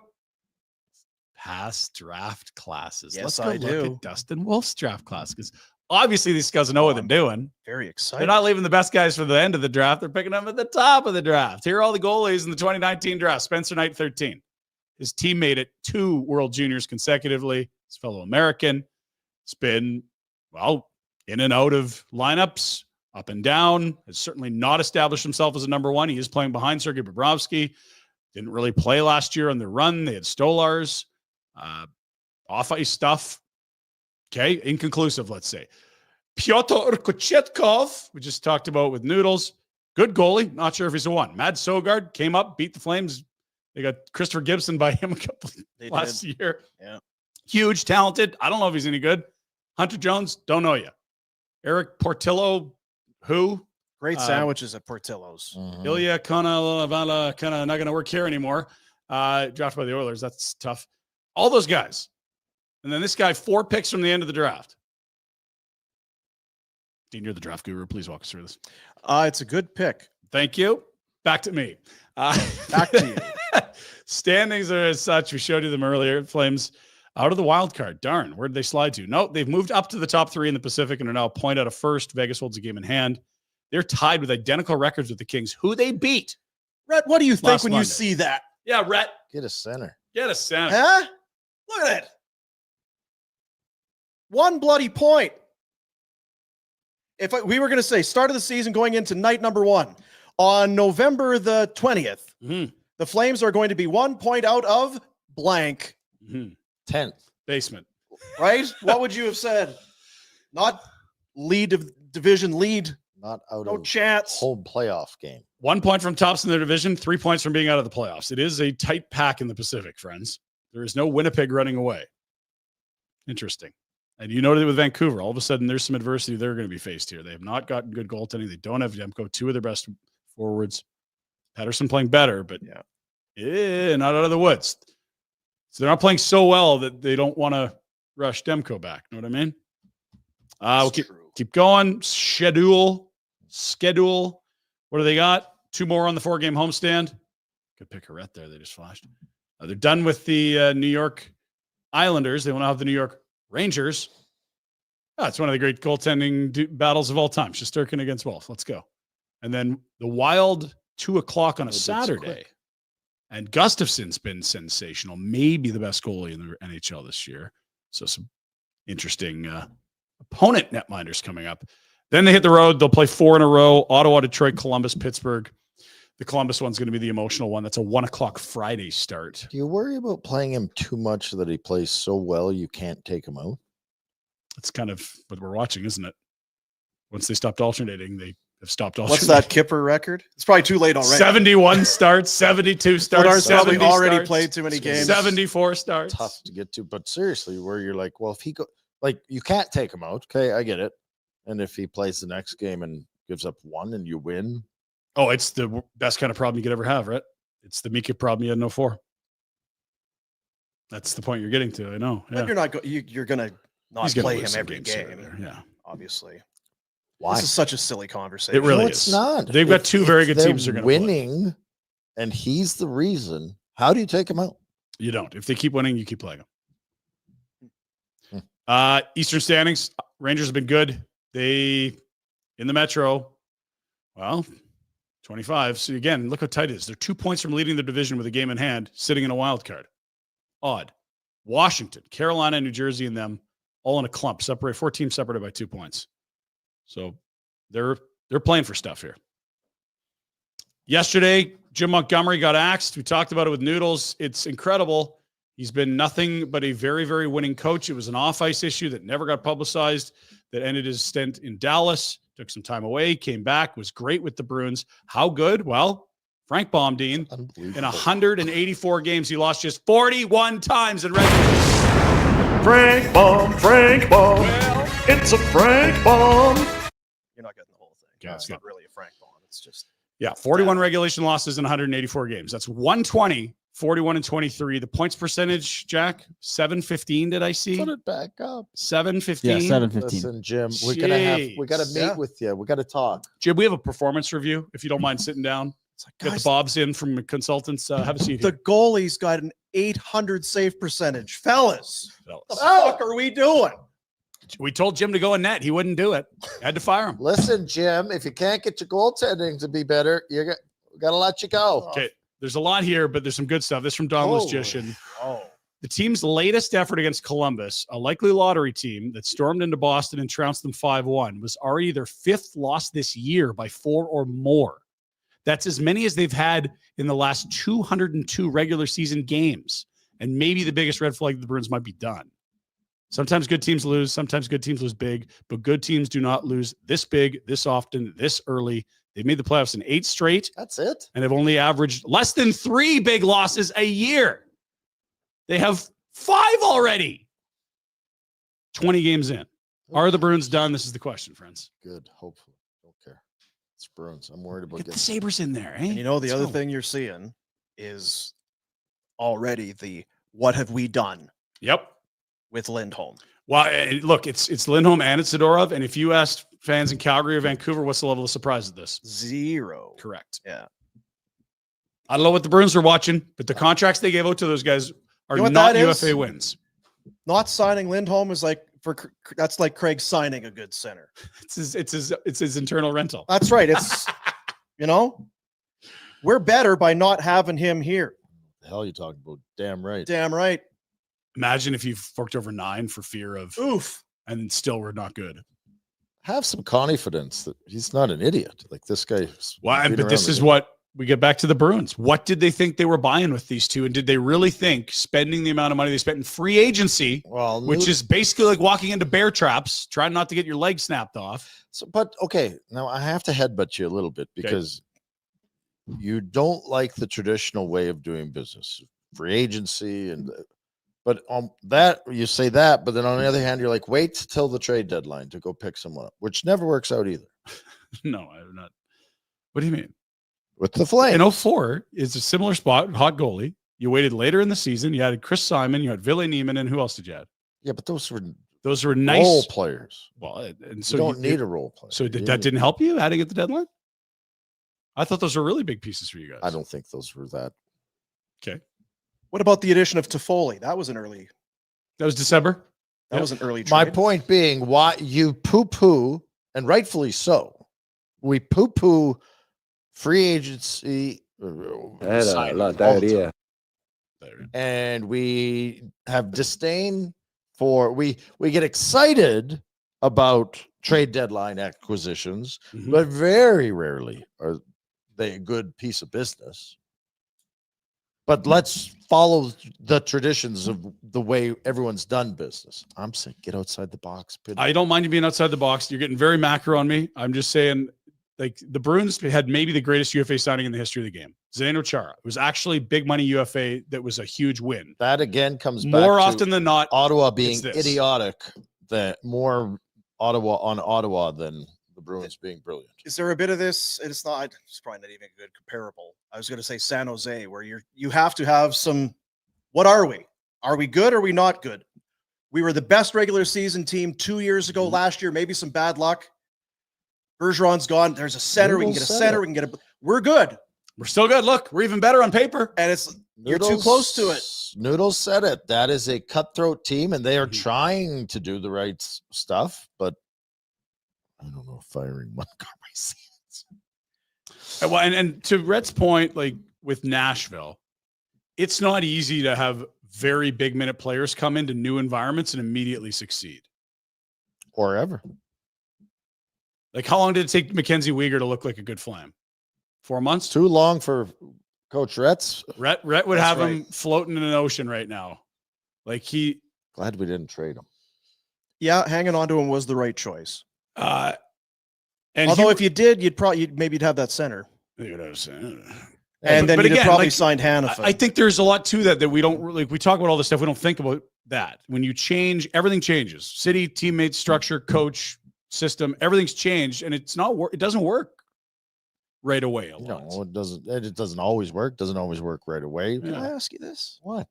past draft classes. Yes, Let's go I look do. at Dustin Wolf's draft class because obviously these guys know what they're doing. Very They're excited. not leaving the best guys for the end of the draft. They're picking them at the top of the draft. Here are all the goalies in the 2019 draft. Spencer Knight, 13. His team made it 2 World Juniors consecutively. His fellow American. It's been, well, in and out of lineups, up and down. Has certainly not established himself as a number 1. He is playing behind Sergei Bobrovsky. Didn't really play last year on the run. They had Stolars. Off-ice stuff. Okay, inconclusive, let's say. Pyotr Kochetkov, we just talked about with Noodles. Good goalie. Not sure if he's a 1. Mad Sogard came up, beat the Flames. They got Christopher Gibson by him a couple They last did. year. Yeah. Huge, talented. I don't know if he's any good. Hunter Jones, don't know you. Eric Portillo, who? Great sandwiches at Portillo's. Mhm. Ilya Konovala, kind of not going to work here anymore. Drafted by the Oilers. That's tough. All those guys. And then this guy, 4 picks from the end of the draft. Dean, you're the draft guru. Please walk us through this. It's a good pick. Thank you. Back to me. Back to you. Standings are as such. We showed you them earlier. Flames out of the wild card. Darn, where did they slide to? No, they've moved up to the top 3 in the Pacific and are now a point out of first. Vegas holds a game in hand. They're tied with identical records with the Kings, who they beat. Rhett, what do you think Last when Monday. you see that? Yeah, Rhett, Get a center. get a center. Huh? Look at it. 1 bloody point. If we were going to say start of the season going into night number 1 on November the 20th, the Flames are going to be 1 point out of blank. 10th. Basement. Right? What would you have said? Not lead of division lead. Not out No of chance. home playoff game. 1 point from tops in their division, 3 points from being out of the playoffs. It is a tight pack in the Pacific, friends. There is no Winnipeg running away. Interesting. And you noted it with Vancouver. All of a sudden, there's some adversity they're going to be faced here. They have not gotten good goaltending. They don't have Demko, 2 of their best forwards. Patterson playing better, but not out of the woods. So they're not playing so well that they don't want to rush Demko back. Know what I mean? We'll keep going. Schedule. What do they got? 2 more on the 4-game homestand. Good pick right there. They just flashed. They're done with the New York Islanders. They want to have the New York Rangers. It's one of the great goaltending battles of all time. Shesterkin against Wolf. Let's go. And then the Wild, 2:00 on a Saturday. And Gustafson's been sensational. Maybe the best goalie in the NHL this year. So some interesting opponent netminders coming up. Then they hit the road. They'll play 4 in a row. Ottawa, Detroit, Columbus, Pittsburgh. The Columbus one's going to be the emotional one. That's a 1:00 Friday start. Do you worry about playing him too much that he plays so well you can't take him out? That's kind of what we're watching, isn't it? Once they stopped alternating, they have stopped alternating. What's that Kipper record? It's probably too late already. 71 starts, 72 starts. Vladar's probably already starts, played too many games. 74 starts. Tough to get to, but seriously, where you're like, well, if he you can't take him out. Okay, I get it. And if he plays the next game and gives up 1 and you win. Oh, it's the best kind of problem you could ever have, right? It's the Mika problem you had no 4. That's the point you're getting to. I know. Yeah. But you're not. You're gonna not play him every game. Yeah, obviously. Why? This is such a silly conversation. It really is. It's not. They've got 2 very good teams. They're going to winning, and he's the reason. How do you take him out? You don't. If they keep winning, you keep playing them. Eastern standings. Rangers have been good. They in the Metro. Well, 25. So again, look how tight it is. They're 2 points from leading the division with a game in hand, sitting in a wild card. Odd. Washington, Carolina, New Jersey, and them all in a clump. 4 teams separated by 2 points. So they're playing for stuff here. Yesterday, Jim Montgomery got axed. We talked about it with Noodles. It's incredible. He's been nothing but a very, very winning coach. It was an off-ice issue that never got publicized, that ended his stint in Dallas, took some time away, came back, was great with the Bruins. How good? Well, Frank Baumdien, in 184 games, he lost just 41 times in regular. Frank Baum. Well, it's a Frank Baum. You're not getting the whole thing. Yeah, it's not really a Frank Baum. It's just 41 regulation losses in 184 games. That's 120, 41 and 23. The points percentage, Jack, 715. Did I see? Put it back up. 715. Yeah, 715. Listen, Jim, we gotta meet with you. We gotta talk. Jim, we have a performance review. If you don't mind sitting down, it's like, get guys, the Bobs in from consultants. Have a seat the here. goalie's got an 800 save percentage. Fellas, what the Fellas. fuck are we doing? We told Jim to go in net. He wouldn't do it. Had to fire him. Listen, Jim, if you can't get your goaltending to be better, we gotta let you go. Okay. There's a lot here, but there's some good stuff. This from Don Logician. Oh. The team's latest effort against Columbus, a likely lottery team that stormed into Boston and trounced them 5-1, was already their 5th loss this year by 4 or more. That's as many as they've had in the last 202 regular season games. And maybe the biggest red flag the Bruins might be done. Sometimes good teams lose. Sometimes good teams lose big. But good teams do not lose this big, this often, this early. They've made the playoffs in 8 straight. That's it. And have only averaged less than 3 big losses a year. They have 5 already. 20 games in. Are the Bruins done? This is the question, friends. Good. Hopefully. Don't care. It's Bruins. I'm worried about Get the Sabres in there, eh? And you know, the other thing you're seeing is already the what have we done? Yep. With Lindholm. Well, look, it's Lindholm and it's Zadorov. And if you asked fans in Calgary or Vancouver, what's the level of surprise at this? 0. Correct. Yeah. I don't know what the Bruins are watching, but the contracts they gave out to those guys are not UFA wins. Not signing Lindholm is like that's like Craig signing a good center. It's his internal rental. That's right. It's we're better by not having him here. The hell you talking about? Damn right. Damn right. Imagine if you forked over 9 for fear of Oof. and still we're not good. Have some confidence that he's not an idiot. Like this guy. Well, but this is what we get back to the Bruins. What did they think they were buying with these two? And did they really think spending the amount of money they spent in free agency, which is basically like walking into bear traps, trying not to get your leg snapped off? So, but okay, now I have to headbutt you a little bit because you don't like the traditional way of doing business, free agency, but on that you say that, but then on the other hand, you're like, wait till the trade deadline to go pick someone up, which never works out either. No, I'm not. What do you mean? With the Flames. In 04 is a similar spot, hot goalie. You waited later in the season. You had Chris Simon, you had Ville Niemann, and who else did you have? Yeah, but those were nice role players. Well, and so you don't need a role player. So that didn't help you adding at the deadline? I thought those were really big pieces for you guys. I don't think those were that. Okay. What about the addition of Toffoli? That was December. That was an early trade. My point being, why you poo-poo, and rightfully so, we poo-poo free agency. And we have disdain for we get excited about trade deadline acquisitions, but very rarely are they a good piece of business. But let's follow the traditions of the way everyone's done business. I'm saying get outside the box. I don't mind you being outside the box. You're getting very macro on me. I'm just saying, like, the Bruins had maybe the greatest UFA signing in the history of the game. Zdeno Chara. It was actually big money UFA that was a huge win. That again comes back more often than not. Ottawa being idiotic, that more Ottawa than the Bruins being brilliant. Is there a bit of this? It's probably not even a good comparable. I was going to say San Jose, where you have to have some. What are we? Are we good? Or are we not good? We were the best regular season team 2 years ago. Last year, maybe some bad luck. Bergeron's gone. There's a center. We can get a center. We can get a. We're good. We're still good. Look, we're even better on paper. And you're too close to it. Noodles said it. That is a cutthroat team, and they are trying to do the right stuff. But I don't know if firing Montgomery Sands. Well, and to Rhett's point, like with Nashville, it's not easy to have very big minute players come into new environments and immediately succeed. Or ever. Like, how long did it take Mackenzie Weegar to look like a good Flame? 4 months? Too long for Coach Rhett's. Rhett would have him floating in an ocean right now. Like, glad we didn't trade him. Yeah, hanging on to him was the right choice. And although if you did, you'd have that center. And then you'd probably signed Hannafin. I think there's a lot to that we don't like. We talk about all this stuff. We don't think about that. When you change, everything changes. City, teammates, structure, coach, system, everything's changed, and it doesn't work right away. No, it doesn't. It doesn't always work. Doesn't always work right away. Can I ask you this? What?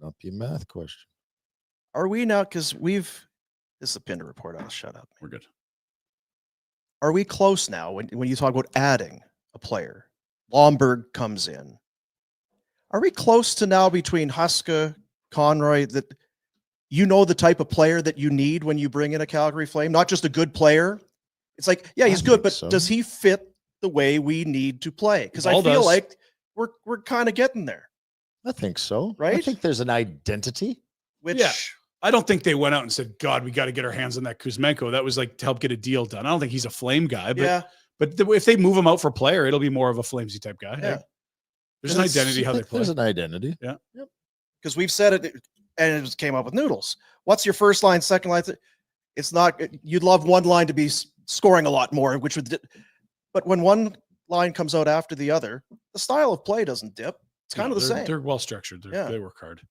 Not be a math question. Are we now? Because this is a Pinder Report. I'll shut up. We're good. Are we close now? When you talk about adding a player, Lomberg comes in. Are we close to now between Huska, Conroy, that you know the type of player that you need when you bring in a Calgary Flame? Not just a good player. It's like, yeah, he's good, but does he fit the way we need to play? Because I feel like we're kind of getting there. I think so. Right? I think there's an identity. I don't think they went out and said, God, we got to get our hands on that Kuzmenko. That was like to help get a deal done. I don't think he's a Flame guy, but if they move him out for player, it'll be more of a Flamesy type guy. Yeah. There's an identity how they play. There's an identity. Yeah. Yep. Because we've said it, and it just came up with Noodles. What's your first line, second line? It's not. You'd love one line to be scoring a lot more, but when one line comes out after the other, the style of play doesn't dip. It's kind of the same. They're well structured. They work hard.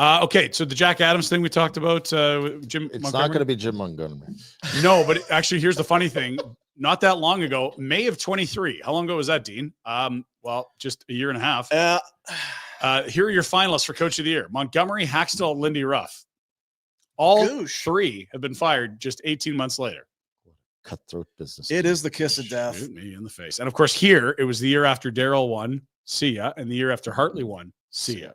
Okay, so the Jack Adams thing we talked about, Jim. It's not going to be Jim Montgomery. No, but actually, here's the funny thing. Not that long ago, May of 23. How long ago was that, Dean? Well, just a year and a half. Here are your finalists for Coach of the Year: Montgomery, Haxtell, Lindy Ruff. All three have been fired just 18 months later. Cutthroat business. It is the kiss of death. Shoot me in the face. And of course, here it was the year after Darryl won. See ya. And the year after Hartley won. See ya.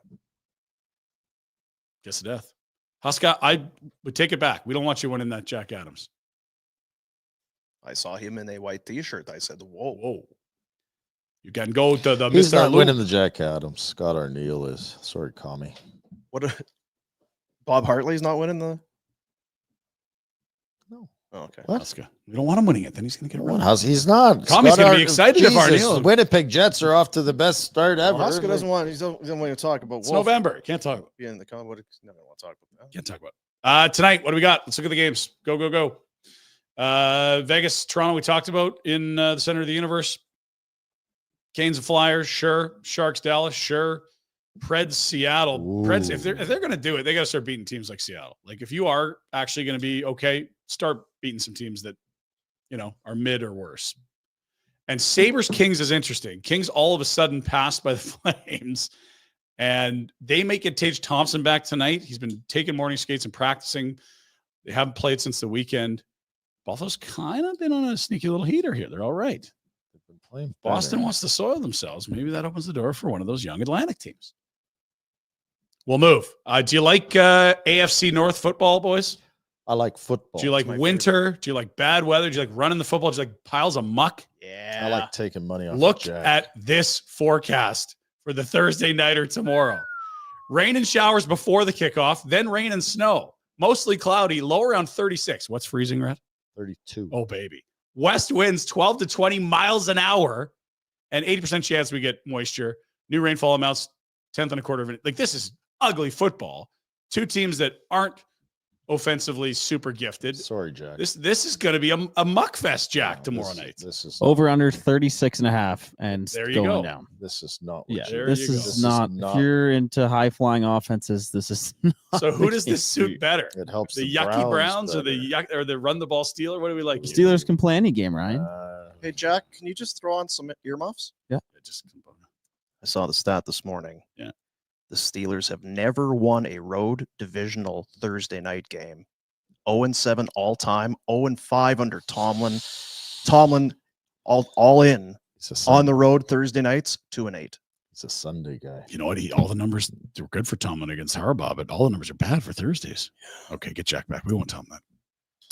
Kiss of death. Huska, I would take it back. We don't want you winning that Jack Adams. I saw him in a white T-shirt. I said, "Whoa!" You can go to the. He's not winning the Jack Adams. Scott Arneal is. Sorry, Commie. What? Bob Hartley's not winning the. No. Oh, okay. What? Alaska. We don't want him winning it. Then he's going to get run. He's not. Commie's going to be excited if Arneal. Winnipeg Jets are off to the best start ever. Well, Huska doesn't want. He doesn't want to talk about. It's November. Can't talk about. Being in the con. What? Never want to talk about that. Can't talk about. Tonight, what do we got? Let's look at the games. Go, go, go. Vegas, Toronto, we talked about in the center of the universe. Canes and Flyers, sure. Sharks, Dallas, sure. Preds, Seattle. Ooh. Preds, if they're going to do it, they got to start beating teams like Seattle. Like if you are actually going to be okay, start beating some teams that, are mid or worse. And Sabres Kings is interesting. Kings all of a sudden passed by the Flames, and they may get Tage Thompson back tonight. He's been taking morning skates and practicing. They haven't played since the weekend. Buffalo's kind of been on a sneaky little heater here. They're all right. Boston wants to soil themselves. Maybe that opens the door for one of those young Atlantic teams. We'll move. Do you like AFC North football, boys? I like football. Do you like winter? Favorite. Do you like bad weather? Do you like running the football? Do you like piles of muck? Yeah. I like taking money off. Look at this forecast for the Thursday nighter tomorrow. Rain and showers before the kickoff, then rain and snow. Mostly cloudy, low around 36. What's freezing, Red? 32. Oh, baby. West winds 12 to 20 miles an hour and 80% chance we get moisture. New rainfall amounts 10th and a quarter of an. Like, this is ugly football. Two teams that aren't offensively super gifted. Sorry, Jack. This is going to be a muck fest, Jack, tomorrow night. This is over under 36.5 and there you going go. down. This is not. This is not. If you're into high flying offenses, this is not. So who does this suit better? It helps the yucky Browns or the run the ball Steeler. What do we like? Steelers can play any game, Ryan. Hey, Jack, can you just throw on some earmuffs? Yeah. I saw the stat this morning. Yeah. The Steelers have never won a road divisional Thursday night game. 0-7 all time, 0-5 under Tomlin. Tomlin all in on the road Thursday nights, 2-8. He's a Sunday guy. You know what? All the numbers were good for Tomlin against Harbaugh, but all the numbers are bad for Thursdays. Okay, get Jack back. We won't tell him that.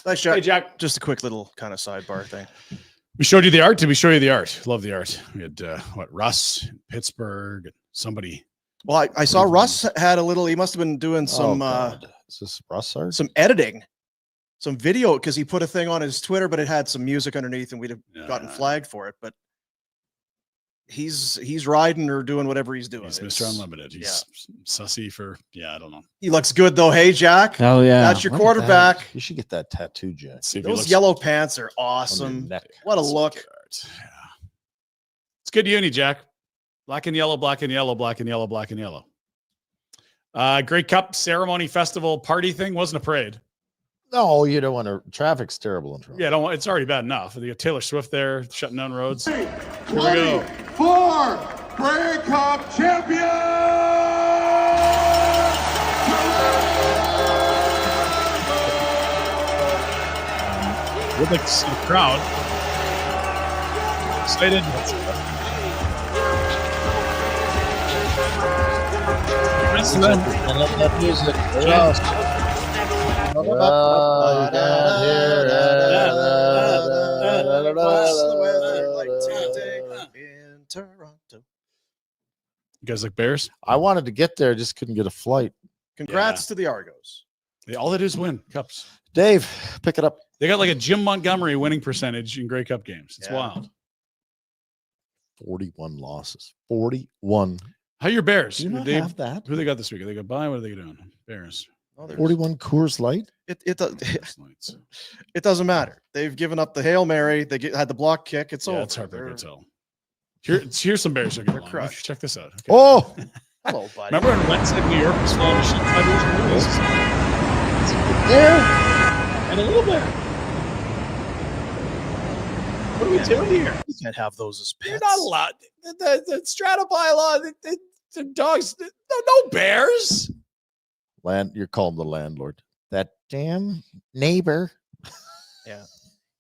Thanks, Jack. Hey, Jack. Just a quick little kind of sidebar thing. We showed you the art. Did we show you the art? Love the art. We had Russ in Pittsburgh and somebody. Well, I saw Russ had a little. He must have been doing some. Is this Russ art? Some editing, some video, because he put a thing on his Twitter, but it had some music underneath, and we'd have gotten flagged for it. But he's riding or doing whatever he's doing. He's Mr. Unlimited. He's sussy for I don't know. He looks good though. Hey, Jack. Oh yeah, that's your quarterback. You should get that tattoo, Jack. Those yellow pants are awesome. What a look. Yeah. It's good uni, Jack. Black and yellow, black and yellow, black and yellow, black and yellow. Grey Cup ceremony festival party thing wasn't a parade. No, you don't want to. Traffic's terrible in Toronto. Yeah, it's already bad enough. You got Taylor Swift there shutting down roads. Here we go. 4 Grey Cup champions. Would like to see the crowd excited. I love that music. You guys like Bears? I wanted to get there, just couldn't get a flight. Congrats to the Argos. All they do is win cups. Dave, pick it up. They got like a Jim Montgomery winning percentage in Grey Cup games. It's wild. 41 losses. 41. How are your Bears? Do you not have that? Who they got this week? Are they got bye? What are they doing? Bears. 41 Coors Light? It doesn't matter. They've given up the Hail Mary. They had the block kick. It's over. It's heartbreaking. Here's some Bears. They're crushed. Check this out. Okay. Oh! Hello, buddy. Remember when Wentz in New York was falling to shit 5 years ago? There. And a little bear. What are we doing here? You can't have those as pets. You're not allowed. The strata bylaw, the dogs, no bears. You're calling the landlord. That damn neighbor. Yeah.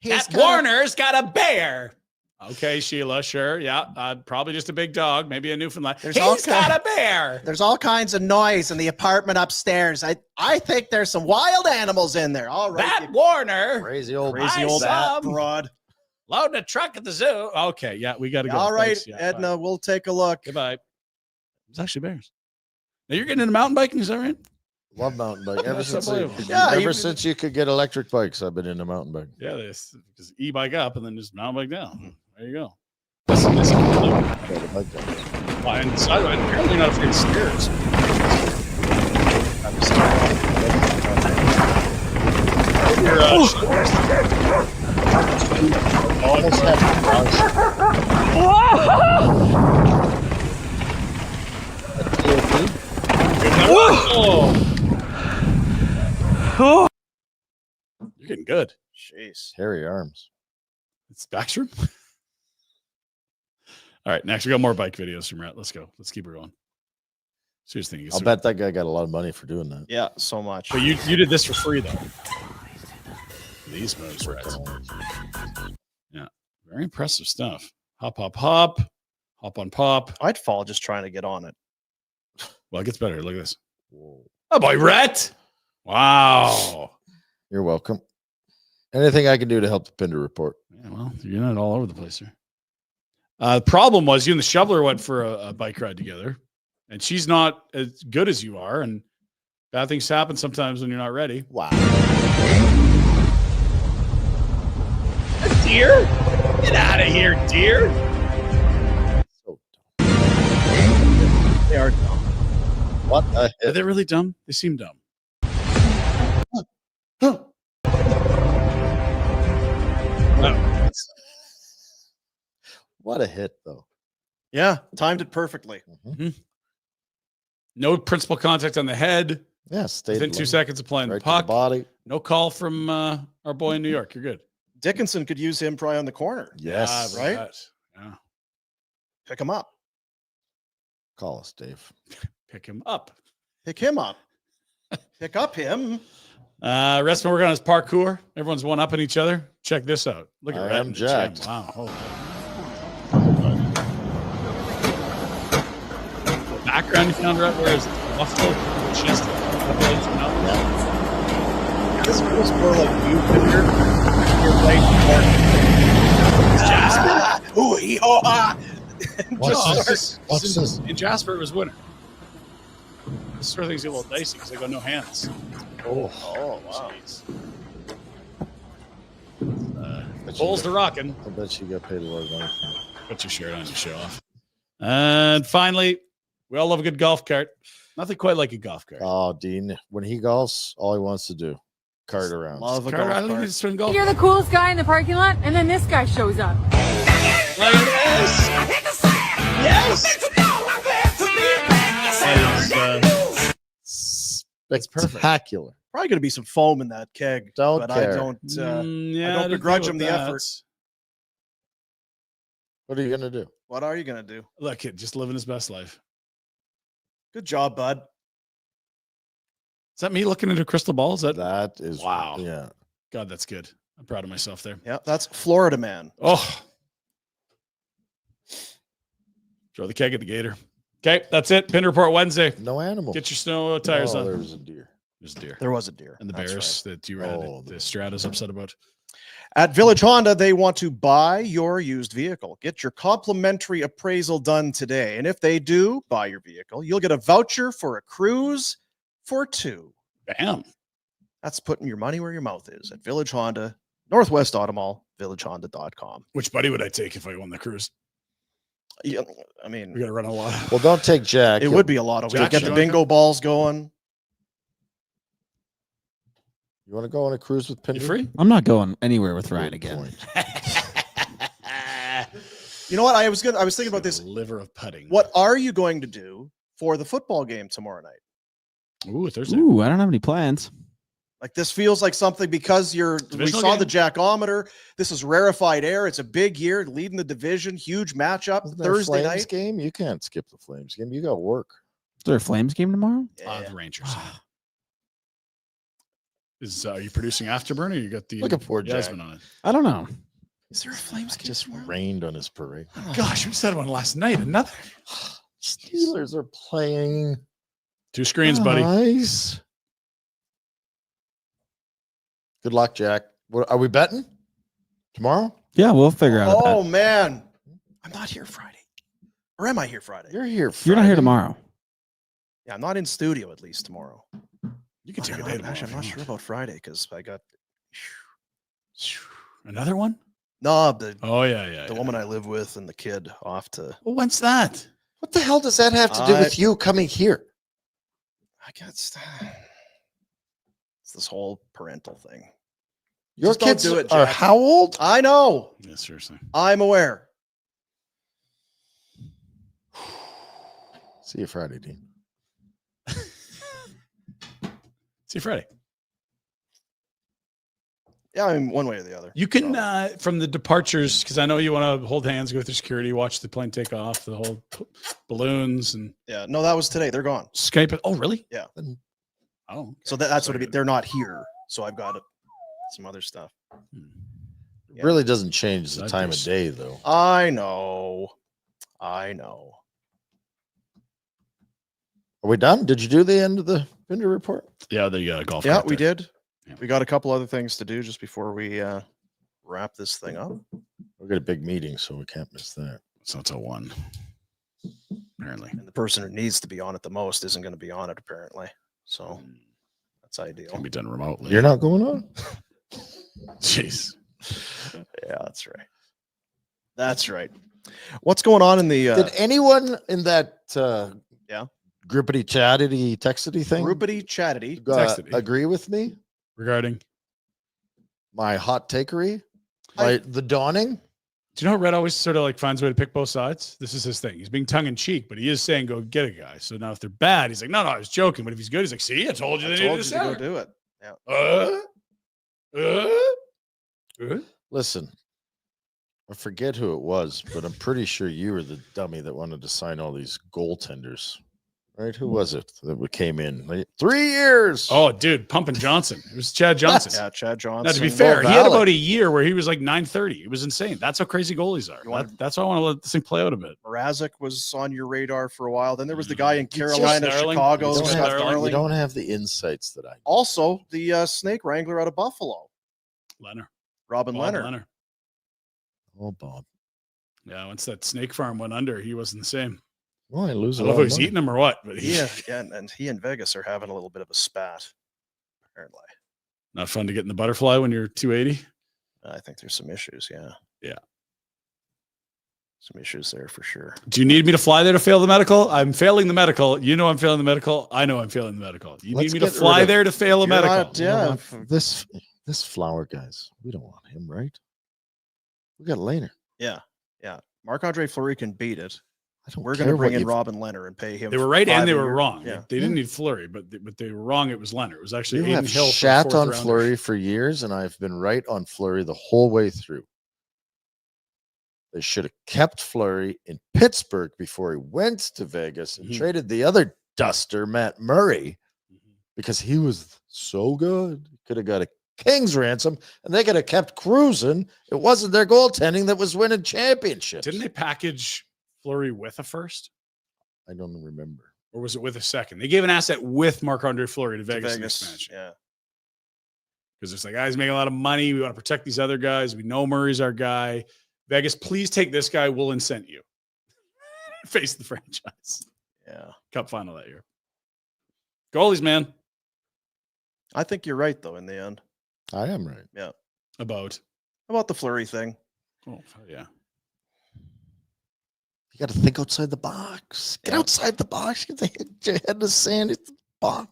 Cat Warner's got a bear. Okay, Sheila, sure. Yeah, probably just a big dog, maybe a Newfoundland. He's got a bear. There's all kinds of noise in the apartment upstairs. I think there's some wild animals in there. All right. That Warner. Crazy old broad. Loading a truck at the zoo. Okay, yeah, we got to go. All right, Thanks. Yeah, Edna, bye. we'll take a look. Goodbye. It's actually Bears. Now you're getting into mountain biking, is that right? Love mountain bike. Ever That's since unbelievable. ever since you could get electric bikes, I've been into mountain bike. Yeah, this just e-bike up and then just mountain bike down. There you go. This and apparently you're not afraid of stairs. Almost had You're getting good. Jeez. hairy arms. It's Backstrom. All right, next we got more bike videos from Rhett. Let's go. Let's keep her going. Serious thing. I'll bet that guy got a lot of money for doing that. Yeah, so much. But you did this for free though. These moves, Rhett. Yeah, very impressive stuff. Hop, hop, hop, hop on pop. I'd fall just trying to get on it. Well, it gets better. Look at this. Oh boy, Rhett. Wow. You're welcome. Anything I can do to help the Pinder Report. Yeah, well, you're not all over the place here. The problem was you and the shoveler went for a bike ride together, and she's not as good as you are, and bad things happen sometimes when you're not ready. Wow. Deer? Get out of here, deer. So They are dumb. what the Are hell? they really dumb? They seem dumb. What a hit, though. Yeah, timed it perfectly. No principal contact on the head. Yeah, stayed Within 2 low. seconds of playing Right the to puck. body. No call from our boy in New York. You're good. Dickinson could use him probably on the corner. Yes. right? Yeah. Pick him up. Call us, Dave. Pick him up. Pick him up. Pick up him. Rest been working on his parkour. Everyone's one up on each other. Check this out. Look at I Rhett am in the gym. jacked. Wow. Holy. The background you found, Rhett, where is Buffalo chest? This feels more like you, Pinder. You're playing Jasper. Ooh, What's this? In Jasper, it was winter. This sort of thing's a little dicey because they got no hands. Oh, wow. Bulls to rocking. I bet you got paid a lot of money. Put your shirt on, you show off. And finally, we all love a good golf cart. Nothing quite like a golf cart. Oh, Dean, when he golfs, all he wants to do, cart around. Love a Cart, I golf don't think cart. it's swing golf. You're the coolest guy in the parking lot, and then this guy shows up. Spectacular. Probably going to be some foam in that keg. Don't but care. I don't. Yeah, I don't didn't begrudge think him the about that. effort. What are you going to do? What are you going to do? Look, kid, just living his best life. Good job, bud. Is that me looking into a crystal ball? Is that? That is Wow. Yeah. God, that's good. I'm proud of myself there. Yeah, that's Florida man. Oh. Throw the keg at the gator. Okay, that's it. Pin Report Wednesday. No animal. Get your snow tires Oh, on. there was a deer. There's a deer. There was a deer. And the That's bears that you read Oh, the Strata's upset about. At Village Honda, they want to buy your used vehicle. Get your complimentary appraisal done today. And if they do buy your vehicle, you'll get a voucher for a cruise for two. Bam. That's putting your money where your mouth is at Village Honda, Northwest Auto Mall, villagehonda.com. Which buddy would I take if I won the cruise? Yeah, I We mean, got to run a lot. Well, don't take Jack. it would be a lot of Jack, Get you the wanna bingo balls going. You want to go on a cruise with You Pinder? free? I'm not going anywhere with Ryan Good again. point. You know what? I was thinking about this. Liver of putting. What are you going to do for the football game tomorrow night? Ooh, Thursday. Ooh, I don't have any plans. Like this feels like something because we Divisional saw the game? jackometer. This is rarefied air. It's a big year, leading the division, huge matchup Isn't there a Thursday Flames night. game? You can't skip the Flames game. You got work. Is there a Flames game tomorrow? Yeah. The Rangers. Are you producing Afterburner? Or you got the Look at poor Jack. Jasmine on it. I don't know. Is there a Flames game Just tomorrow? rained on his parade. Gosh, we just had one last night. Another. Steelers are playing. 2 screens, buddy. Nice. Good luck, Jack. What, are we betting tomorrow? Yeah, we'll figure out. Oh Oh, man, I'm not here Friday, or am I here Friday? You're here. you're not here Friday. tomorrow. Yeah, I'm not in studio at least tomorrow. You can take a day tomorrow. Actually, I'm not sure about Friday because I got another one. no. The The woman I live with and the kid off to. Well, when's that? What the hell does that have to do with you coming here? I guess it's this whole parental thing. Your Just don't kids do it, are Jack. how old? I know. Yeah, seriously. I'm aware. See you Friday, Dean. See you Friday. Yeah, I mean, one way or the other. You can from the departures, because I know you want to hold hands, go through security, watch the plane take off, the whole balloons and Yeah, no, that was today. They're gone. Skype it. Oh, really? Yeah. Oh, okay. So that's Sorry. what they're not here. So I've got some other stuff. It really doesn't change the That time does. of day, though. I know. I know. Are we done? Did you do the end of the Pinder report? Yeah, the golf. Yeah, cart we there. did. Yeah. We got a couple other things to do just before we wrap this thing up. We've got a big meeting, so we can't miss that. So it's a 1. Apparently. And the person who needs to be on it the most isn't going to be on it, apparently. So that's ideal. Can be done remotely. You're not going on? Jeez. Yeah, that's right. That's right. What's going on in the Did anyone in that Yeah. groupity chattity textity thing groupity chattity? Texted me. agree with me? Regarding, My hot takery? The dawning? do you know how Red always sort of like finds a way to pick both sides? This is his thing. He's being tongue in cheek, but he is saying go get a guy. So now if they're bad, he's like, no, I was joking. But if he's good, he's like, see, I told you I they told needed you a to go center. do it. Listen, I forget who it was, but I'm pretty sure you were the dummy that wanted to sign all these goaltenders. Right? Who was it that came in? Like, 3 years. Oh, dude, Pumpin' Johnson. It was Chad Johnson. Yeah, Chad Johnson. Now, to be fair, he had Valley. about a year where he was like 930. It was insane. That's how crazy goalies are. You want- That's why I want to let this thing play out a bit. Mrazek was on your radar for a while. Then there was the guy in Carolina, Starling. Chicago, You don't, Scott have, Darling. you don't have the insights that I do. Also, the snake wrangler out of Buffalo, Leonard. Robin Bob Leonard. Oh, Bob. Yeah, once that snake farm went under, he wasn't the same. Well, I lose I a don't lot know of if he's money. eating them or what, but Yeah, and he and Vegas are having a little bit of a spat, apparently. not fun to get in the butterfly when you're 280. I think there's some issues, yeah. Yeah. Some issues there for sure. Do you need me to fly there to fail the medical? I'm failing the medical. You know I'm failing the medical. I know I'm failing the medical. You Let's need me to get fly rid of- there to fail a You're medical. not- You know yeah. what? This flower, guys, we don't want him, right? We got later. Yeah. Marc-Andre Fleury can beat it. I don't We're care going to what bring in you've- Robin Leonard and pay him. They were right and they $5 were a year. wrong. Yeah. They didn't need Flurry, but they were wrong. It was Leonard. It was actually You Aiden have Hill. for a shat fourth on rounder. Fleury for years, and I've been right on Fleury the whole way through. They should have kept Fleury in Pittsburgh before he went to Vegas and Mhm. traded the other duster, Matt Murray, because he was so good. Could have got a king's ransom, and they could have kept cruising. It wasn't their goaltending that was winning championships. Didn't they package Flurry with a first? I don't remember. Or was it with a second? They gave an asset with Marc-Andre Fleury to To Vegas, Vegas. expansion. Yeah. Because it's like, guys making a lot of money. We want to protect these other guys. We know Murray's our guy. Vegas, please take this guy. We'll incent you. Face the franchise. Yeah. Cup final that year. Goalies, man. I think you're right, though, in the end. I am right. About. How about the Fleury thing? Oh, yeah. You got to think outside the box. Get Yeah. outside the box. Get your head in the sand. It's the box.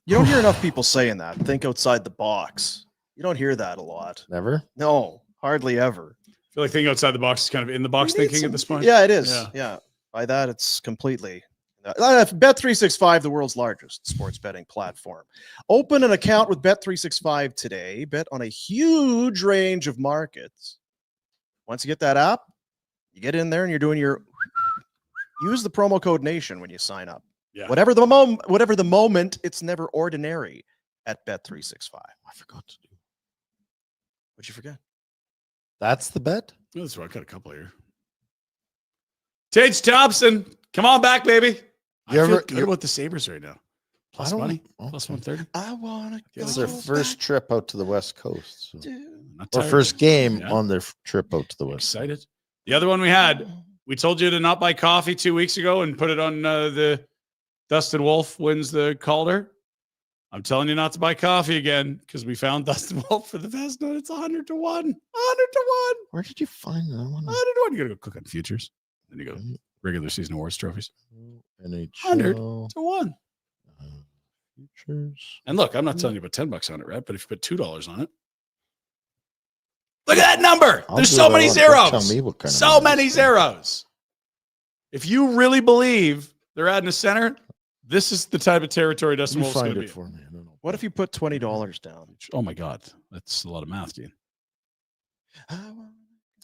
You don't hear enough people saying that. Think outside the box. You don't hear that a lot. Never. No, hardly ever. I feel like thinking outside the box is kind of in the box We need thinking some- at this point. Yeah, it is. Yeah. Yeah. By that, it's completely. Bet365, the world's largest sports betting platform. Open an account with Bet365 today. Bet on a huge range of markets. Once you get that app, you get in there and you're doing your. Use the promo code NATION when you sign up. Yeah. Whatever the moment, it's never ordinary at Bet365. I forgot to do. What'd you forget? That's the bet. Oh, that's right. I got a couple here. Tage Thompson, come on back, baby. I You feel ever- good you- about the Sabres right now. Plus I don't- money, okay. plus 130. I want to go. It's their first trip out to the West Coast. So. Not Or tired. first game Yeah. on their trip out to the West. Excited. The other one we had We told you to not buy coffee 2 weeks ago and put it on the Dustin Wolf wins the Calder. I'm telling you not to buy coffee again because we found Dustin Wolf for the best note. It's 100 to 1. 100 to 1. Where did you find that one? 100 to 1. You got to go click on futures. Then you go regular season awards trophies. NHL 100 to 1. Futures. And look, I'm not telling you about $10 on it, right? But if you put $2 on it, look at that number. I'll There's do so what I many want. Don't zeros. tell me what kind of So number many it's zeros. If you really believe they're adding a center, this is the type of territory Dustin You Wolf's going find to it be. for me. I don't know. What if you put $20 down? Oh my God, that's a lot of math, Dean.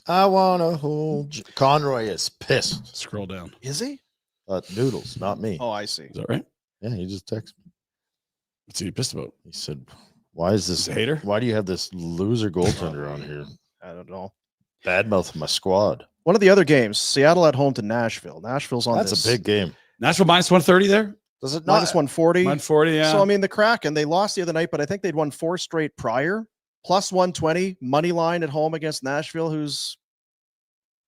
I want to hold you. Conroy is pissed. Scroll down. Is he? Noodles, not me. Oh, I see. Is that right? Yeah, he just texted me. What's he pissed about? He said, "Why is this He's a hater? Why do you have this loser goaltender on here? I don't know. Badmouth my squad. One of the other games, Seattle at home to Nashville. Nashville's on That's this a big game. Nashville minus 130 there. Does it minus 140. 140, yeah. So I mean, the Kraken, they lost the other night, but I think they'd won 4 straight prior. Plus 120 money line at home against Nashville, who's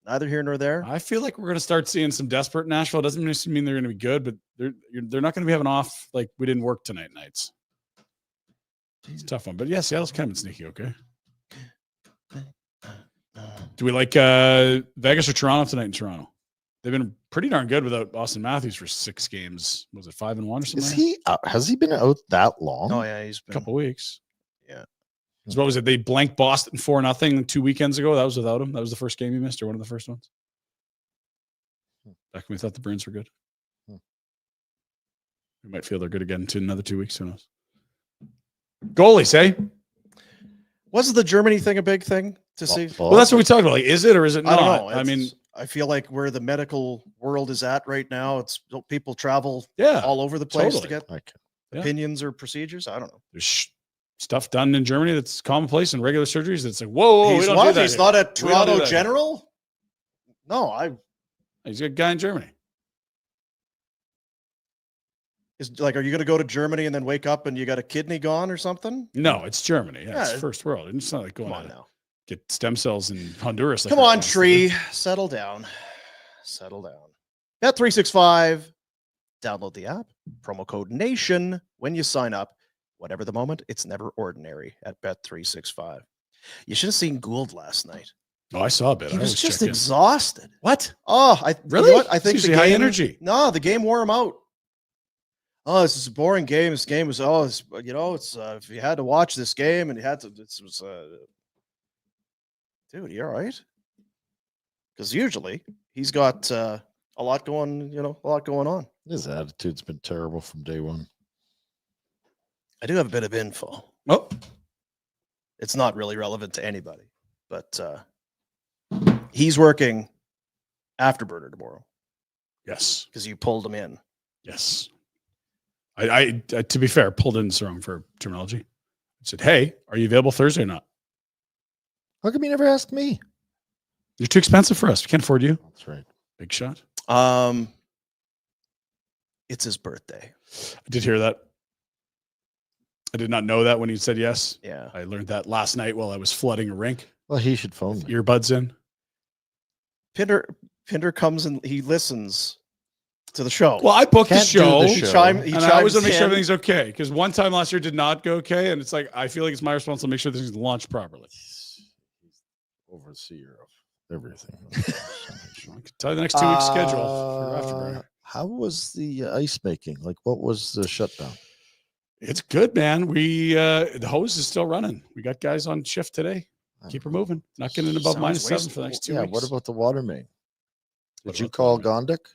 neither here nor there. I feel like we're going to start seeing some desperate Nashville. Doesn't necessarily mean they're going to be good, but they're not going to be having off like we didn't work tonight nights. It's a tough one, but yeah, Seattle's kind of sneaky. Okay. Do we like Vegas or Toronto tonight in Toronto? They've been pretty darn good without Austin Matthews for 6 games. Was it 5-1 or something? Is he? Has he been out that long? Oh yeah, he's A been couple weeks. Yeah. So what was it? They blanked Boston 4-0 2 weekends ago. That was without him. That was the first game he missed, or one of the first ones. Back when we thought the Bruins were good. We might feel they're good again to another 2 weeks. Who knows? Goalies, eh? Wasn't the Germany thing a big thing to see? Well, that's what we talked about. Like, is it or is it I not? don't know. I mean, I feel like where the medical world is at right now, it's people travel yeah, all over the place totally. to get Yeah. opinions or procedures. I don't know. There's stuff done in Germany that's commonplace in regular surgeries. That's like, whoa, we He's don't what? do that He's here. not a We don't do Toronto that here. general? No, He's a guy in Germany. is like, are you going to go to Germany and then wake up and you got a kidney gone or something? No, it's Germany. Yeah, Yeah. it's first world. It's not like going Come on to now. get stem cells in Honduras. Like Come that on, wants to Tree. do. Settle down. Settle down. Bet365. Download the app. Promo code NATION when you sign up. Whatever the moment, it's never ordinary at Bet365. You should have seen Gould last night. Oh, I saw a bit. He I was always just check in. exhausted. What? Oh, Really? You know what? I think It's the usually game, high energy. No, the game wore him out. Oh, this is a boring game. This game was, if you had to watch this game and you had to, dude, you all right? Because usually he's got a lot going on. His attitude's been terrible from day one. I do have a bit of info. Oh, It's not really relevant to anybody, but he's working Afterburner tomorrow yes. because you pulled him in. Yes. I to be fair, pulled in wrong for terminology. I said, hey, are you available Thursday or not? How come you never asked me? You're too expensive for us. We can't afford you. That's right. Big shot. It's his birthday. I did hear that. I did not know that when he said yes. Yeah. I learned that last night while I was flooding a rink. Well, he should phone me. Earbuds in. Pinder comes and he listens to the show. Well, I booked the Can't do show. the he show. chimed And I always want to make sure in. everything's okay. Because one time last year did not go okay. And it's like, I feel like it's my responsibility to make sure things launch properly. He's overseer of everything. I can tell you the next 2 weeks schedule for Afterburner. How was the ice making? Like, what was the shutdown? It's good, man. We the hose is still running. We got guys on shift today. Keep her moving. Not getting above Sounds -7 for the next 2 Yeah, weeks. what about the water main? What Did you about the call water Gondik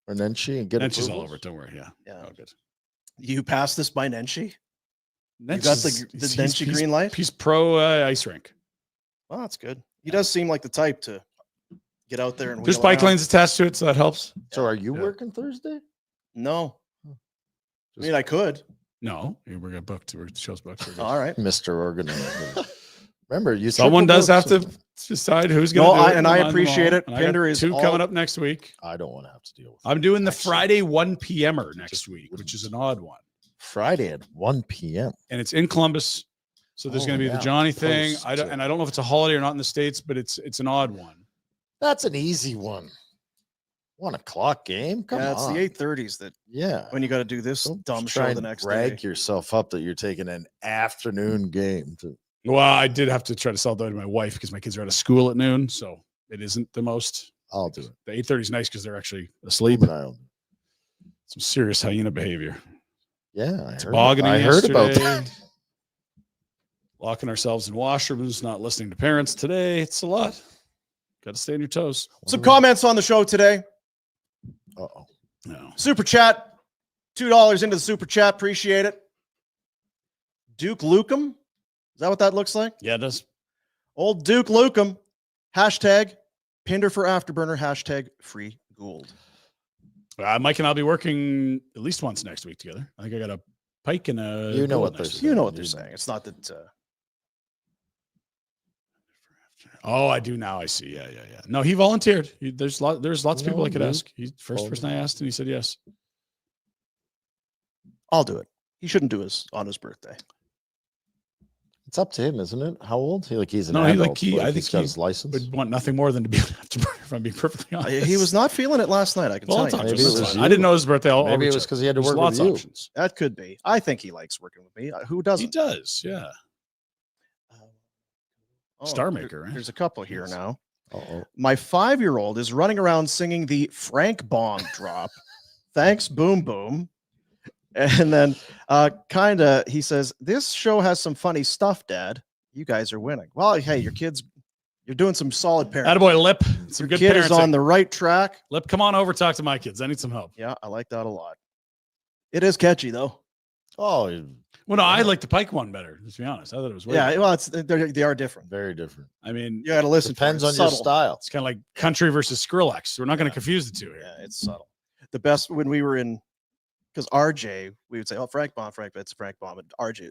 or Nenshi and get And she's all approvals? over it. Don't worry. Yeah. Yeah. Oh, good. You passed this by Nenshi? Nensh got the is- Nenshi green light? He's pro ice rink. Well, that's good. He does seem like the type to get out there and There's wheel bike around. lanes attached to it, so that helps. So are you Yeah. working Thursday? No. I mean, I could. No, we're gonna booked. We're show's booked. We're good. All right. Mr. Organizer. Remember, you Someone triple does have booked to something. decide who's No, going to do it. and I remind them appreciate all. it. And I got Pinder is 2 all- coming up next week. I don't want to have to deal with I'm doing the Actually, Friday 1 p.m.er next just week, wouldn't- which is an odd one. Friday at 1 p.m. And it's in Columbus. So there's Oh, going to be yeah, the Johnny thing. opposed I don't to- know if it's a holiday or not in the States, but it's an odd one. That's an easy one. 1 o'clock game? Come Yeah, it's on. the 8:30s that when you got to do this dumb try show and the next drag day. yourself up that you're taking an afternoon game. Well, I did have to try to sell that to my wife because my kids are out of school at noon, so it isn't the most. I'll do it. The 8:30 is nice because they're actually asleep. Some serious hyena behavior. Yeah, I heard about that. Locking ourselves in washrooms, not listening to parents today. It's a lot. Got to stay on your toes. Some comments on the show today. Uh-oh. No. Super chat. $2 into the super chat. Appreciate it. Duke Lukem. Is that what that looks like? Yeah, it does. Old Duke Lukem. Hashtag Pinder for Afterburner. Hashtag free gold. Mike and I'll be working at least once next week together. I think I got a pike and a. You know what they're saying. You know what they're saying. It's not that. Oh, I do now. I see. Yeah. No, he volunteered. There's lots of people I could ask. He's the first person I asked, and he said yes. I'll do it. He shouldn't do his on his birthday. It's up to him, isn't it? How old? He's an No, adult. I think he's got his license. Would want nothing more than to be an afterburner, if I'm being perfectly honest. He was not feeling it last night. I can tell you. Maybe it was I didn't know his birthday. Maybe it was because he had to work lots with you. options. That could be. I think he likes working with me. Who doesn't? He does. Yeah. Star Maker, right? There's a couple here now. Uh-oh. My 5-year-old is running around singing the Frank Bomb drop. Thanks, Boom Boom. And then he says, this show has some funny stuff, Dad. You guys are winning. Well, hey, your kids, you're doing some solid parenting. Attaboy, Lip. Some Your good kid is parenting. on the right track. Lip, come on over, talk to my kids. I need some help. Yeah, I like that a lot. It is catchy, though. Oh, well, no, I like the Pike one better, to be honest. I thought it was yeah, well, they are different. Very different. I mean, you got to listen. Depends on your style. It's kind of like country versus Skrillex. We're not going to confuse the two here. Yeah, it's subtle. The best when we were in, because RJ, we would say, oh, Frank Bomb, it's Frank Bomb. And RJ,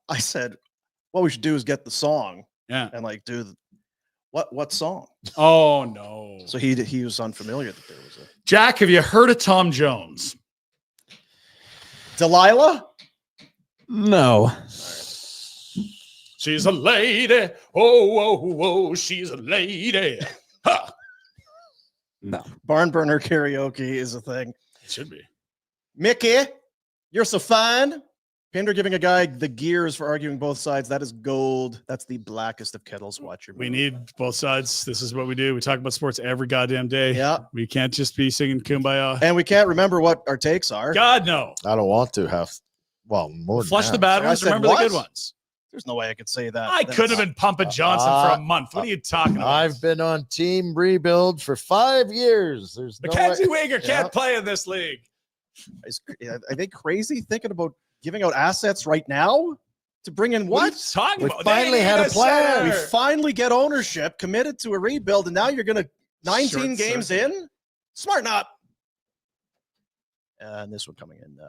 I said, what we should do is get the song. Yeah. And like do what song? Oh, no. So he was unfamiliar that there was a Jack, have you heard of Tom Jones? Delilah? No. She's a lady. Oh, she's a lady. Ha. No. Barn burner karaoke is a thing. It should be. Mickey, you're so fine. Pinder giving a guy the gears for arguing both sides. That is gold. That's the blackest of kettles. Watch your move. We need both sides. This is what we do. We talk about sports every goddamn day. Yeah. We can't just be singing Kumbaya. And we can't remember what our takes are. God, no. I don't want to have, more than Flush that. the bad I ones. said Remember what? the good ones. There's no way I could say that. I could have been Pumpa Johnson for a month. What are you talking about? I've been on Team Rebuild for 5 years. There's no Mackenzie way. Weger can't play in this league. Are they crazy thinking about giving out assets right now to bring in What what? are you talking We about? finally They had a need plan. We center. finally get ownership, committed to a rebuild, and now you're going to 19 Short games circuit. in? Smarten up. And this one coming in.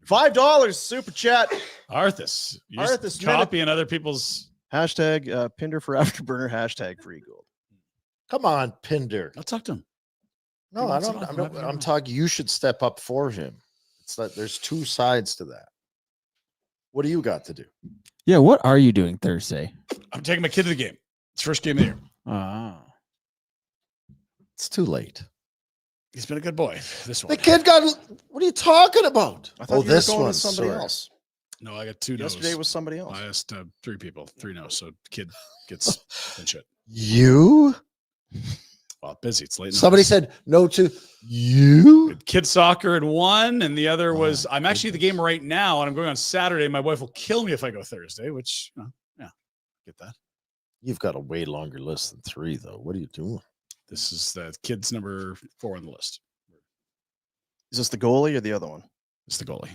$5 super chat. Arthas. You're Arthas just minute. copying other people's. Hashtag Pinder for Afterburner. Hashtag free gold. Come on, Pinder. I'll talk to him. No, I don't. I'm talking. You should step up for him. It's that there's two sides to that. What do you got to do? Yeah, what are you doing Thursday? I'm taking my kid to the game. It's first game of the year. Ah. It's too late. He's been a good boy. This one. The kid got. What are you talking about? I thought you were this going one. with somebody Sorry. else. No, I got 2 no's. Yesterday was somebody else. I asked 3 people, 3 no's. So kid gets and shit. You? Well, busy. It's late. Somebody said no to you. Kid soccer at 1, and the other was I'm actually at the game right now, and I'm going on Saturday. My wife will kill me if I go Thursday, which yeah, get that. You've got a way longer list than 3, though. What are you doing? This is the kid's number 4 on the list. Is this the goalie or the other one? It's the goalie.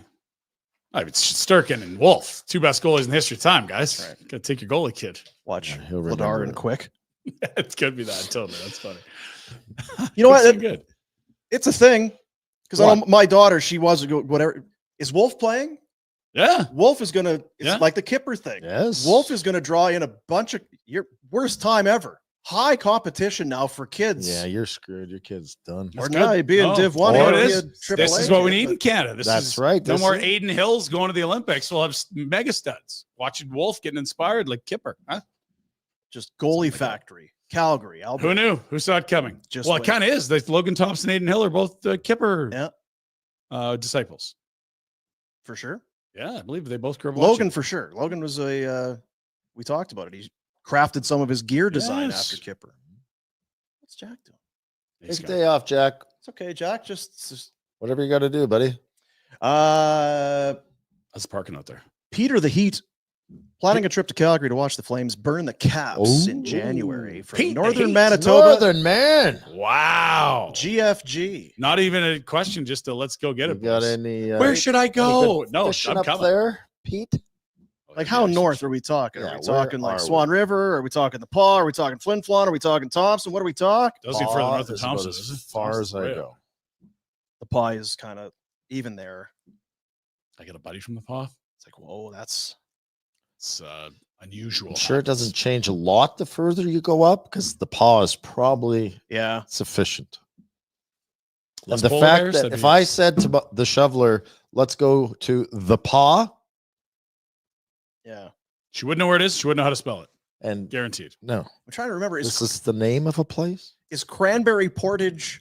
I mean, it's Sturkin and Wolf, 2 best goalies in the history of time, guys. Right. Got to take your goalie, kid. Watch he'll remember Vladar and that. Quick. It could be that. Totally. That's funny. You know what? Good. It's a thing. Because I know my daughter, she was whatever. Is Wolf playing? Yeah. Wolf is going to, it's Yeah. like the Kipper thing. Yes. Wolf is going to draw in a bunch of your worst time ever. High competition now for kids. Yeah, you're screwed. Your kid's done. Or That's now good. he'd be in No. Div 1. Oh, he'd it be is. a Triple This A is what we kid, need but in Canada. That's is right. No This more is- Aiden Hills going to the Olympics. We'll have mega studs. Watching Wolf getting inspired like Kipper. Huh? Just goalie factory. Calgary. Alberta. Who knew? Who saw it coming? Just Well, wait. it kind of is. Like Logan Thompson, Aiden Hill are both Kipper disciples. For sure. Yeah, I believe they both grew up Logan watching. for sure. Logan was we talked about it. He crafted some of his gear design Yes. after Kipper. What's Jack doing? He's Take a got- day off, Jack. It's okay, Jack. Just Whatever you got to do, buddy. That's parking out there. Peter the Heat planning a trip to Calgary to watch the Flames burn the Caps in Ooh. January from Pete the Northern Heat. Manitoba. Northern man. Wow. GFG. Not even a question, just a let's go get You it. got boys. any? Where should I go? good No, fishing I'm up coming. there, Pete? Like how north are we talking? Yeah, Are we where talking like are we? Swan River? Are we talking the Paw? Are we talking Flin Flon? Are we talking Thompson? What are we talking? Doesn't get further Paw north than is about Thompson. as is it? far as Thompson's I way go. up. The Paw is kind of even there. I got a buddy from the Paw. It's like, whoa, that's It's unusual. I'm sure it doesn't change a lot the further you go up because the paw is probably yeah. sufficient. Less And the polar fact bears, that that'd if be- I said to the shoveler, let's go to the paw, Yeah. She wouldn't know where it is. She wouldn't know how to spell it. and Guaranteed. no, I'm trying to remember. this is the name of a place. Is Cranberry Portage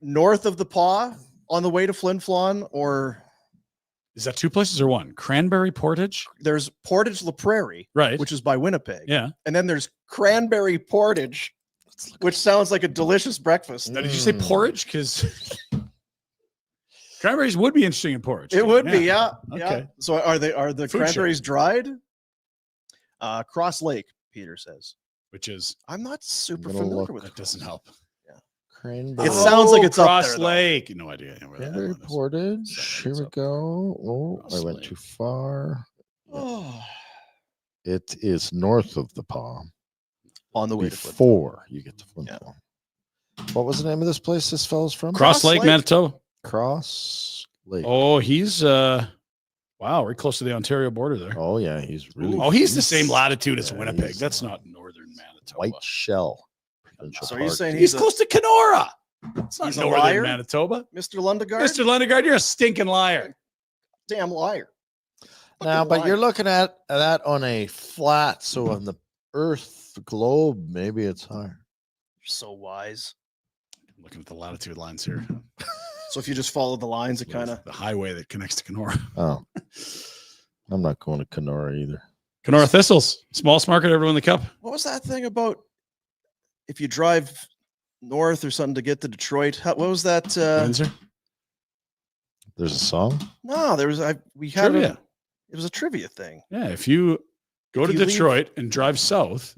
north of the Paw on the way to Flin Flon, or Is that two places or one? Cranberry Portage? there's Portage La Prairie, Right. which is by Winnipeg. Yeah. And then there's Cranberry Portage, which sounds like a delicious breakfast. Now, did you say porridge? Because cranberries would be interesting in porridge. It would be, yeah. Okay. Yeah. So are the Food cranberries dried? Cross Lake, Peter says. Which is, I'm not super gonna familiar look. with that doesn't help. Cranberry, It sounds like it's up Cross there, though. Lake. No idea. where that Cranberry one is. Portage. Sorry, Here it's we up go. Oh, Cross I went Lake. too far. Oh, It is north of the paw on the way to Flin Flon. before you get to Flin Yeah. Flon. What was the name of this place this fellow's from? Cross Lake, Lake. Manitoba. Cross Lake. Oh, he's wow, we're close to the Ontario border there. Oh, yeah, he's really. Oh, he's the same latitude as Yeah, Winnipeg. he's, That's not northern Manitoba. White Shell. provincial So are you park. saying He's he's a- close to Kenora. It's not He's a northern liar? Manitoba. Mr. Lundegaard? Mr. Lundegaard, you're a stinking liar. Damn liar. Now, Fucking but you're liar. looking at that on a flat, so on the Earth, the globe, maybe it's higher. You're so wise. I'm looking at the latitude lines here. So if you just follow the lines, it kind of the highway that connects to Kenora. Oh, I'm not going to Kenora either. Kenora Thistles, smallest market ever win the cup. what was that thing about if you drive north or something to get to Detroit? What was that? Windsor. There's a song. No, there was we had Trivia. it was a trivia thing. Yeah, if you go If to you leave- Detroit and drive south,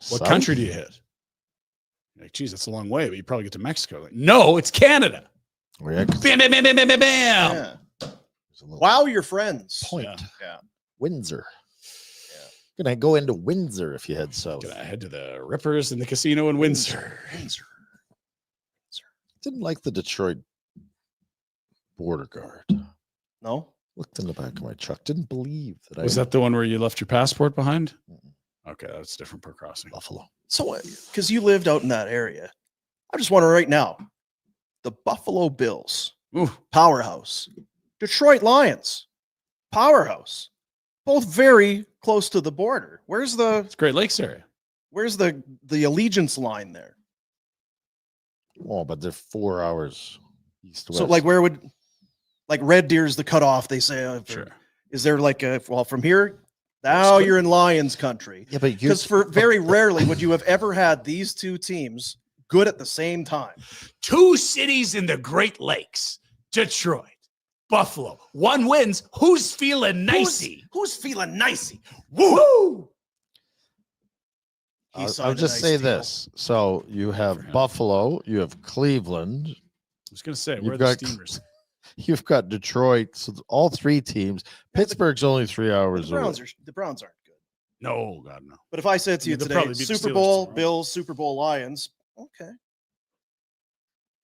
what South? country do you hit? You're like, geez, that's a long way, but you probably get to Mexico. Like, no, it's Canada. Oh, yeah, 'cause Bam, bam, bam, bam, bam, bam, bam. Yeah. there's a little Wow, your friends. point. Yeah. Yeah. Windsor. Gonna go into Windsor if you head south. Gonna head to the Rippers and the casino in Windsor. Windsor. Didn't like the Detroit border guard. No. Looked in the back of my truck. Didn't believe that Was I that the one where you left your passport behind? Okay, that's different per crossing. Buffalo. So, because you lived out in that area, I just wonder right now, the Buffalo Bills, Ooh, powerhouse, Detroit Lions, powerhouse, both very close to the border. Where's it's Great Lakes area. the allegiance line there? Oh, but they're 4 hours east to So, west. like, where would Red Deer's the cutoff? They say, Sure. Is there like from here? Now you're in Lions country. Yeah, but you Because for very rarely would you have ever had these two teams good at the same time. Two cities in the Great Lakes, Detroit, Buffalo. One wins. Who's feeling nicey? Who's feeling nicey? Woo! He I'll signed a just nice say deal. this. So you for have him. Buffalo, you have Cleveland, I was going to say, You've where are the got- Steamers? you've got Detroit. So all three teams. Pittsburgh's only 3 The hours away. Browns aren't good. No, God, no. But if I said to you They'll today, probably beat the Super Steelers Bowl tomorrow. Bills, Super Bowl Lions, okay.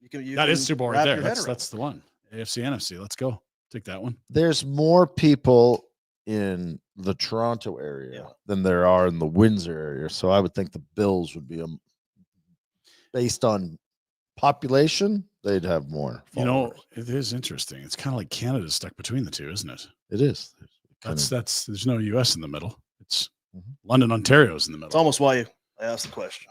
You That can is Super Bowl right wrap there. your head That's, around that's the one. AFC, NFC. Let's go. Take that one. There's more people in the Toronto area Yeah. than there are in the Windsor area. So I would think the Bills would be based on population, they'd have more. You know, followers. it is interesting. It's kind of like Canada's stuck between the two, isn't it? It is. That's there's no US in the middle. It's Mhm. London, Ontario's in the It's middle. almost why I asked the question.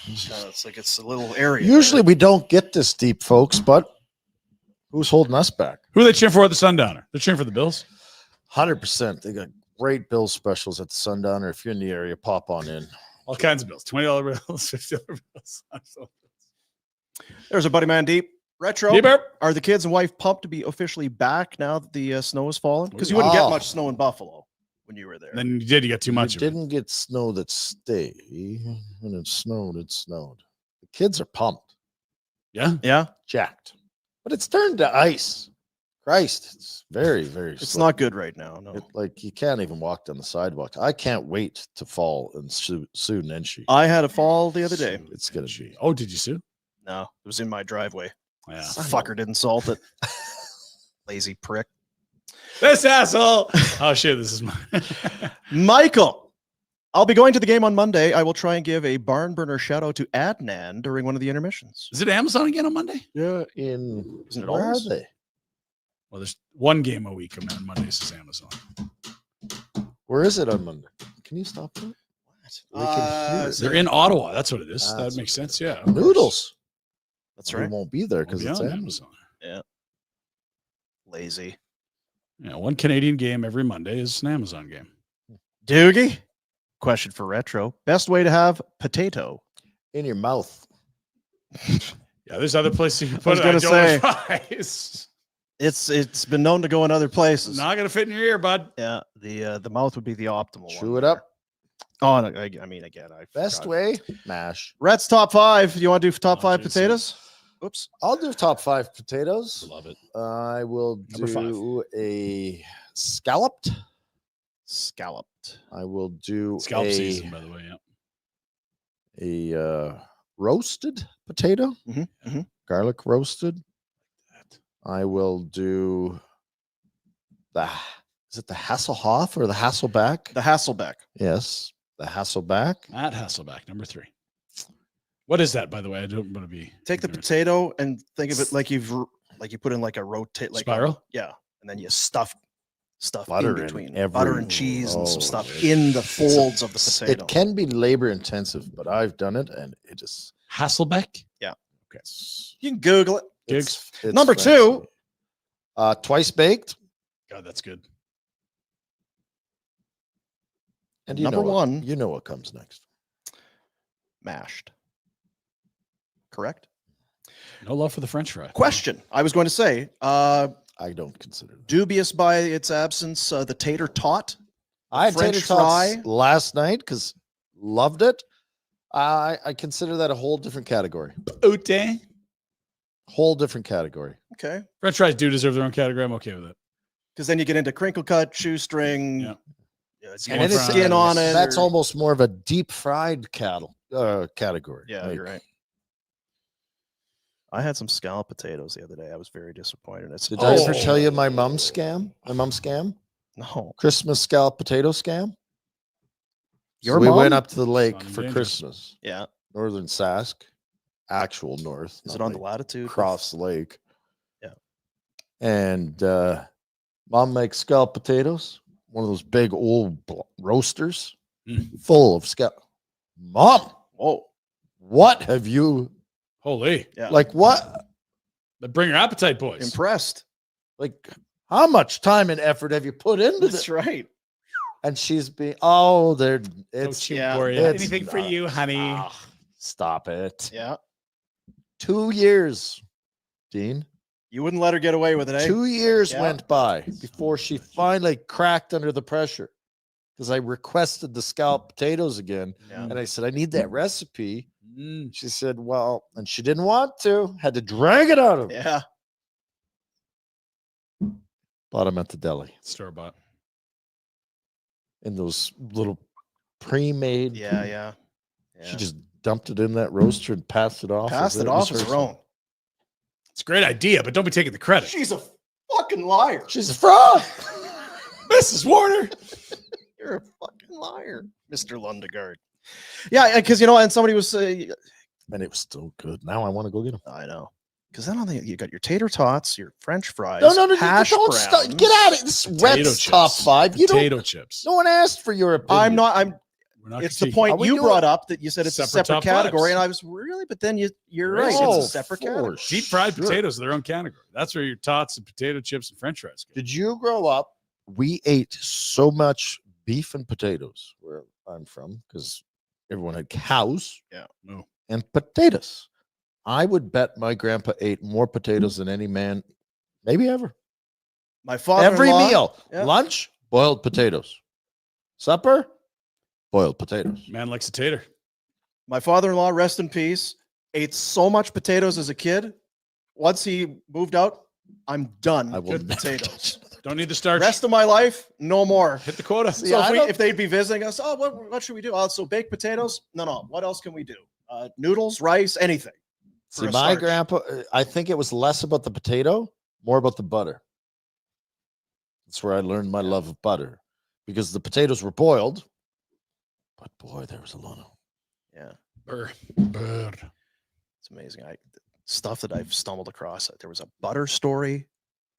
It's like it's a little area. Usually we don't get this deep, folks, but who's holding us back? Who are they cheering for at the Sundowner? They're cheering for the Bills? 100%. They got great bill specials at the Sundowner. If you're in the area, pop on in. All kinds of bills. $20 bills, $50 bills. There's a buddy man deep. Retro. Deeper. Are the kids and wife pumped to be officially back now that the snow has fallen? Because you wouldn't get much snow in Buffalo when you were there. Then you did. You got too much. You didn't get snow that stayed. When it snowed, it snowed. The kids are pumped. Yeah. Yeah. Jacked. But it's turned to ice. Christ, it's very, very It's slow. not good right now. No. Like you can't even walk down the sidewalk. I can't wait to fall and sue Nenshi. I had a fall the other day. It's gonna be. Oh, did you sue? No, it was in my driveway. Yeah. Fucker didn't salt it. Lazy prick. This asshole. Oh shit, this is mine. Michael, I'll be going to the game on Monday. I will try and give a barn burner shout out to Adnan during one of the intermissions. Is it Amazon again on Monday? Yeah, in Isn't it where are always? they? Well, there's one game a week on Mondays is Amazon. Where is it on Monday? Can you stop that? They can hear it. They're in Ottawa. That's what it is. That That's makes sense. Yeah. Noodles. That's We right. won't be there because Because it's on Amazon. Amazon. Lazy. Yeah, one Canadian game every Monday is an Amazon game. Doogie, question for Retro. Best way to have potato? In your mouth. Yeah, there's other places you can I was put it. gonna Don't say. fries. It's been known to go in other places. Not gonna fit in your ear, bud. Yeah, the mouth would be the optimal Chew one it up. there. Oh, no, I mean, again, I Best forgot. way, mash. Rhett's top five. You want to do top Oh, five Jason. potatoes? Oops. I'll do top 5 potatoes. Love it. I will Number 5. do a scalloped. Scalloped. I will do Scalp a, season, by the way. Yeah. roasted potato, Mm-hmm. garlic roasted. I will do is it the Hasselhoff or the Hasselback? The Hasselbeck. Yes, the Hasselback. Matt Hasselback, number 3. What is that, by the way? I don't want to be. Take the ignorant. potato and think of it like you put in like a rotate like Spiral? yeah, and then you stuff Butter in in between every- butter and cheese and some Oh, stuff yeah. in the folds of the potato. It can be labor intensive, but I've done it and it is. Hasselbeck? Okay. You can Google it. Gigs. It's Number fancy. 2. Twice baked. God, that's good. And you Number know what- 1. you know what comes next. Mashed. Correct. No love for the French fry. Question. I was going to say, I don't consider that. dubious by its absence, the tater tot. I had French tater tots fry? last night because loved it. I consider that a whole different category. Ute. Whole different category. Okay. French fries do deserve their own category. I'm okay with it. Because then you get into crinkle cut, shoestring, Yeah. and And it's- skin on it. That's or- almost more of a deep fried category. Yeah, Like, you're right. I had some scalloped potatoes the other day. I was very disappointed. It's Did I ever tell you my mom scam? My mom scam? No. Christmas scallop potato scam? Your we mom? went up to the lake Sounding for dangerous. Christmas. Yeah. Northern Sask. Actual north. Is not it on the like latitude? across the lake. Yeah. And mom makes scalloped potatoes, one of those big old roasters full of scallop. Mom, Whoa. what have you Holy. Yeah. like? What Bring your appetite, boys. Impressed. like? How much time and effort have you put into That's this? right. And she's being they're No it's cheap yeah, for you. it's Anything for not- you, honey. Stop it. Yeah. 2 years, Dean. You wouldn't let her get away with it, eh? 2 years Yeah. went by before she finally cracked under the pressure because I requested the scalloped potatoes again. Yeah. And I said, I need that recipe. Mm. She said, well, and she didn't want to, had to drag it out of her. Yeah. Bought them at the deli Store bought. in those little pre-made. Yeah. Yeah. She just dumped it in that roaster and passed it off. passed as it was off as her hers. own. It's a great idea, but don't be taking the credit. She's a fucking liar. She's a fraud. Mrs. Warner. You're a fucking liar, Mr. Lundegaard. Yeah, because and somebody was And it was still good. Now I want to go get them. I know. Because then you got your tater tots, your French fries, No, hash don't browns. stop. Get out of it. This is Red's top 5. You Potato don't. chips. No one asked for your opinion. I'm We're not It's the critiquing. point Are we you doing- brought up that you said it's a Separate separate top category, fives. and I was really, but then you're right. Oh, It's a separate category. Deep fried sure. potatoes are their own category. That's where your tots and potato chips and French fries go. Did you grow up? We ate so much beef and potatoes where I'm from because everyone had cows Yeah. No. and potatoes. I would bet my grandpa ate more potatoes than any man, maybe ever. My father. Every meal, Yeah. lunch, boiled potatoes. Supper, boiled potatoes. Man likes a tater. My father-in-law, rest in peace, ate so much potatoes as a kid. Once he moved out, I'm done I will with never potatoes. Don't need to start. Rest of my life, no more. Hit the quota. So if they'd be visiting us, oh, what should we do? Oh, so baked potatoes? No. What else can we do? Noodles, rice, anything. See, for a my starch. grandpa, I think it was less about the potato, more about the butter. That's where I learned my love of butter because the potatoes were boiled, but boy, there was a lot of. Yeah, Burr. it's amazing. Stuff that I've stumbled across. There was a butter story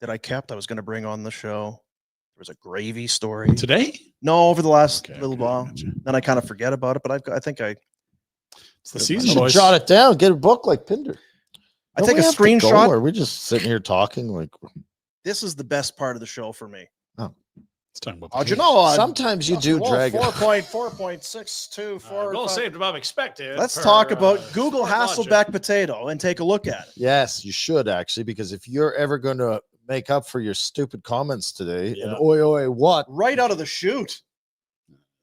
that I kept. I was going to bring on the show. There was a gravy story Today? No, over the last Okay, little okay, while. gotcha. Then I kind of forget about it, but I think I It's the You season, should boys. jot it down. Get a book like Pinder. I Don't take we a have to go, screenshot. or we're just sitting here talking like. This is the best part of the show for me. It's talking about How'd you potatoes. know? Sometimes you do drag it. 4.4.624. Goal saved above expected. Let's per, talk about Google Sport Logic. Hasselbeck potato and take a look at it. Yes, you should actually, because if you're ever going to make up for your stupid comments today, and Yeah. oi, what, Right out of the chute.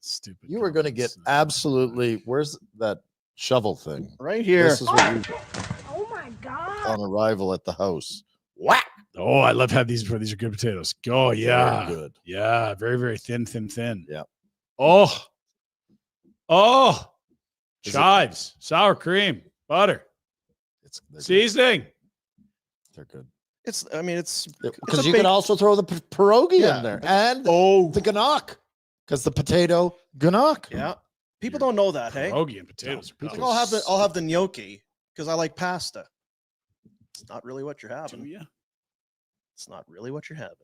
Stupid. you are going to get comments. absolutely. Where's that shovel thing? Right here. This is what you Oh my God. on arrival at the house. Whack. Oh, I love having these before. These are good potatoes. Oh, yeah. Very good. Yeah. Very, very thin. Yeah. Oh. Is it- Chives, sour cream, butter, They're good. seasoning. They're good. It's it's Because a you big- can also throw the pierogi Yeah. in there and Oh, the ganock. Because the potato ganock. yeah. People don't know that, hey? Pierogi and potatoes are Like, good. I'll have the gnocchi because I like pasta. It's not really what you're Do having. ya? It's not really what you're having.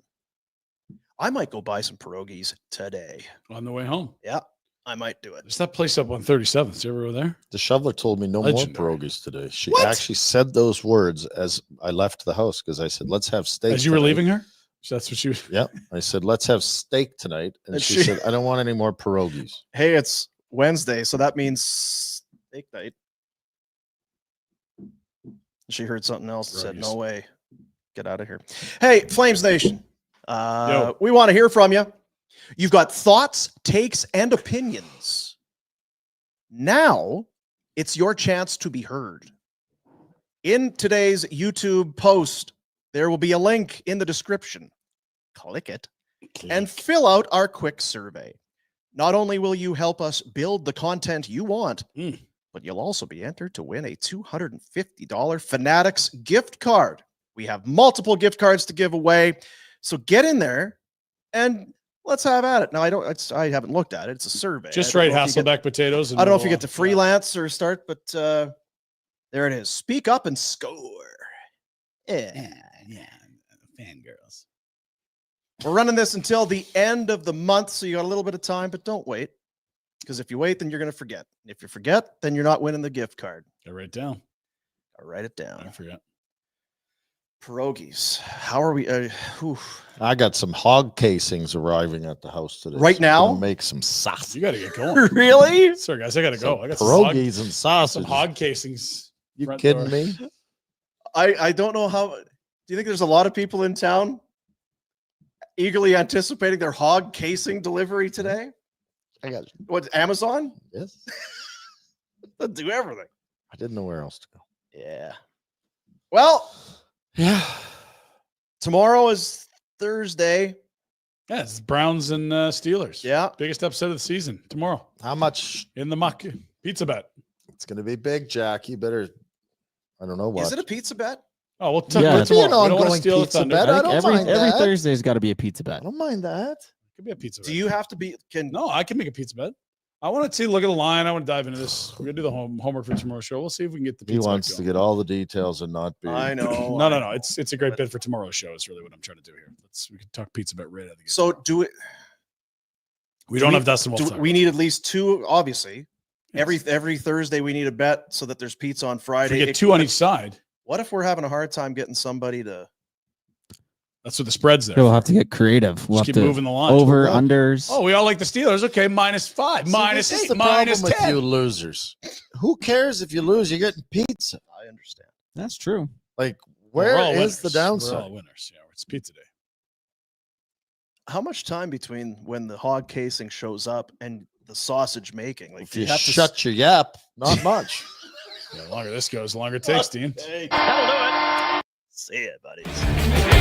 I might go buy some pierogies today. On the way home. Yeah, I might do it. There's that place up on 37th. Did you ever go there? The shoveler told me no Legendary. more pierogies today. She What? actually said those words as I left the house because I said, let's have steak. As you were tonight." leaving her? So that's what you. Yep. I said, let's have steak tonight. And And she she- said, I don't want any more pierogies. Hey, it's Wednesday, so that means steak night. She heard something else and said, Pierogies. no way. Get out of here. Hey, Flames Nation. Yo. We want to hear from you. You've got thoughts, takes, and opinions. Now it's your chance to be heard. In today's YouTube post, there will be a link in the description. Click it and fill out our quick survey. Not only will you help us build the content you want, Mm. but you'll also be entered to win a $250 Fanatics gift card. We have multiple gift cards to give away. So get in there and let's have at it. Now, I haven't looked at it. It's a survey. Just I write don't know if you get- Hasselbeck potatoes. And I don't know if you we'll, get to freelance or start, but there it is. Speak up and score. Yeah. Fangirls. We're running this until the end of the month, so you got a little bit of time, but don't wait. Because if you wait, then you're going to forget. If you forget, then you're not winning the gift card. Got write it down. I'll write it I down. forgot. Pierogies. How are we? I got some hog casings arriving at the house today. Right so I'm gonna now? make some sausage. You got to get going. Really? Sorry, guys. I got to go. I got pierogies and some sausage. hog casings. You front kidding door. me? I don't know how. Do you think there's a lot of people in town eagerly anticipating their hog casing delivery today? I got What, Amazon? yes. They'll do everything. I didn't know where else to go. Yeah. Well, Yeah. tomorrow is Thursday. Yeah, it's Browns and Steelers. Yeah. Biggest upset of the season tomorrow How much? in the muck pizza bet. It's gonna be big, Jack. You better. I don't know what. Is it a pizza bet? Oh, we'll talk Yeah, about it's tomorrow. an We don't want to ongoing steal the pizza thunder. bet. I don't every mind every that. Thursday's got to be a pizza I bet. don't mind that. Could be a pizza Do bet. you have to be? Can No, I can make a pizza bet. I want to see, look at the line. I want to dive into this. We're going to do the homework for tomorrow's show. We'll see if we can get the He pizza bet wants to going. get all the details and not be. I know. No. It's a great bid for tomorrow's show. Is really what I'm trying to do here. We can talk pizza bet right out of the gate. So do it. We don't have Dustin Wolf. We need at least 2, obviously. Yes. Every Thursday we need a bet so that there's pizza on Friday. We get 2 on each side. What if we're having a hard time getting somebody to? That's what the spread's there. We'll have to get creative. We'll keep have to moving the line. Over, unders. Oh, we all like the Steelers. Okay, -5, This is -8, the problem with -10. you losers. Who cares if you lose? You're getting pizza. I understand. That's true. Like, where is winners. the downside? We're all winners. Yeah, it's pizza day. How much time between when the hog casing shows up and the sausage making? Like, if you have shut your yap, not much. Yeah, the longer this goes, the longer it takes, Dean. That'll do it. See ya, buddies.